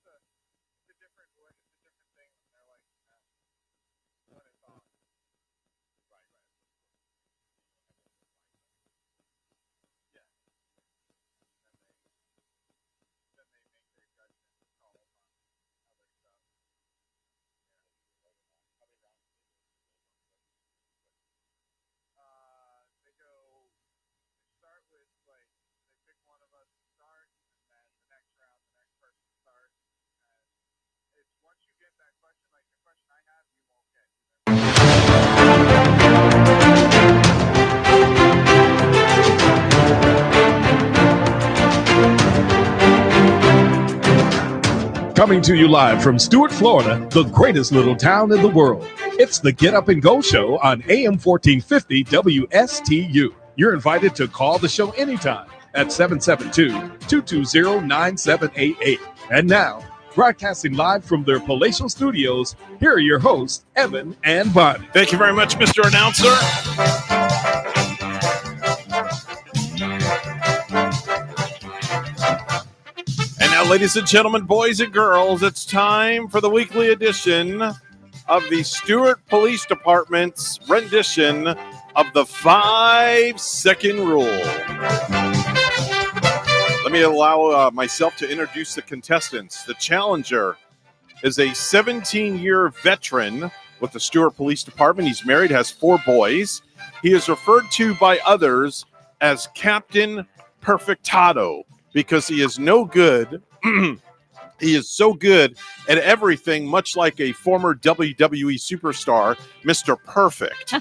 O: just it's a different thing when they're like, when it's on. Right. Yeah. Then they make their judgment calls on other stuff. They start with, like, they pick one of us to start, and then the next round, the next person starts. And it's once you get that question, like the question I have, you won't get.
H: Coming to you live from Stuart, Florida, the greatest little town in the world. It's the Get Up and Go Show on AM 1450 WSTU. You're invited to call the show anytime at 772-220-9788. And now, broadcasting live from their palatial studios, here are your hosts, Evan and Bonnie.
B: Thank you very much, Mr. Announcer. And now, ladies and gentlemen, boys and girls, it's time for the weekly edition of the Stuart Police Department's rendition of the 5-second rule. Let me allow myself to introduce the contestants. The challenger is a 17-year veteran with the Stuart Police Department. He's married, has 4 boys. He is referred to by others as Captain Perfectado because he is no good. He is so good at everything, much like a former WWE superstar, Mr. Perfect.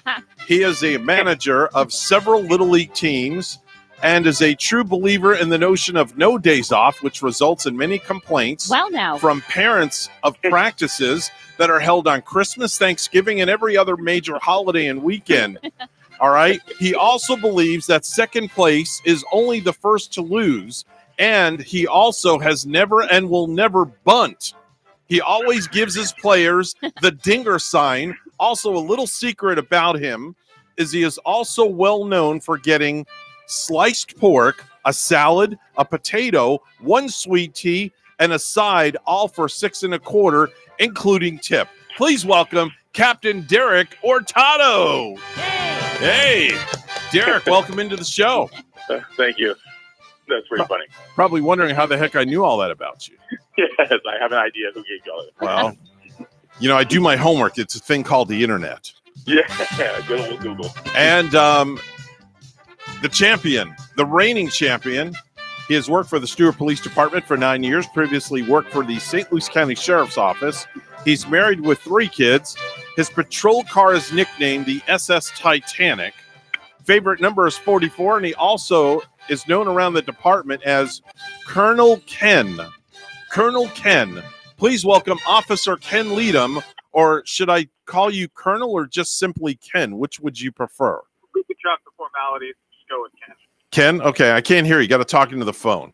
B: He is a manager of several Little League teams and is a true believer in the notion of no days off, which results in many complaints from parents of practices that are held on Christmas, Thanksgiving, and every other major holiday and weekend. All right. He also believes that second place is only the first to lose. And he also has never and will never bunt. He always gives his players the dinger sign. Also, a little secret about him is he is also well known for getting sliced pork, a salad, a potato, 1 sweet tea, and a side, all for $6 1/4, including tip. Please welcome Captain Derek Hurtado. Hey, Derek, welcome into the show.
S: Thank you. That's pretty funny.
B: Probably wondering how the heck I knew all that about you.
S: Yes, I have an idea who gave you all that.
B: Well, I do my homework. It's a thing called the internet.
S: Yeah, good old Google.
B: And the champion, the reigning champion, he has worked for the Stuart Police Department for 9 years, previously worked for the St. Louis County Sheriff's Office. He's married with 3 kids. His patrol car is nicknamed the SS Titanic. Favorite number is 44, and he also is known around the department as Colonel Ken. Colonel Ken. Please welcome Officer Ken Leadham, or should I call you Colonel or just simply Ken? Which would you prefer?
S: We could drop the formalities and just go with Ken.
B: Ken? Okay, I can't hear you. Got to talk into the phone.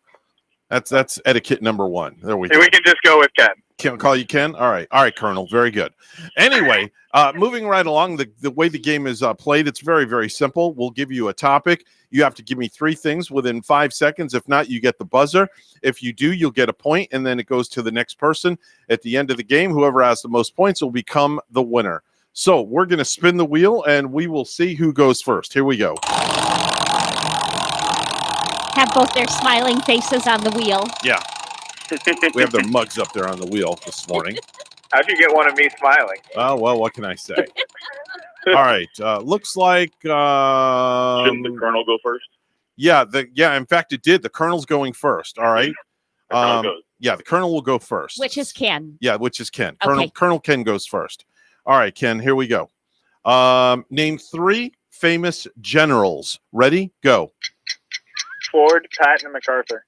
B: That's etiquette number 1. There we go.
S: We can just go with Ken.
B: Can call you Ken? All right, Colonel. Very good. Anyway, moving right along, the way the game is played, it's very, very simple. We'll give you a topic. You have to give me 3 things within 5 seconds. If not, you get the buzzer. If you do, you'll get a point, and then it goes to the next person. At the end of the game, whoever has the most points will become the winner. So we're going to spin the wheel, and we will see who goes first. Here we go.
E: Have both their smiling faces on the wheel.
B: Yeah. We have their mugs up there on the wheel this morning.
S: How'd you get one of me smiling?
B: Oh, well, what can I say? All right. Looks like...
S: Shouldn't the Colonel go first?
B: Yeah, in fact, it did. The Colonel's going first. All right.
Q: Colonel goes.
B: Yeah, the Colonel will go first.
E: Which is Ken.
B: Yeah, which is Ken.
E: Okay.
B: Colonel Ken goes first. All right, Ken, here we go. Name 3 famous generals. Ready? Go.
S: Ford, Patton, and MacArthur.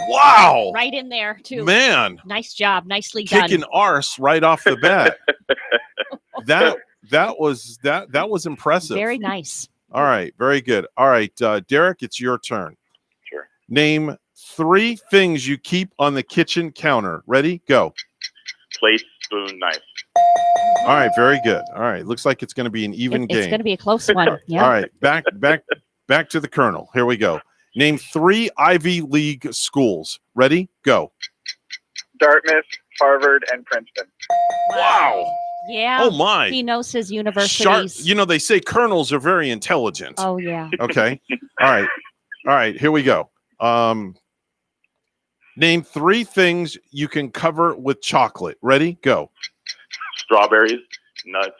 B: Wow.
E: Right in there, too.
B: Man.
E: Nice job. Nicely done.
B: Kicking arse right off the bat. that was impressive.
E: Very nice.
B: All right, very good. All right, Derek, it's your turn.
Q: Sure.
B: Name 3 things you keep on the kitchen counter. Ready? Go.
Q: Plate, spoon, knife.
B: All right, very good. All right, looks like it's going to be an even game.
E: It's going to be a close one. Yeah.
B: All right, back to the Colonel. Here we go. Name 3 Ivy League schools. Ready? Go.
S: Dartmouth, Harvard, and Princeton.
B: Wow.
E: Yeah.
B: Oh, my.
E: He knows his
B: Sharp.
E: universities.
B: You know, they say colonels are very intelligent.
E: Oh, yeah.
B: Okay. All right. Here we go. Name 3 things you can cover with chocolate. Ready? Go.
Q: Strawberries, nuts,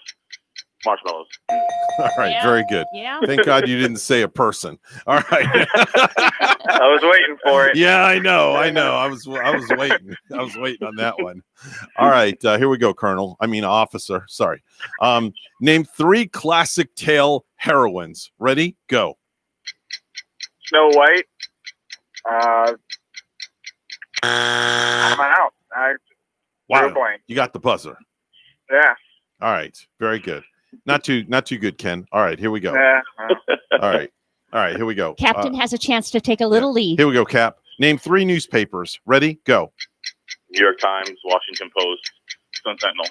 Q: marshmallows.
B: All right.
E: Yeah.
B: Very good.
E: Yeah.
B: Thank God you didn't say a person. All right.
S: I was waiting for it.
B: Yeah, I know. I was waiting. I was waiting on that one. All right. Here we go, Colonel. I mean, officer. Sorry. Name 3 classic tale heroines. Ready? Go.
S: Snow White. I'm out.
B: Wow.
S: 0 point.
B: You got the buzzer.
S: Yeah.
B: All right. Very good. Not too good, Ken. All right. Here we go.
S: Yeah.
B: All right. Here we go.
E: Captain has a chance to take a little lead.
B: Here we go, Cap. Name 3 newspapers. Ready? Go.
Q: New York Times, Washington Post, Sun Sentinel.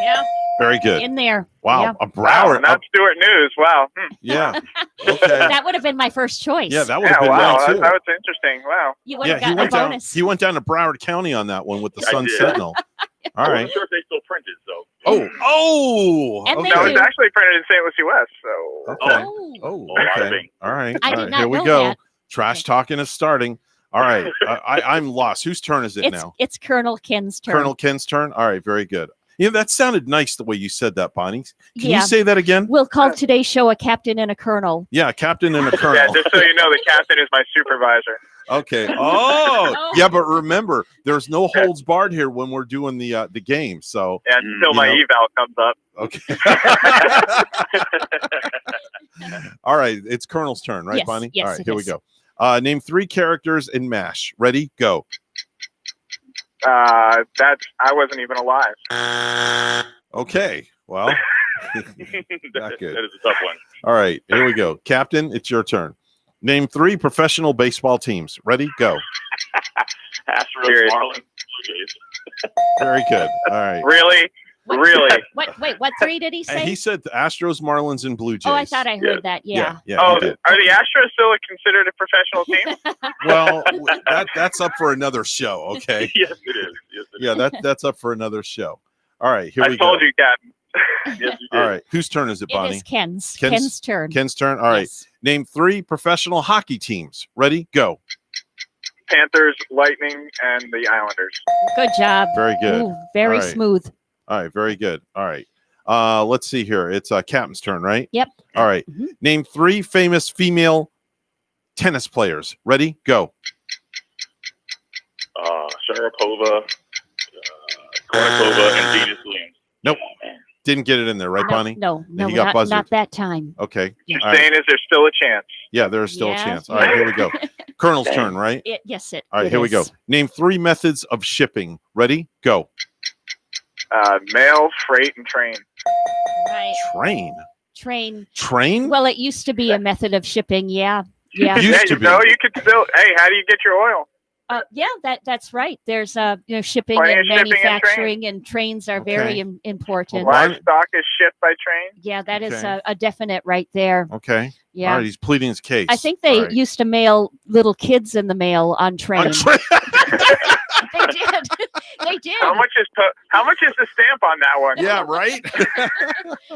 E: Yeah.
B: Very good.
E: In there.
B: Wow.
E: Yeah.
B: A Broward.
S: Not Stewart News. Wow.
B: Yeah. Okay.
E: That would have been my first choice.
B: Yeah, that would have been
S: wow.
B: mine too.
S: That was interesting. Wow.
E: You would
B: Yeah,
E: have
B: he
E: gotten a
B: went down.
E: bonus.
B: He went down to Broward County on that one with the
Q: I
B: Sun
Q: did.
B: Sentinel. All
Q: I
B: right.
Q: wasn't sure if they still printed, so.
B: Oh.
E: And they
B: Okay.
S: No,
E: do.
S: it's actually printed in St. Lucie West. So.
B: Okay.
E: Oh.
B: Oh. Okay. All right.
E: I
B: All
E: did
B: right.
E: not
B: Here we
E: know
B: go.
E: that.
B: Trash talking is starting. All right. I'm lost. Whose turn is it now?
E: It's Colonel Ken's turn.
B: Colonel Ken's turn. All right. Very good. Yeah, that sounded nice the way you said that, Bonnie. Can
E: Yeah.
B: you say that again?
E: We'll call today's show a captain and a colonel.
B: Yeah, captain and a
S: Yeah,
B: colonel.
S: just so you know, the captain is my supervisor.
B: Okay. Oh, yeah, but remember, there's no holds barred here when we're doing the game. So
S: And until my
B: You
S: eval comes up.
B: okay. All right, it's Colonel's turn, right,
E: Yes,
B: Bonnie?
E: yes,
B: All right,
E: it
B: here we
E: is.
B: go. Name 3 characters in MASH. Ready? Go.
S: I wasn't even alive.
B: Okay. Well, not
Q: that
B: good.
Q: is a tough one.
B: All right, here we go. Captain, it's your turn. Name 3 professional baseball teams. Ready? Go.
Q: Astros,
S: Serious.
Q: Marlins, Blue Jays.
B: Very good. All right.
S: Really? Really?
E: What 3 did he
B: And
E: say?
B: he said the Astros, Marlins, and Blue Jays.
E: Oh, I thought I heard that. Yeah.
B: Yeah.
S: Oh,
B: you did.
S: are the Astros still considered a professional team?
B: Well, that's up for another show. Okay.
Q: Yes, it is. Yes, it is.
B: Yeah, that's up for another show. All right, here
S: I
B: we go.
S: told you, Captain.
Q: Yes, you did.
B: All right, whose turn is it,
E: It
B: Bonnie?
E: is Ken's.
B: Ken's-
E: Ken's turn.
B: Ken's turn. All right.
E: Yes.
B: Name 3 professional hockey teams. Ready? Go.
S: Panthers, Lightning, and the Islanders.
E: Good job.
B: Very good.
E: Ooh, very
B: All right.
E: smooth.
B: All right, very good. All right. Let's see here. It's Captain's turn, right?
E: Yep.
B: All right.
E: Mhm.
B: Name 3 famous female tennis players. Ready? Go.
Q: Sharapova, Konikova, and Venus Williams.
B: Nope. Didn't get it in there, right, Bonnie?
E: No,
B: he got buzzed.
E: not that time.
B: Okay.
E: Yeah.
B: All right.
S: Saying is there's still a chance.
B: Yeah, there's still
E: Yes.
B: a chance. All right, here we go. Colonel's turn, right?
E: Yes, it.
B: All right,
E: it
B: here we go.
E: is.
B: Name 3 methods of shipping. Ready? Go.
S: Mail, freight, and train.
E: Right.
B: Train.
E: Train. Well, it used to be a method of shipping. Yeah. Yeah.
B: Used to be.
S: No, you could still. Hey, how do you get your oil?
E: Yeah, that's right. There's shipping
S: Plenty
E: and
S: of shipping and
E: manufacturing, and trains are very
B: Okay.
E: important.
S: Livestock is shipped by train.
E: Yeah, that is
B: Okay.
E: a definite right there.
B: Okay.
E: Yeah.
B: All right, he's pleading his case.
E: I think they
B: All right.
E: used to mail little kids in the mail on trains. They did. They did.
S: How much is the stamp on that one?
B: Yeah, right?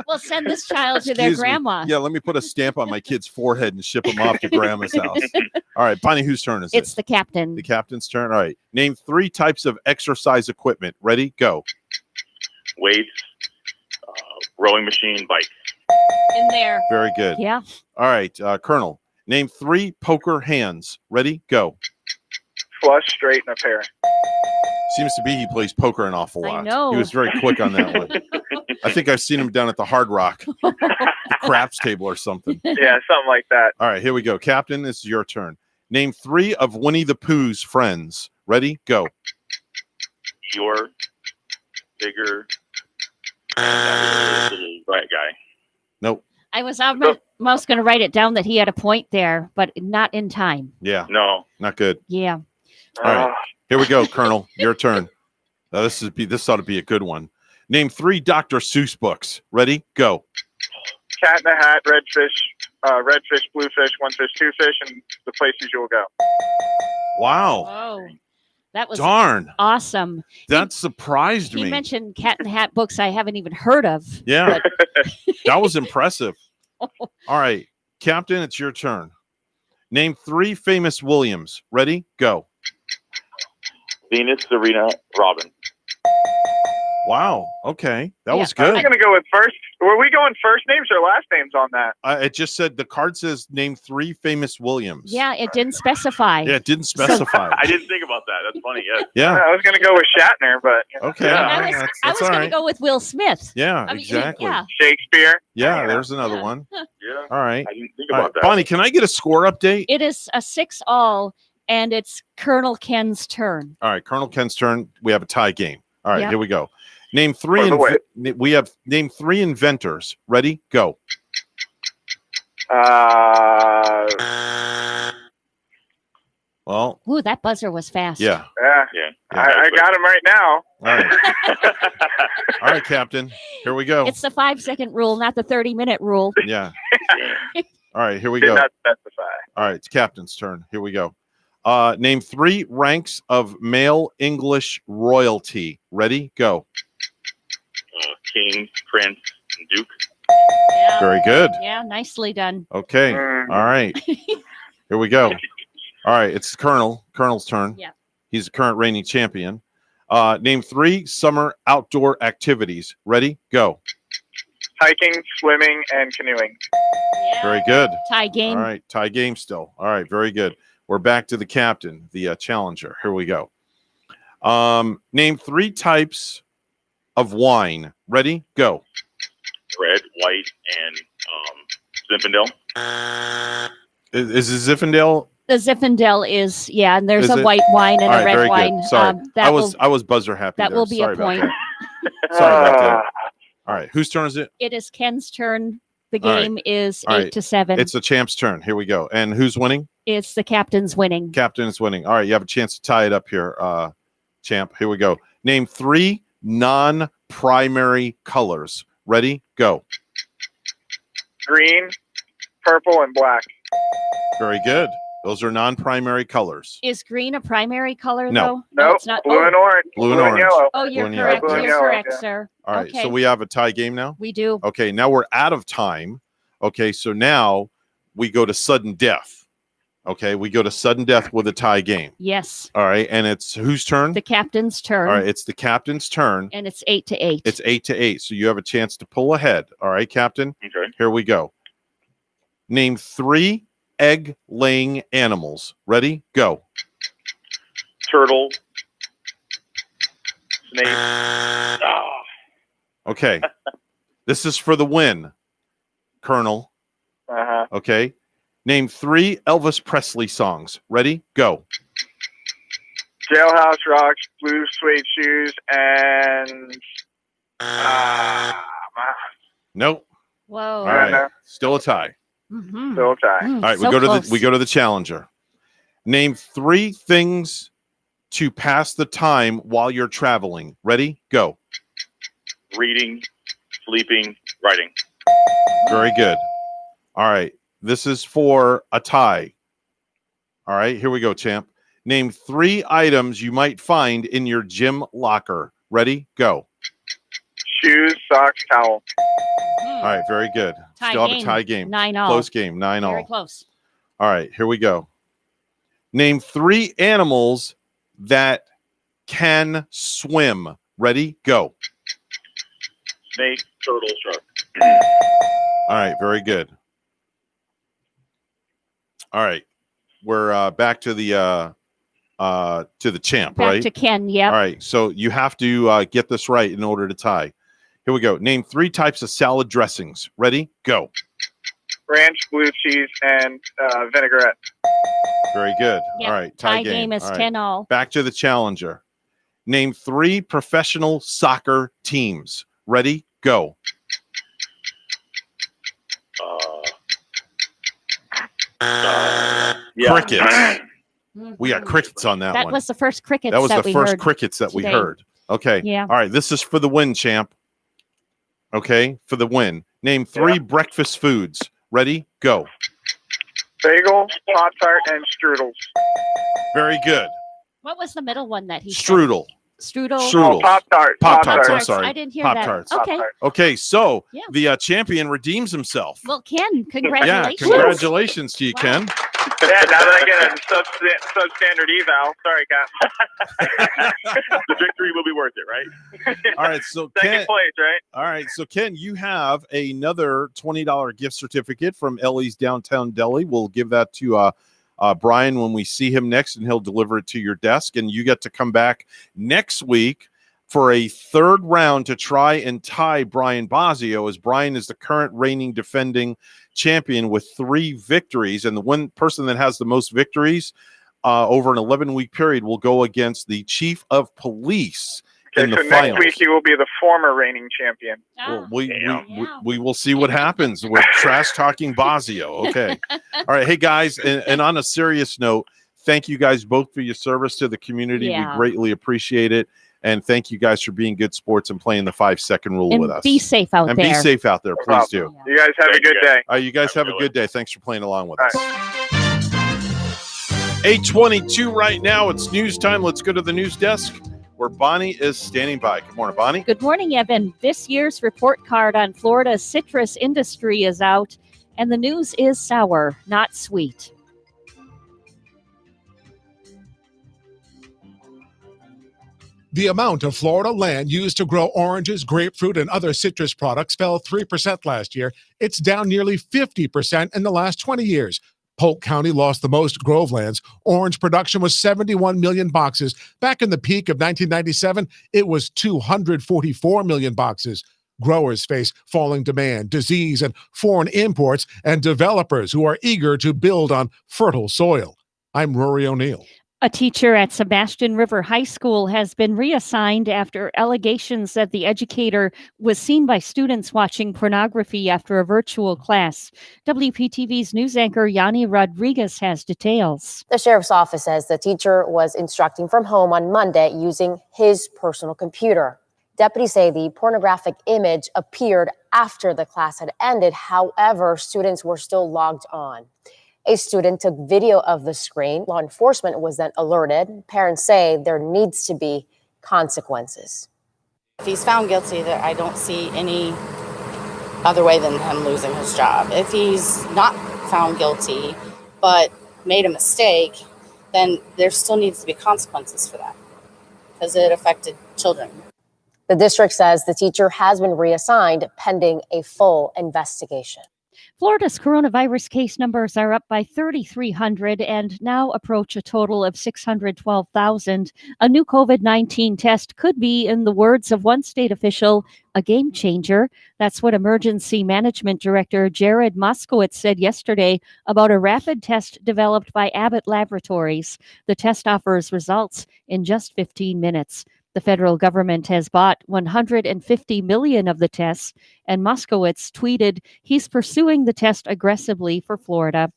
E: Well, send this child to their
B: Excuse me.
E: grandma.
B: Yeah, let me put a stamp on my kid's forehead and ship him off to grandma's house. All right, Bonnie, whose turn is
E: It's
B: it?
E: the captain.
B: The captain's turn. All right. Name 3 types of exercise equipment. Ready? Go.
Q: Weights, rowing machine, bikes.
E: In there.
B: Very good.
E: Yeah.
B: All right, Colonel. Name 3 poker hands. Ready? Go.
S: Flush, straight, and a pair.
B: Seems to be he plays poker an awful
E: I
B: lot.
E: know.
B: He was very quick on that one. I think I've seen him down at the Hard Rock, the craps table or something.
S: Yeah, something like that.
B: All right, here we go. Captain, this is your turn. Name 3 of Winnie the Pooh's friends. Ready? Go.
Q: Your bigger little bright guy.
B: Nope.
E: I was almost going to write it down that he had a point there, but not in time.
B: Yeah.
Q: No.
B: Not good.
E: Yeah.
B: All right. Here we go, Colonel. Your turn. Now, this ought to be a good one. Name 3 Dr. Seuss books. Ready? Go.
S: Cat in the Hat, Red Fish, Blue Fish, One Fish, Two Fish, and The Places You'll Go.
B: Wow.
E: Oh, that was
B: Darn.
E: awesome.
B: That surprised
E: He
B: me.
E: mentioned Cat in the Hat books I haven't even heard of.
B: Yeah. That was impressive. All right. Captain, it's your turn. Name 3 famous Williams. Ready? Go.
Q: Venus, Serena, Robin.
B: Wow. Okay. That was
S: I was
B: good.
S: going to go with first. Were we going first names or last names on that?
B: It just said the card says name 3 famous Williams.
E: Yeah, it didn't specify.
B: Yeah, it didn't specify.
Q: I didn't think about that. That's funny. Yes.
B: Yeah.
S: I was going to go with Shatner, but
B: Okay.
S: Yeah.
E: I
B: That's
E: was
B: all
E: going
B: right.
E: to go with Will Smith.
B: Yeah,
E: I mean,
B: exactly.
E: yeah.
S: Shakespeare.
B: Yeah, there's another one.
Q: Yeah.
B: All right.
Q: I didn't think
B: All
Q: about
B: right.
Q: that.
B: Bonnie, can I get a score update?
E: It is a 6-all, and it's Colonel Ken's turn.
B: All right, Colonel Ken's turn. We have a tie game. All right,
E: Yep.
B: here we go. Name 3 we have name 3 inventors. Ready? Go. Well,
E: Ooh, that buzzer was fast.
B: yeah.
S: Yeah. I got him right now.
B: All right. All right, Captain. Here we go.
E: It's the 5-second rule, not the 30-minute rule.
B: Yeah. All right, here we
S: Did
B: go.
S: not specify.
B: All right, it's Captain's turn. Here we go. Name 3 ranks of male English royalty. Ready? Go.
Q: King, Prince, and Duke.
E: Yeah.
B: Very good.
E: Yeah, nicely done.
B: Okay. All right. Here we go. All right, it's Colonel's turn.
E: Yeah.
B: He's the current reigning champion. Name 3 summer outdoor activities. Ready? Go.
S: Hiking, swimming, and canoeing.
B: Very good.
E: Tie game.
B: All right, tie game still. All right, very good. We're back to the captain, the challenger. Here we go. Name 3 types of wine. Ready? Go.
Q: Red, white, and Zinfandel.
B: Is it Zinfandel?
E: The Zinfandel is, yeah, and there's
B: Is
E: a
B: it?
E: white wine and
B: All
E: a
B: right,
E: red
B: very
E: wine.
B: good. Sorry,
E: That
B: I was buzzer happy.
E: that
B: there.
E: will be
B: Sorry
E: a
B: about
E: point.
B: that. Sorry about that. All right, whose turn is it?
E: It is Ken's turn. The
B: All right.
E: game is
B: All
E: 8
B: right.
E: to 7.
B: It's the champ's turn. Here we go. And who's winning?
E: It's the captain's winning.
B: Captain is winning. All right, you have a chance to tie it up here, champ. Here we go. Name 3 non-primary colors. Ready? Go.
S: Green, purple, and black.
B: Very good. Those are non-primary colors.
E: Is green a primary color,
B: No.
E: though?
S: Nope.
E: It's not.
S: Blue
E: oh.
S: and orange.
B: Blue and orange.
S: yellow.
E: Oh, you're
B: Blue and yellow.
E: correct.
S: Blue and
E: You're
S: yellow,
E: correct,
S: yeah.
E: sir.
B: All right,
E: okay.
B: so we have a tie game now.
E: We do.
B: Okay, now we're out of time. Okay, so now we go to sudden death. Okay, we go to sudden death with a tie game.
E: Yes.
B: All right, and it's whose turn?
E: The captain's turn.
B: All right, it's the captain's turn.
E: And it's 8 to 8.
B: It's 8 to 8, so you have a chance to pull ahead. All right, Captain?
Q: Okay.
B: Here we go. Name 3 egg-laying animals. Ready? Go.
Q: Turtle, snake. Ah.
B: Okay. This is for the win, Colonel.
S: Uh-huh.
B: Okay. Name 3 Elvis Presley songs. Ready? Go.
S: Jailhouse Rocks, Blue Suede Shoes, and
B: Nope.
E: Whoa.
B: All right. Still a tie.
E: Mm-hmm.
S: still tie.
B: All right, we go to the challenger. Name 3 things to pass the time while you're traveling. Ready? Go.
Q: Reading, sleeping, writing.
B: Very good. All right. This is for a tie. All right, here we go, champ. Name 3 items you might find in your gym locker. Ready? Go.
S: Shoes, socks, towel.
B: All right, very good.
E: Tie
B: Still have
E: game.
B: a tie game.
E: 9-all.
B: Close game, 9-all.
E: Very close.
B: All right, here we go. Name 3 animals that can swim. Ready? Go.
Q: Snake, turtle, shark.
B: All right, very good. All right. We're back to the champ,
E: Back
B: right?
E: to Ken. Yep.
B: All right. So you have to get this right in order to tie. Here we go. Name 3 types of salad dressings. Ready? Go.
S: Ranch, blue cheese, and vinaigrette.
B: Very good.
E: Yep.
B: All right.
E: Tie game is
B: All right.
E: 10-all.
B: Back to the challenger. Name 3 professional soccer teams. Ready? Go. Crickets. We got crickets on that one.
E: That was the first crickets
B: That was the
E: we
B: first
E: heard
B: crickets that we
E: today.
B: heard. Okay.
E: Yeah.
B: All right. This is for the win, champ. Okay. For the win. Name 3 breakfast foods. Ready? Go.
S: Bagel, Pop-Tart, and strudels.
B: Very good.
E: What was the middle one that he
B: Strudel.
E: said? Strudel.
B: Strudel.
S: Pop-Tart.
B: Pop-Tarts. I'm
E: Pop-Tarts.
B: sorry.
E: I didn't hear
B: Pop-Tarts.
E: that. Okay.
B: Okay. So
E: Yeah.
B: the champion redeems himself.
E: Well, Ken,
B: Yeah.
E: congratulations.
B: Congratulations to you, Ken.
S: Yeah, now that I get a substandard eval. Sorry, Kat.
Q: The victory will be worth it, right?
B: All right. So
S: Second
B: Ken.
S: place, right?
B: All right. So Ken, you have another $20 gift certificate from Ellie's Downtown Deli. We'll give that to Brian when we see him next, and he'll deliver it to your desk. And you get to come back next week for a 3rd round to try and tie Brian Bosio, as Brian is the current reigning defending champion with 3 victories. And the one person that has the most victories over an 11-week period will go against the chief of police in the
S: So
B: finals.
S: next week he will be the former reigning champion.
B: Well, we will see what happens with trash talking Bosio. Okay. All right. Hey, guys. And on a serious note, thank you guys both for your service to the community.
E: Yeah.
B: We greatly appreciate it. And thank you guys for being good sports and playing the 5-second rule
E: And
B: with us.
E: be safe out
B: and
E: there.
B: be safe out there. Please do.
S: You guys have a good day.
B: All right, you guys have a good day. Thanks for playing along with us. 8:22 right now. It's news time. Let's go to the news desk where Bonnie is standing by. Good morning, Bonnie.
E: Good morning, Evan. This year's report card on Florida's citrus industry is out, and the news is sour, not sweet.
A: The amount of Florida land used to grow oranges, grapefruit, and other citrus products fell 3% last year. It's down nearly 50% in the last 20 years. Polk County lost the most grovelands. Orange production was 71 million boxes. Back in the peak of 1997, it was 244 million boxes. Growers face falling demand, disease, and foreign imports, and developers who are eager to build on fertile soil. I'm Rory O'Neill.
E: A teacher at Sebastian River High School has been reassigned after allegations that the educator was seen by students watching pornography after a virtual class. WPTV's news anchor Yanni Rodriguez has details.
D: The sheriff's office says the teacher was instructing from home on Monday using his personal computer. Deputies say the pornographic image appeared after the class had ended. However, students were still logged on. A student took video of the screen. Law enforcement was then alerted. Parents say there needs to be consequences.
F: If he's found guilty, that I don't see any other way than him losing his job. If he's not found guilty, but made a mistake, then there still needs to be consequences for that because it affected children.
D: The district says the teacher has been reassigned pending a full investigation.
E: Florida's coronavirus case numbers are up by 3,300 and now approach a total of 612,000. A new COVID-19 test could be, in the words of one state official, a game changer. That's what Emergency Management Director Jared Moskowitz said yesterday about a rapid test developed by Abbott Laboratories. The test offers results in just 15 minutes. The federal government has bought 150 million of the tests, and Moskowitz tweeted he's pursuing the test aggressively for Florida.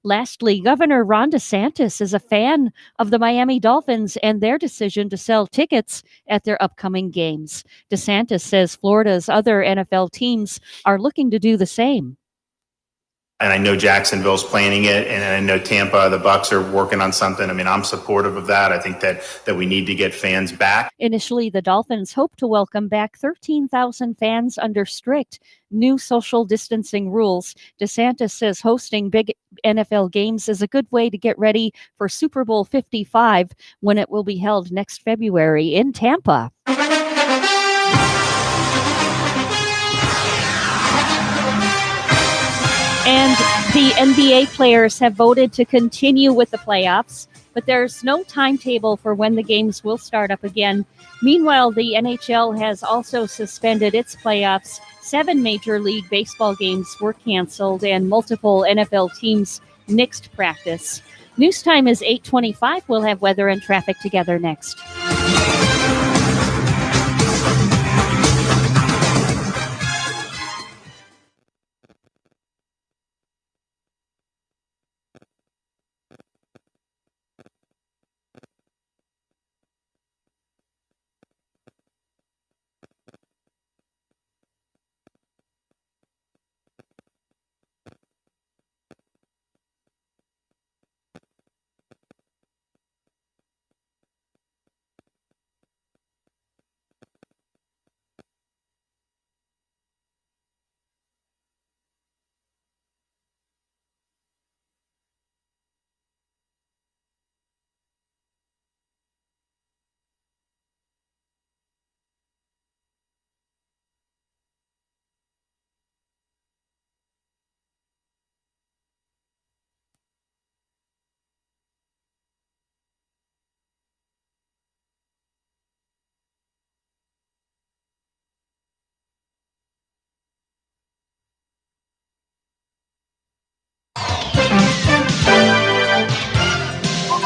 E: Lastly, Governor Ron DeSantis is a fan of the Miami Dolphins and their decision to sell tickets at their upcoming games. DeSantis says Florida's other NFL teams are looking to do the same.
P: And I know Jacksonville's planning it, and I know Tampa, the Bucs are working on something. I mean, I'm supportive of that. I think that we need to get fans back.
E: Initially, the Dolphins hope to welcome back 13,000 fans under strict new social distancing rules. DeSantis says hosting big NFL games is a good way to get ready for Super Bowl 55 when it will be held next February in Tampa. And The NBA players have voted to continue with the playoffs, but there's no timetable for when the games will start up again. Meanwhile, the NHL has also suspended its playoffs. 7 Major League Baseball games were canceled, and multiple NFL teams nixed practice. News time is 8:25. We'll have weather and traffic together next.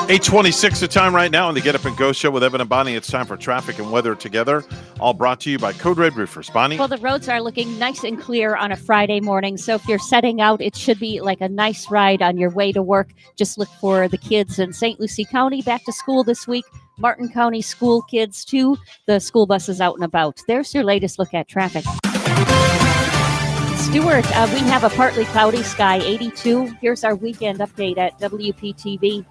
B: $8:26 the time right now on the Get Up and Go show with Evan and Bonnie. It's time for traffic and weather together, all brought to you by Code Red Roofers. Bonnie?
E: Well, the roads are looking nice and clear on a Friday morning, so if you're setting out, it should be like a nice ride on your way to work. Just look for the kids in St. Lucie County back to school this week. Martin County school kids, too. The school bus is out and about. There's your latest look at traffic. Stuart, we have a partly cloudy sky, 82. Here's our weekend update at WPTV.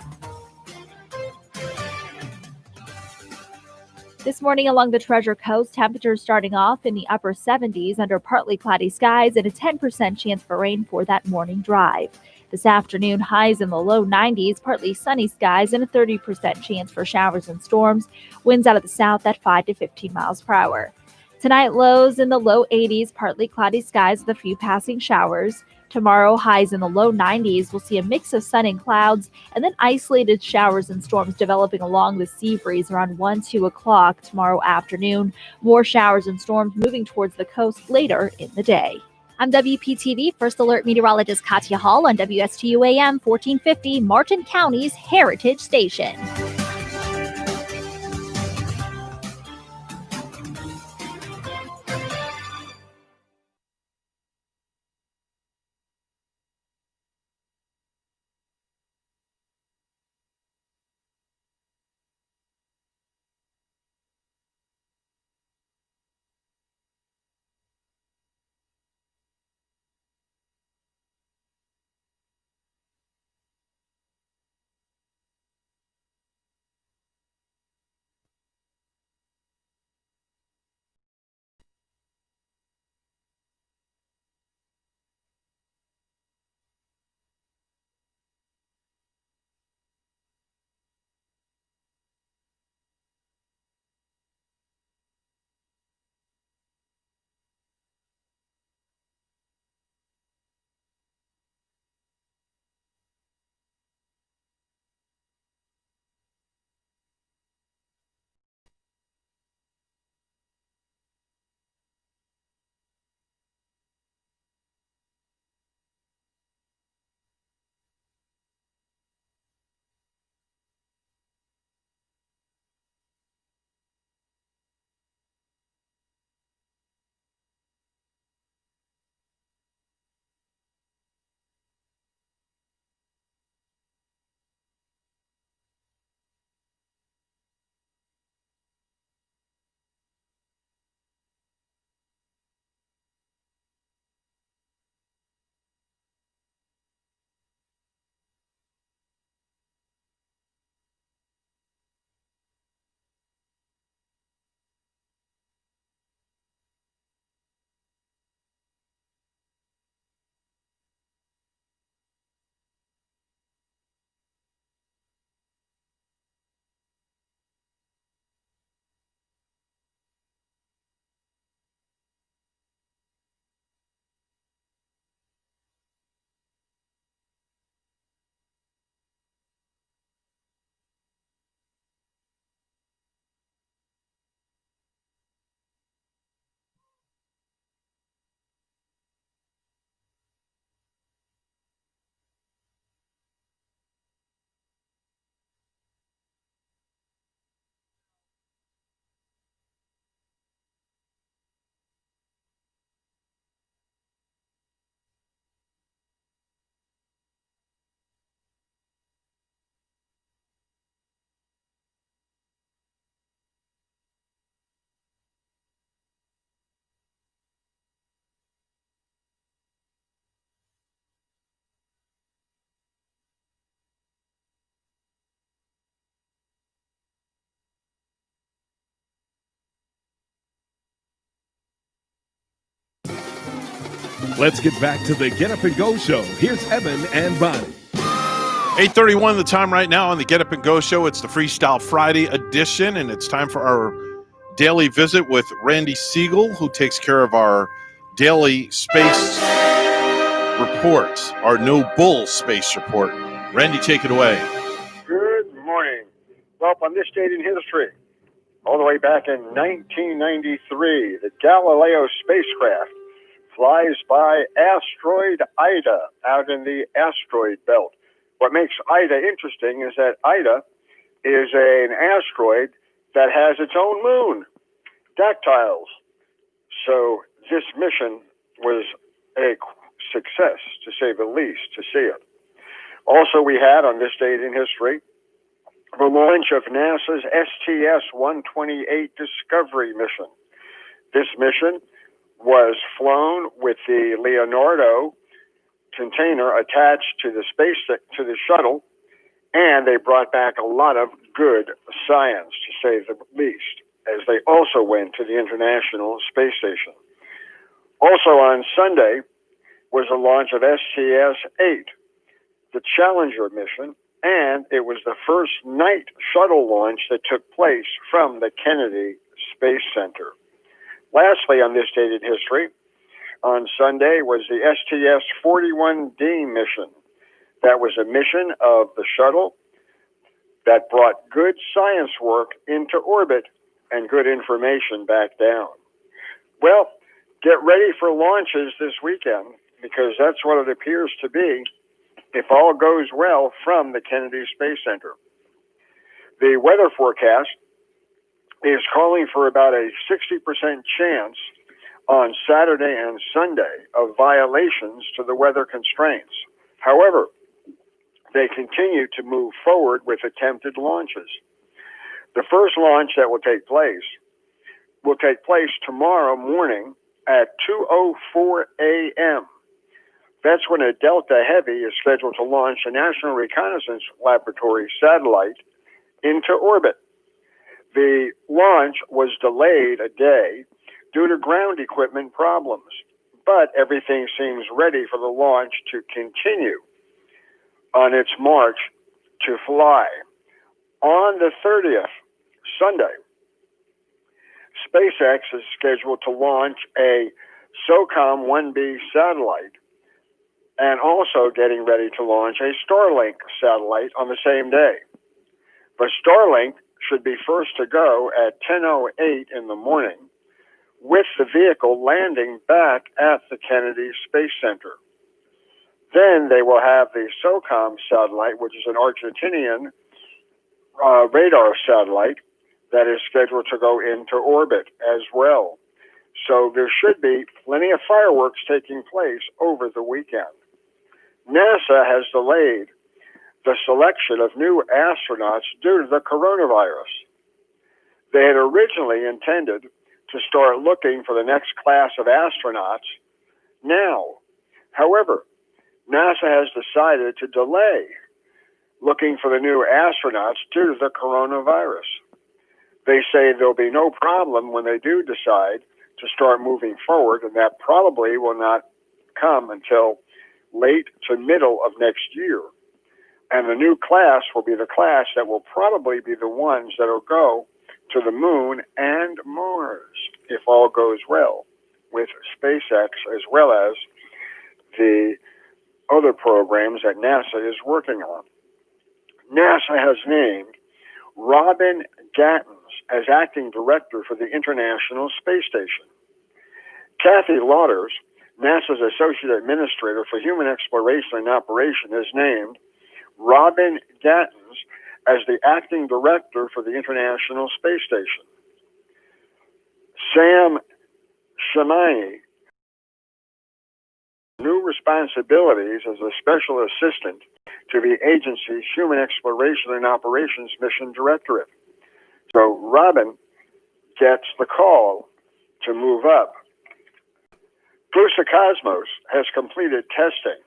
G: This morning along the Treasure Coast, temperatures starting off in the upper 70s under partly cloudy skies and a 10% chance for rain for that morning drive. This afternoon, highs in the low 90s, partly sunny skies and a 30% chance for showers and storms. Winds out of the south at 5 to 15 miles per hour. Tonight, lows in the low 80s, partly cloudy skies with a few passing showers. Tomorrow, highs in the low 90s. We'll see a mix of sun and clouds, and then isolated showers and storms developing along the sea breeze around 1, 2 o'clock tomorrow afternoon. More showers and storms moving towards the coast later in the day. I'm WPTV First Alert Meteorologist Katya Hall on WSTU AM 1450, Martin County's Heritage Station.
H: Let's get back to the Get Up and Go show. Here's Evan and Bonnie.
B: 8:31 the time right now on the Get Up and Go show. It's the Freestyle Friday edition, and it's time for our daily visit with Randy Siegel, who takes care of our daily space reports, our No Bull space report. Randy, take it away.
R: Good morning. Well, on this date in history, all the way back in 1993, the Galileo spacecraft flies by asteroid Ida out in the asteroid belt. What makes Ida interesting is that Ida is an asteroid that has its own moon, Dactyls. So this mission was a success, to say the least, to see it. Also, we had on this date in history the launch of NASA's STS-128 Discovery mission. This mission was flown with the Leonardo container attached to the shuttle, and they brought back a lot of good science, to say the least, as they also went to the International Space Station. Also on Sunday was the launch of STS-8, the Challenger mission, and it was the first night shuttle launch that took place from the Kennedy Space Center. Lastly, on this date in history, on Sunday was the STS-41D mission. That was a mission of the shuttle that brought good science work into orbit and good information back down. Well, get ready for launches this weekend, because that's what it appears to be, if all goes well, from the Kennedy Space Center. The weather forecast is calling for about a 60% chance on Saturday and Sunday of violations to the weather constraints. However, they continue to move forward with attempted launches. The first launch that will take place tomorrow morning at 2:04 a.m. That's when a Delta Heavy is scheduled to launch a National Reconnaissance Laboratory satellite into orbit. The launch was delayed a day due to ground equipment problems, but everything seems ready for the launch to continue on its march to fly. On the 30th, Sunday, SpaceX is scheduled to launch a SOCOM 1B satellite, and also getting ready to launch a Starlink satellite on the same day. But Starlink should be first to go at 10:08 in the morning, with the vehicle landing back at the Kennedy Space Center. Then they will have the SOCOM satellite, which is an Argentinian radar satellite that is scheduled to go into orbit as well. So there should be plenty of fireworks taking place over the weekend. NASA has delayed the selection of new astronauts due to the coronavirus. They had originally intended to start looking for the next class of astronauts now. However, NASA has decided to delay looking for the new astronauts due to the coronavirus. They say there'll be no problem when they do decide to start moving forward, and that probably will not come until late to middle of next year. And the new class will be the class that will probably be the ones that will go to the moon and Mars, if all goes well, with SpaceX as well as the other programs that NASA is working on. NASA has named Robin Gattens as acting director for the International Space Station. Kathy Lauders, NASA's Associate Administrator for Human Exploration and Operation, has named Robin Gattens as the acting director for the International Space Station. Sam Shimani, new responsibilities as a special assistant to the agency's Human Exploration and Operations Mission Directorate. So Robin gets the call to move up. Cosmos has completed testing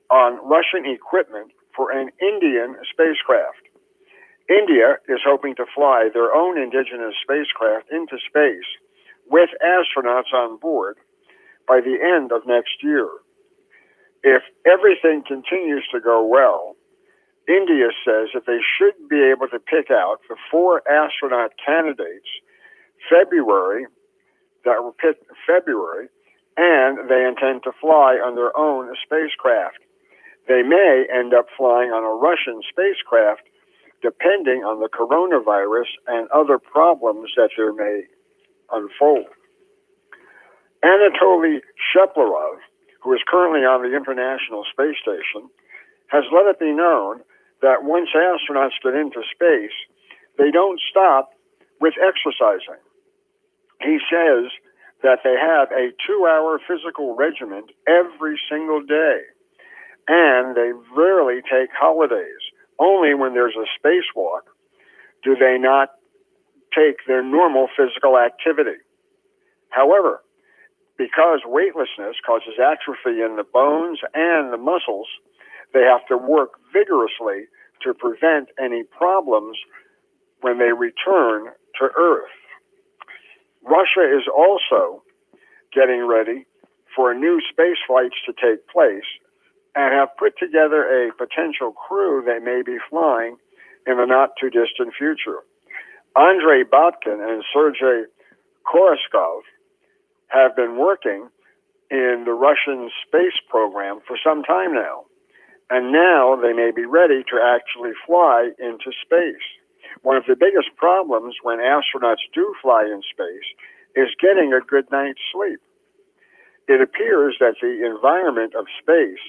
R: on Russian equipment for an Indian spacecraft. India is hoping to fly their own indigenous spacecraft into space with astronauts on board by the end of next year. If everything continues to go well, India says that they should be able to pick out the 4 astronaut candidates that were picked in February, and they intend to fly on their own spacecraft. They may end up flying on a Russian spacecraft depending on the coronavirus and other problems that there may unfold. Anatoly Shkaplerov, who is currently on the International Space Station, has let it be known that once astronauts get into space, they don't stop with exercising. He says that they have a 2-hour physical regimen every single day, and they rarely take holidays. Only when there's a spacewalk do they not take their normal physical activity. However, because weightlessness causes atrophy in the bones and the muscles, they have to work vigorously to prevent any problems when they return to Earth. Russia is also getting ready for new space flights to take place and have put together a potential crew they may be flying in the not-too-distant future. Andrei Botkin and Sergei Koroskov have been working in the Russian space program for some time now, and now they may be ready to actually fly into space. One of the biggest problems when astronauts do fly in space is getting a good night's sleep. It appears that the environment of space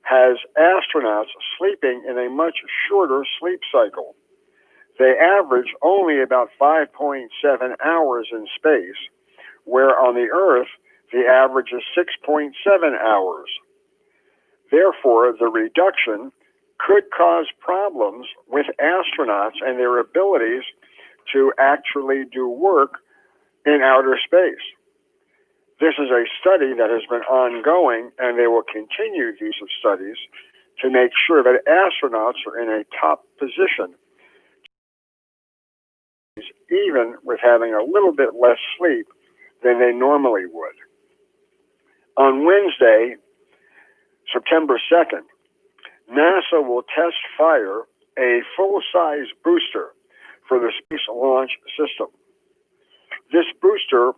R: has astronauts sleeping in a much shorter sleep cycle. They average only about 5.7 hours in space, where on the Earth, the average is 6.7 hours. Therefore, the reduction could cause problems with astronauts and their abilities to actually do work in outer space. This is a study that has been ongoing, and they will continue these studies to make sure that astronauts are in a top position, even with having a little bit less sleep than they normally would. On Wednesday, September 2nd, NASA will test fire a full-size booster for the Space Launch System. This booster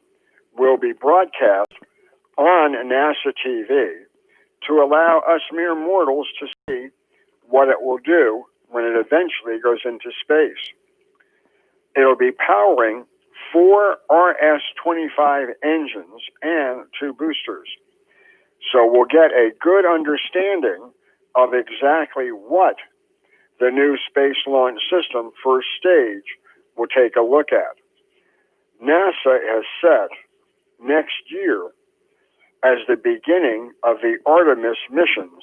R: will be broadcast on NASA TV to allow us mere mortals to see what it will do when it eventually goes into space. It'll be powering 4 RS-25 engines and 2 boosters. So we'll get a good understanding of exactly what the new Space Launch System first stage will take a look at. NASA has set next year as the beginning of the Artemis missions.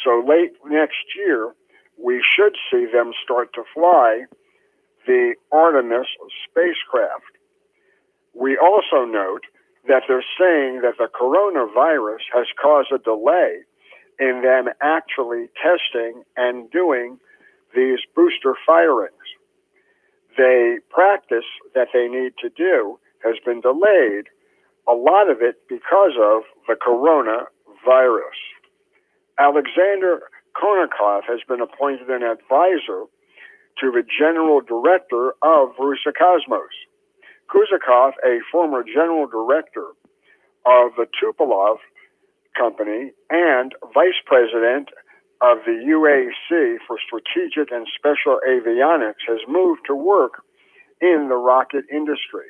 R: So late next year, we should see them start to fly the Artemis spacecraft. We also note that they're saying that the coronavirus has caused a delay in them actually testing and doing these booster firings. The practice that they need to do has been delayed, a lot of it because of the coronavirus. Alexander Konakov has been appointed an advisor to the general director of Roscosmos. Kuzakov, a former general director of the Tupolev Company and vice president of the UAC for Strategic and Special Avionics, has moved to work in the rocket industry.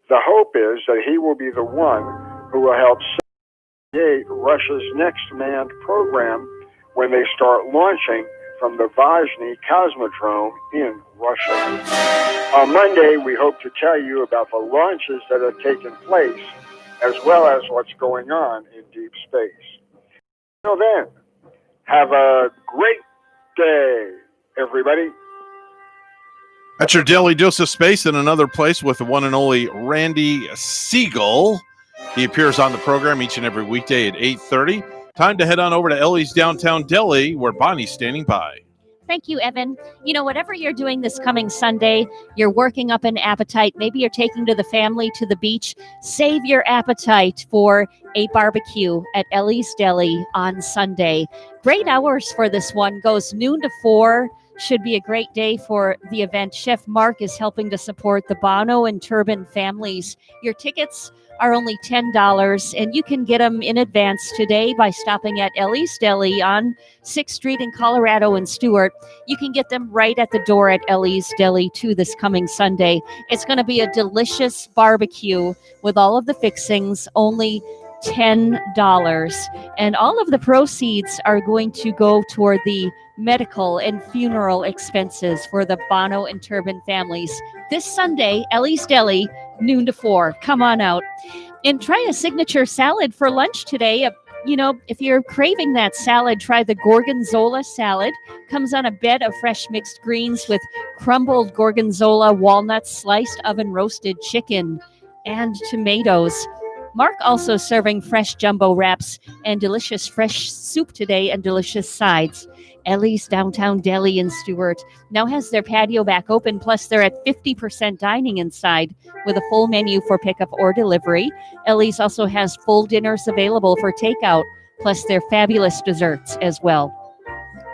R: The hope is that he will be the one who will help create Russia's next manned program when they start launching from the Vazhny Cosmodrome in Russia. On Monday, we hope to tell you about the launches that have taken place, as well as what's going on in deep space. Until then, have a great day, everybody.
B: That's your daily dose of space in another place with the one and only Randy Siegel. He appears on the program each and every weekday at 8:30. Time to head on over to Ellie's Downtown Deli, where Bonnie's standing by.
E: Thank you, Evan. You know, whatever you're doing this coming Sunday, you're working up an appetite. Maybe you're taking the family to the beach. Save your appetite for a barbecue at Ellie's Deli on Sunday. Great hours for this one. Goes noon to 4. Should be a great day for the event. Chef Mark is helping to support the Bono and Turbin families. Your tickets are only $10, and you can get them in advance today by stopping at Ellie's Deli on 6th Street in Colorado and Stewart. You can get them right at the door at Ellie's Deli too this coming Sunday. It's going to be a delicious barbecue with all of the fixings, only $10. And all of the proceeds are going to go toward the medical and funeral expenses for the Bono and Turbin families. This Sunday, Ellie's Deli, noon to 4. Come on out. And try a signature salad for lunch today. You know, if you're craving that salad, try the Gorgonzola salad. Comes on a bed of fresh mixed greens with crumbled Gorgonzola, walnuts, sliced oven roasted chicken, and tomatoes. Mark also serving fresh jumbo wraps and delicious fresh soup today and delicious sides. Ellie's Downtown Deli in Stewart now has their patio back open, plus they're at 50% dining inside with a full menu for pickup or delivery. Ellie's also has full dinners available for takeout, plus their fabulous desserts as well.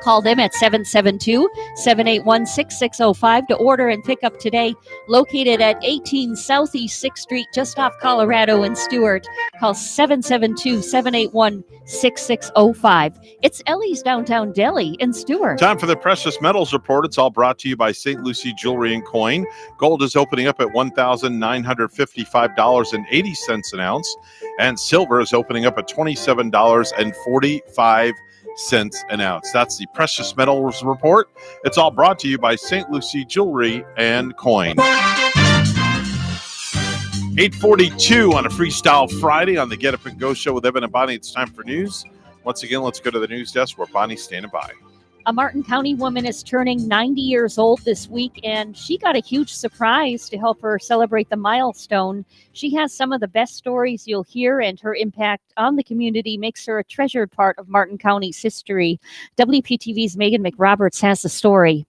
E: Call them at 772-781-6605 to order and pick up today. Located at 18 Southeast 6th Street, just off Colorado and Stewart. Call 772-781-6605. It's Ellie's Downtown Deli in Stewart.
B: Time for the Precious Metals Report. It's all brought to you by St. Lucie Jewelry and Coin. Gold is opening up at $1,955.80 an ounce, and silver is opening up at $27.45 an ounce. That's the Precious Metals Report. It's all brought to you by St. Lucie Jewelry and Coin. 8:42 on a Freestyle Friday on the Get Up and Go show with Evan and Bonnie. It's time for news. Once again, let's go to the news desk where Bonnie's standing by.
E: A Martin County woman is turning 90 years old this week, and she got a huge surprise to help her celebrate the milestone. She has some of the best stories you'll hear, and her impact on the community makes her a treasured part of Martin County's history. WPTV's Megan McRoberts has the story.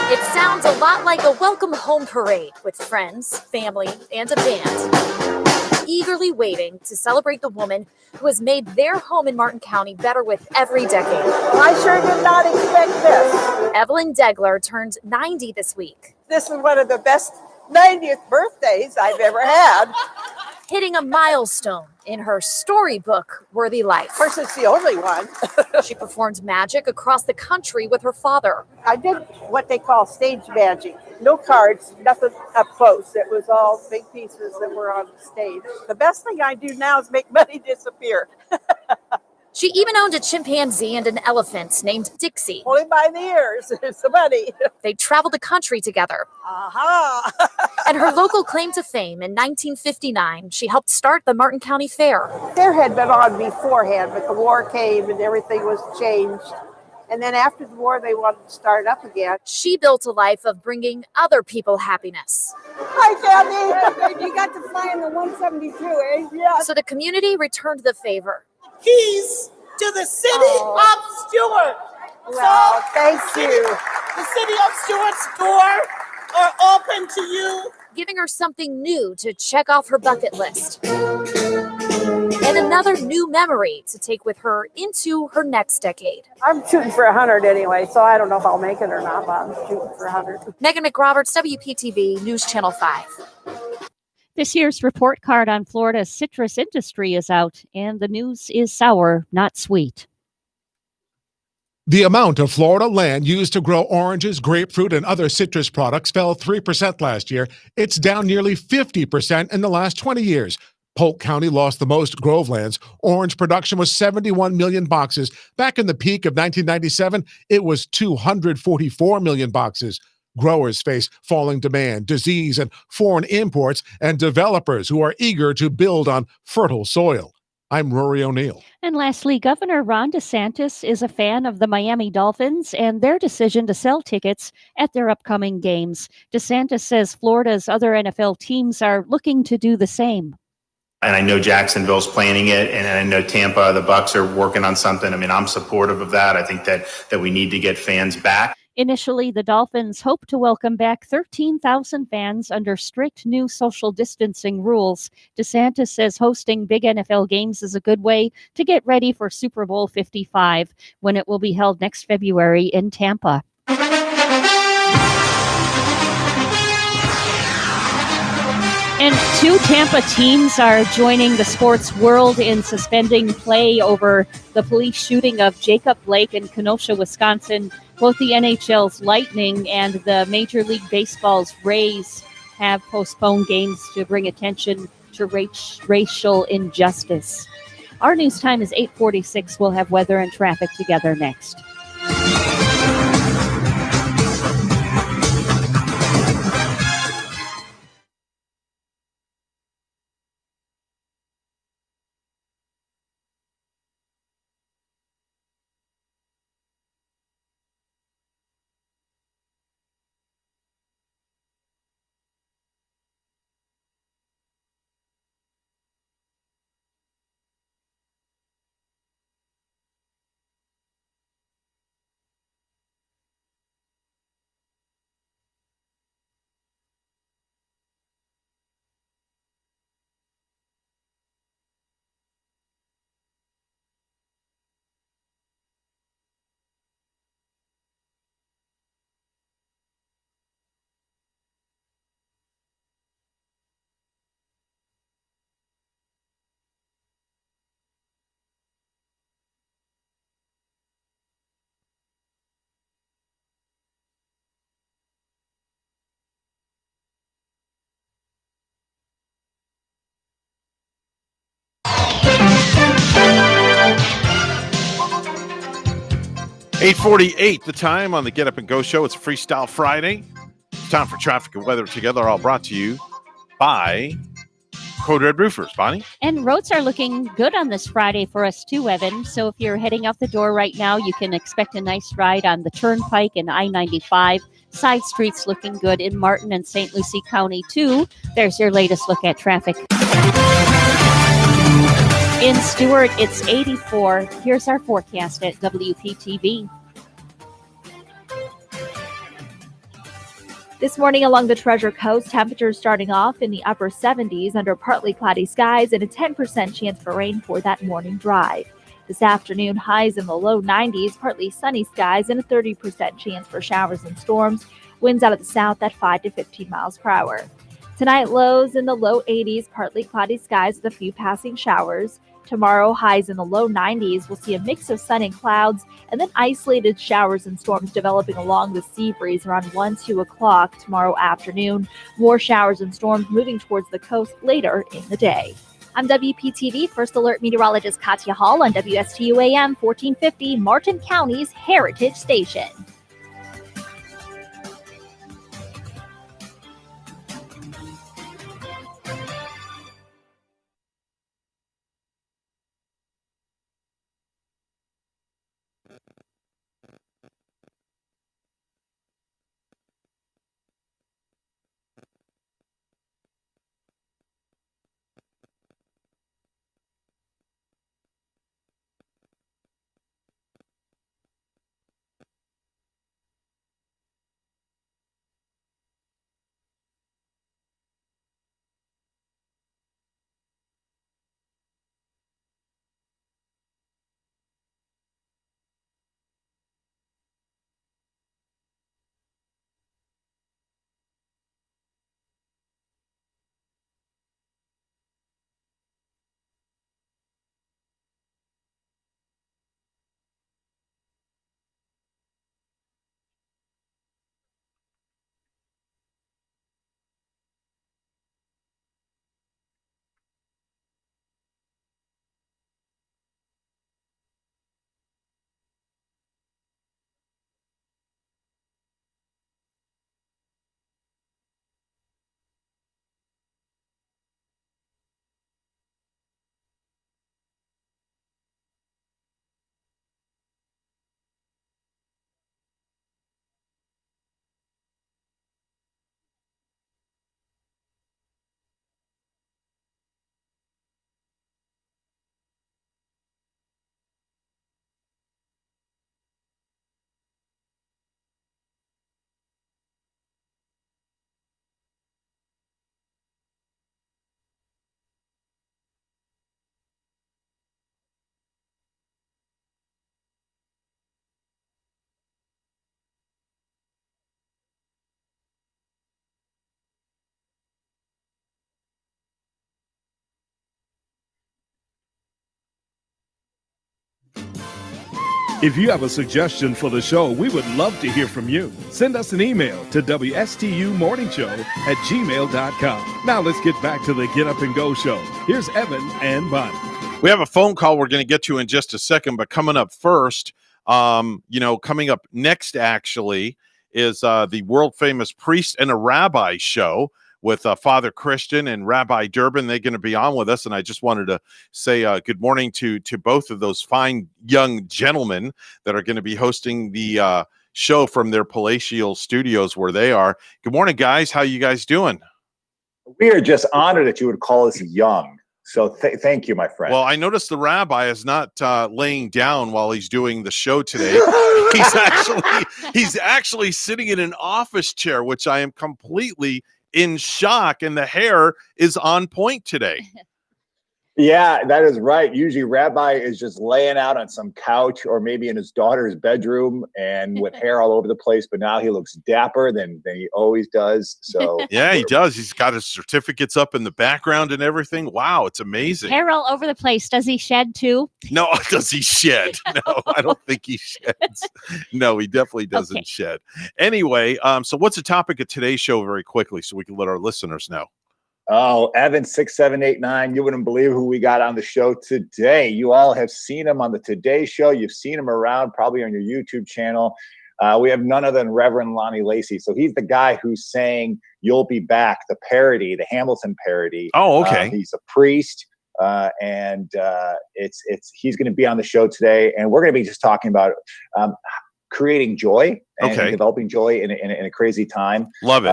C: It sounds a lot like a welcome home parade with friends, family, and a band, eagerly waiting to celebrate the woman who has made their home in Martin County better with every decade.
U: I sure did not expect this.
C: Evelyn Degler turned 90 this week.
U: This is one of the best 90th birthdays I've ever had.
C: Hitting a milestone in her storybook-worthy life.
U: Of course, it's the only one.
C: She performed magic across the country with her father.
U: I did what they call stage magic. No cards, nothing up close. It was all big pieces that were on the stage. The best thing I do now is make money disappear.
C: She even owned a chimpanzee and an elephant named Dixie.
U: Hold him by the ears. It's the money.
C: They traveled the country together.
U: Aha!
C: And her local claim to fame in 1959, she helped start the Martin County Fair.
U: Fair had been on beforehand, but the war came and everything was changed. And then after the war, they wanted to start up again.
C: She built a life of bringing other people happiness.
U: Hi, Kathy. You got to fly in the 172, eh? Yeah.
C: So the community returned the favor.
N: Keys to the city of Stewart.
U: Well, thank you.
N: The city of Stewart's door are open to you.
C: Giving her something new to check off her bucket list. And another new memory to take with her into her next decade.
U: I'm shooting for 100 anyway, so I don't know if I'll make it or not, but I'm shooting for 100.
C: Megan McRoberts, WPTV News Channel 5.
E: This year's report card on Florida's citrus industry is out, and the news is sour, not sweet.
A: The amount of Florida land used to grow oranges, grapefruit, and other citrus products fell 3% last year. It's down nearly 50% in the last 20 years. Polk County lost the most grovelands. Orange production was 71 million boxes. Back in the peak of 1997, it was 244 million boxes. Growers face falling demand, disease, and foreign imports, and developers who are eager to build on fertile soil. I'm Rory O'Neill.
E: And lastly, Governor Ron DeSantis is a fan of the Miami Dolphins and their decision to sell tickets at their upcoming games. DeSantis says Florida's other NFL teams are looking to do the same.
P: and I know Jacksonville's planning it, and I know Tampa, the Bucks are working on something. I mean, I'm supportive of that. I think that we need to get fans back.
E: Initially, the Dolphins hope to welcome back 13,000 fans under strict new social distancing rules. DeSantis says hosting big NFL games is a good way to get ready for Super Bowl 55, when it will be held next February in Tampa. And 2 Tampa teams are joining the sports world in suspending play over the police shooting of Jacob Blake in Kenosha, Wisconsin. Both the NHL's Lightning and the Major League Baseball's Rays have postponed games to bring attention to racial injustice. Our news time is 8:46. We'll have weather and traffic together next.
B: $8:48 the time on the Get Up and Go show. It's a Freestyle Friday. It's time for traffic and weather together, all brought to you by Code Red Roofers. Bonnie?
E: And roads are looking good on this Friday for us too, Evan. So if you're heading out the door right now, you can expect a nice ride on the Turnpike and I-95. Side streets looking good in Martin and St. Lucie County too. There's your latest look at traffic. In Stewart, it's 84. Here's our forecast at WPTV.
G: This morning along the Treasure Coast, temperatures starting off in the upper 70s under partly cloudy skies and a 10% chance for rain for that morning drive. This afternoon, highs in the low 90s, partly sunny skies and a 30% chance for showers and storms. Winds out of the south at 5 to 15 miles per hour. Tonight, lows in the low 80s, partly cloudy skies with a few passing showers. Tomorrow, highs in the low 90s. We'll see a mix of sun and clouds, and then isolated showers and storms developing along the sea breeze around 1, 2 o'clock tomorrow afternoon. More showers and storms moving towards the coast later in the day. I'm WPTV First Alert Meteorologist Katya Hall on WSTU AM 1450, Martin County's Heritage Station.
J: If you have a suggestion for the show, we would love to hear from you. Send us an email to WSTUmorningshow@gmail.com. Now let's get back to the Get Up and Go show. Here's Evan and Bonnie.
B: We have a phone call we're going to get to in just a second, but coming up first, coming up next actually is the world famous Priest and a Rabbi show with Father Christian and Rabbi Durbin. They're going to be on with us, and I just wanted to say good morning to both of those fine young gentlemen that are going to be hosting the show from their palatial studios where they are. Good morning, guys. How you guys doing?
T: We are just honored that you would call us young. So thank you, my friend.
B: Well, I noticed the rabbi is not laying down while he's doing the show today. he's actually sitting in an office chair, which I am completely in shock, and the hair is on point today.
T: Yeah, that is right. Usually Rabbi is just laying out on some couch or maybe in his daughter's bedroom and with hair all over the place, but now he looks dapper than he always does. So
B: yeah, he does. He's got his certificates up in the background and everything. Wow, it's amazing.
E: Hair all over the place. Does he shed too?
B: No, does he shed? No, I don't think he sheds. No, he definitely doesn't shed. Anyway, so what's the topic of today's show very quickly so we can let our listeners know?
T: Oh, Evan 6789, you wouldn't believe who we got on the show today. You all have seen him on the Today Show. You've seen him around probably on your YouTube channel. We have none other than Reverend Lonnie Lacey. So he's the guy who's saying "You'll Be Back," the parody, the Hamilton parody.
B: Oh, okay.
T: He's a priest, and he's going to be on the show today, and we're going to be just talking about creating joy and developing joy in a crazy time.
B: Love it.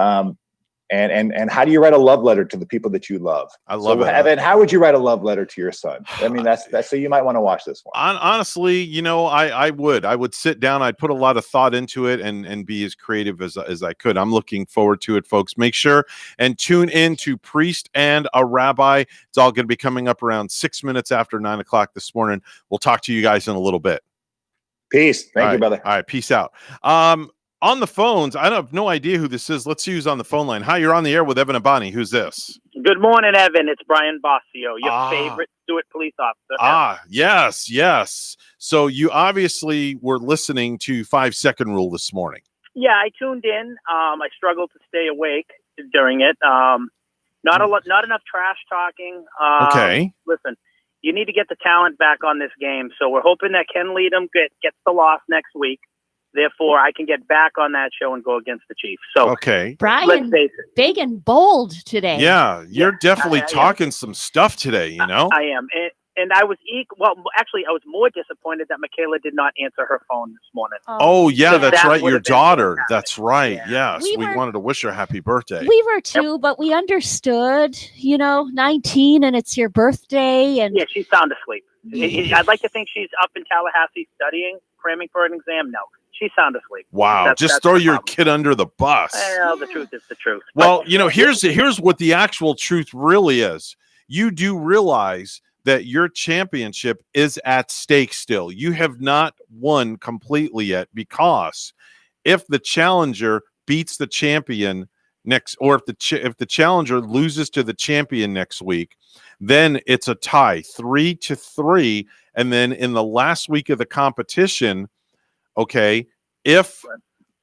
T: And how do you write a love letter to the people that you love?
B: I love it.
T: Evan, how would you write a love letter to your son? I mean, that's so you might want to watch this one.
B: Honestly, I would sit down. I'd put a lot of thought into it and be as creative as I could. I'm looking forward to it, folks. Make sure and tune in to Priest and a Rabbi. It's all going to be coming up around 6 minutes after 9 o'clock this morning. We'll talk to you guys in a little bit.
T: Peace. Thank you, brother.
B: All right. Peace out. On the phones, I have no idea who this is. Let's see who's on the phone line. Hi, you're on the air with Evan and Bonnie. Who's this?
V: Good morning, Evan. It's Brian Bossio, your favorite Stewart police officer.
B: Yes. So you obviously were listening to 5 Second Rule this morning.
V: Yeah, I tuned in. I struggled to stay awake during it. Not enough trash talking.
B: Okay.
V: Listen, you need to get the talent back on this game. So we're hoping that Ken Leadham gets the loss next week. Therefore, I can get back on that show and go against the Chiefs. So,
E: Brian,
V: let's face it.
E: big and bold today.
B: Yeah, you're definitely talking some stuff today, I
V: am. And I was I was more disappointed that Michaela did not answer her phone this morning.
B: Oh, yeah, that's right. Your daughter.
V: fantastic.
B: That's right.
V: Yeah.
B: Yes. We wanted to wish her happy birthday.
E: We were too, but we understood, 19 and it's your birthday. And
V: yeah, she's sound asleep. I'd like to think she's up in Tallahassee studying, cramming for an exam. No. She's sound asleep.
B: Wow. Just throw your kid under the bus.
V: Well, the truth is the truth.
B: Well, here's what the actual truth really is. You do realize that your championship is at stake still. You have not won completely yet, because if the challenger beats the champion next, or if the challenger loses to the champion next week, then it's a tie, 3-3. And then in the last week of the competition, if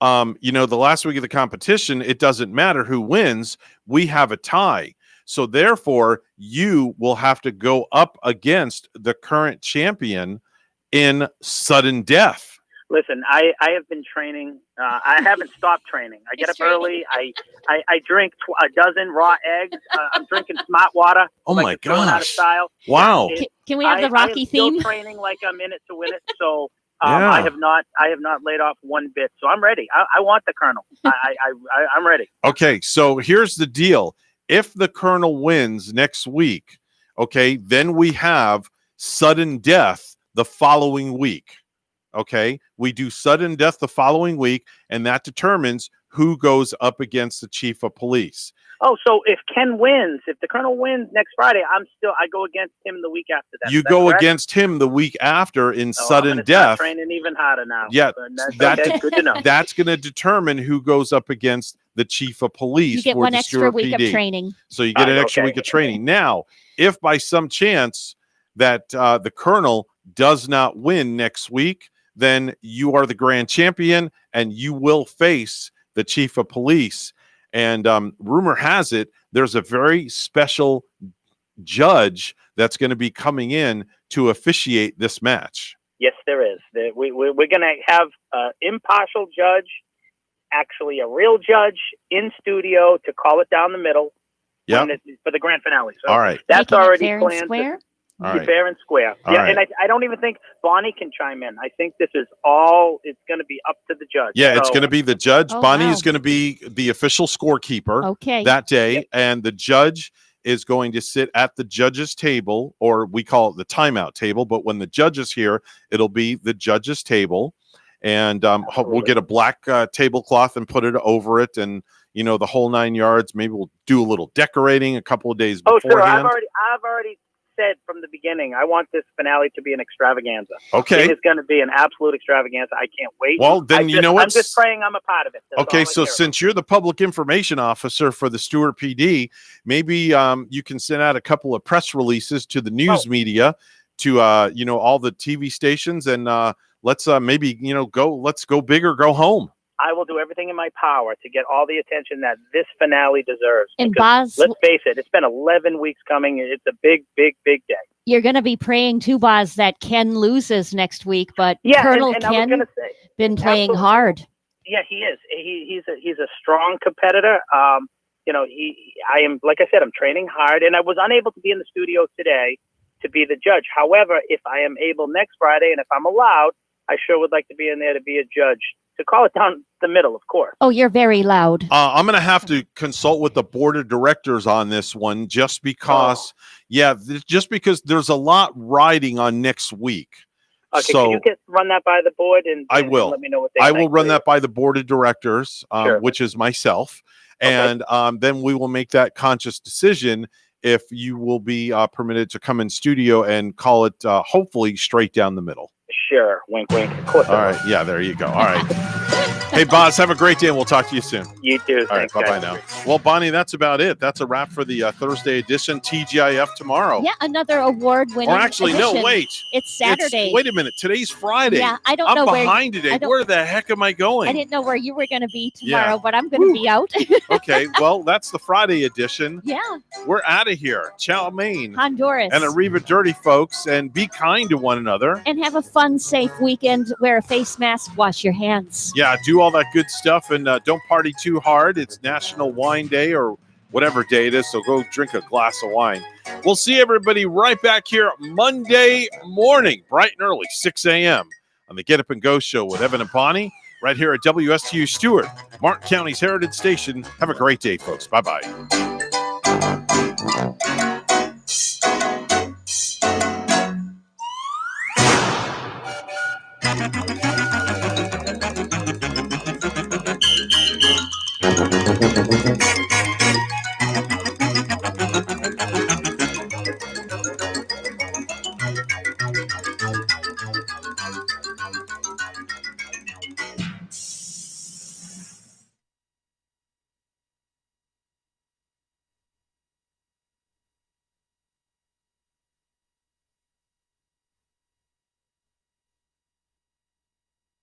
B: the last week of the competition, it doesn't matter who wins, we have a tie. So therefore, you will have to go up against the current champion in sudden death.
V: Listen, I have been training. I haven't stopped training. I get up early. I drink a dozen raw eggs. I'm drinking smart water.
B: Oh my
V: gosh! Out of style.
B: Wow!
E: Can we have the Rocky theme?
V: Still training like I'm in it to win it. So
B: Yeah.
V: I have not laid off one bit. So I'm ready. I want the Colonel. I'm ready.
B: Okay, so here's the deal. If the Colonel wins next week, then we have sudden death the following week. We do sudden death the following week, and that determines who goes up against the chief of police.
V: Oh, so if Ken wins, if the Colonel wins next Friday, I go against him the week after that.
B: You go against him the week after in sudden death.
V: Training even harder now.
B: Yeah,
V: that's okay. Good to know.
B: That's going to determine who goes up against the chief of police.
E: You get
B: for
E: one
B: the
E: extra
B: Stewart
E: week
B: PD.
E: of training.
B: So you get an extra week of training. Now, if by some chance that the Colonel does not win next week, then you are the grand champion and you will face the chief of police. And rumor has it, there's a very special judge that's going to be coming in to officiate this match.
V: Yes, there is. We're going to have an impartial judge, actually a real judge in studio to call it down the middle.
B: Yeah.
V: For the grand finale. So
B: all right.
V: That's
E: Making it
V: already
E: fair and
V: planned.
E: square?
B: All right.
V: Fair and square.
B: All
V: yeah,
B: right.
V: and I don't even think Bonnie can chime in. I think this is all, it's going to be up to the judge.
B: Yeah, it's
V: So-
B: going to be the judge.
E: Oh,
B: Bonnie
E: wow.
B: is going to be the official scorekeeper
E: Okay.
B: that day, and the judge is going to sit at the judge's table, or we call it the timeout table. But when the judge is here, it'll be the judge's table, and we'll get a black tablecloth and put it over it, and the whole 9 yards. Maybe we'll do a little decorating a couple of days
V: Oh,
B: beforehand.
V: sure. I've already said from the beginning, I want this finale to be an extravaganza.
B: Okay.
V: It is going to be an absolute extravaganza. I can't wait.
B: Well, then you know what?
V: I'm just praying I'm a part of it. That's
B: Okay,
V: all I
B: so
V: care
B: since you're the public information officer for the Stewart PD, maybe you can send out a couple of press releases to the news media, to all the TV stations, and let's maybe let's go big or go home.
V: I will do everything in my power to get all the attention that this finale deserves.
E: And
V: Because
E: Boz,
V: let's face it, it's been 11 weeks coming. It's a big, big, big day.
E: you're going to be praying too, Boz, that Ken loses next week, but
V: Yeah,
E: Colonel
V: and I was
E: Ken
V: gonna say,
E: been playing
V: absolutely.
E: hard.
V: Yeah, he is. He's a strong competitor. I am, like I said, I'm training hard, and I was unable to be in the studio today to be the judge. However, if I am able next Friday, and if I'm allowed, I sure would like to be in there to be a judge, to call it down the middle, of course.
E: Oh, you're very loud.
B: I'm going to have to consult with the board of directors on this one, just because, just because there's a lot riding on next week.
V: Okay,
B: So
V: can you run that by the board and
B: I will.
V: let me know what they
B: I
V: think,
B: will run
V: please?
B: that by the board of directors,
V: Sure.
B: which is myself, and then we will make that conscious decision if you will be permitted to come in studio and call it, hopefully, straight down the middle.
V: Sure. Wink, wink. Of course.
B: All right. Yeah, there you go. All right. Hey, Boz, have a great day, and we'll talk to you soon.
V: You too.
B: All right.
V: Thanks,
B: Bye-bye
V: guys.
B: now. Well, Bonnie, that's about it. That's a wrap for the Thursday edition. TGIF tomorrow.
E: Yeah, another award-winning.
B: Or actually, no,
E: edition.
B: wait.
E: It's Saturday.
B: Wait a minute. Today's Friday.
E: Yeah, I don't
B: I'm
E: know where-
B: behind today.
E: I don't-
B: Where the heck am I going?
E: I didn't know where you were going to be
B: Yeah.
E: tomorrow, but I'm going to be out.
B: Okay. Well, that's the Friday edition.
E: Yeah,
B: We're out of here. Chow mein.
E: Honduras.
B: And Arriva Dirty, folks. And be kind to one another.
E: And have a fun, safe weekend. Wear a face mask. Wash your hands.
B: Yeah, do all that good stuff, and don't party too hard. It's National Wine Day, or whatever day it is, so go drink a glass of wine. We'll see everybody right back here Monday morning, bright and early, 6 a.m. on the Get Up and Go show with Evan and Bonnie, right here at WSTU Stewart, Martin County's Heritage Station. Have a great day, folks. Bye-bye.
I: Thank you.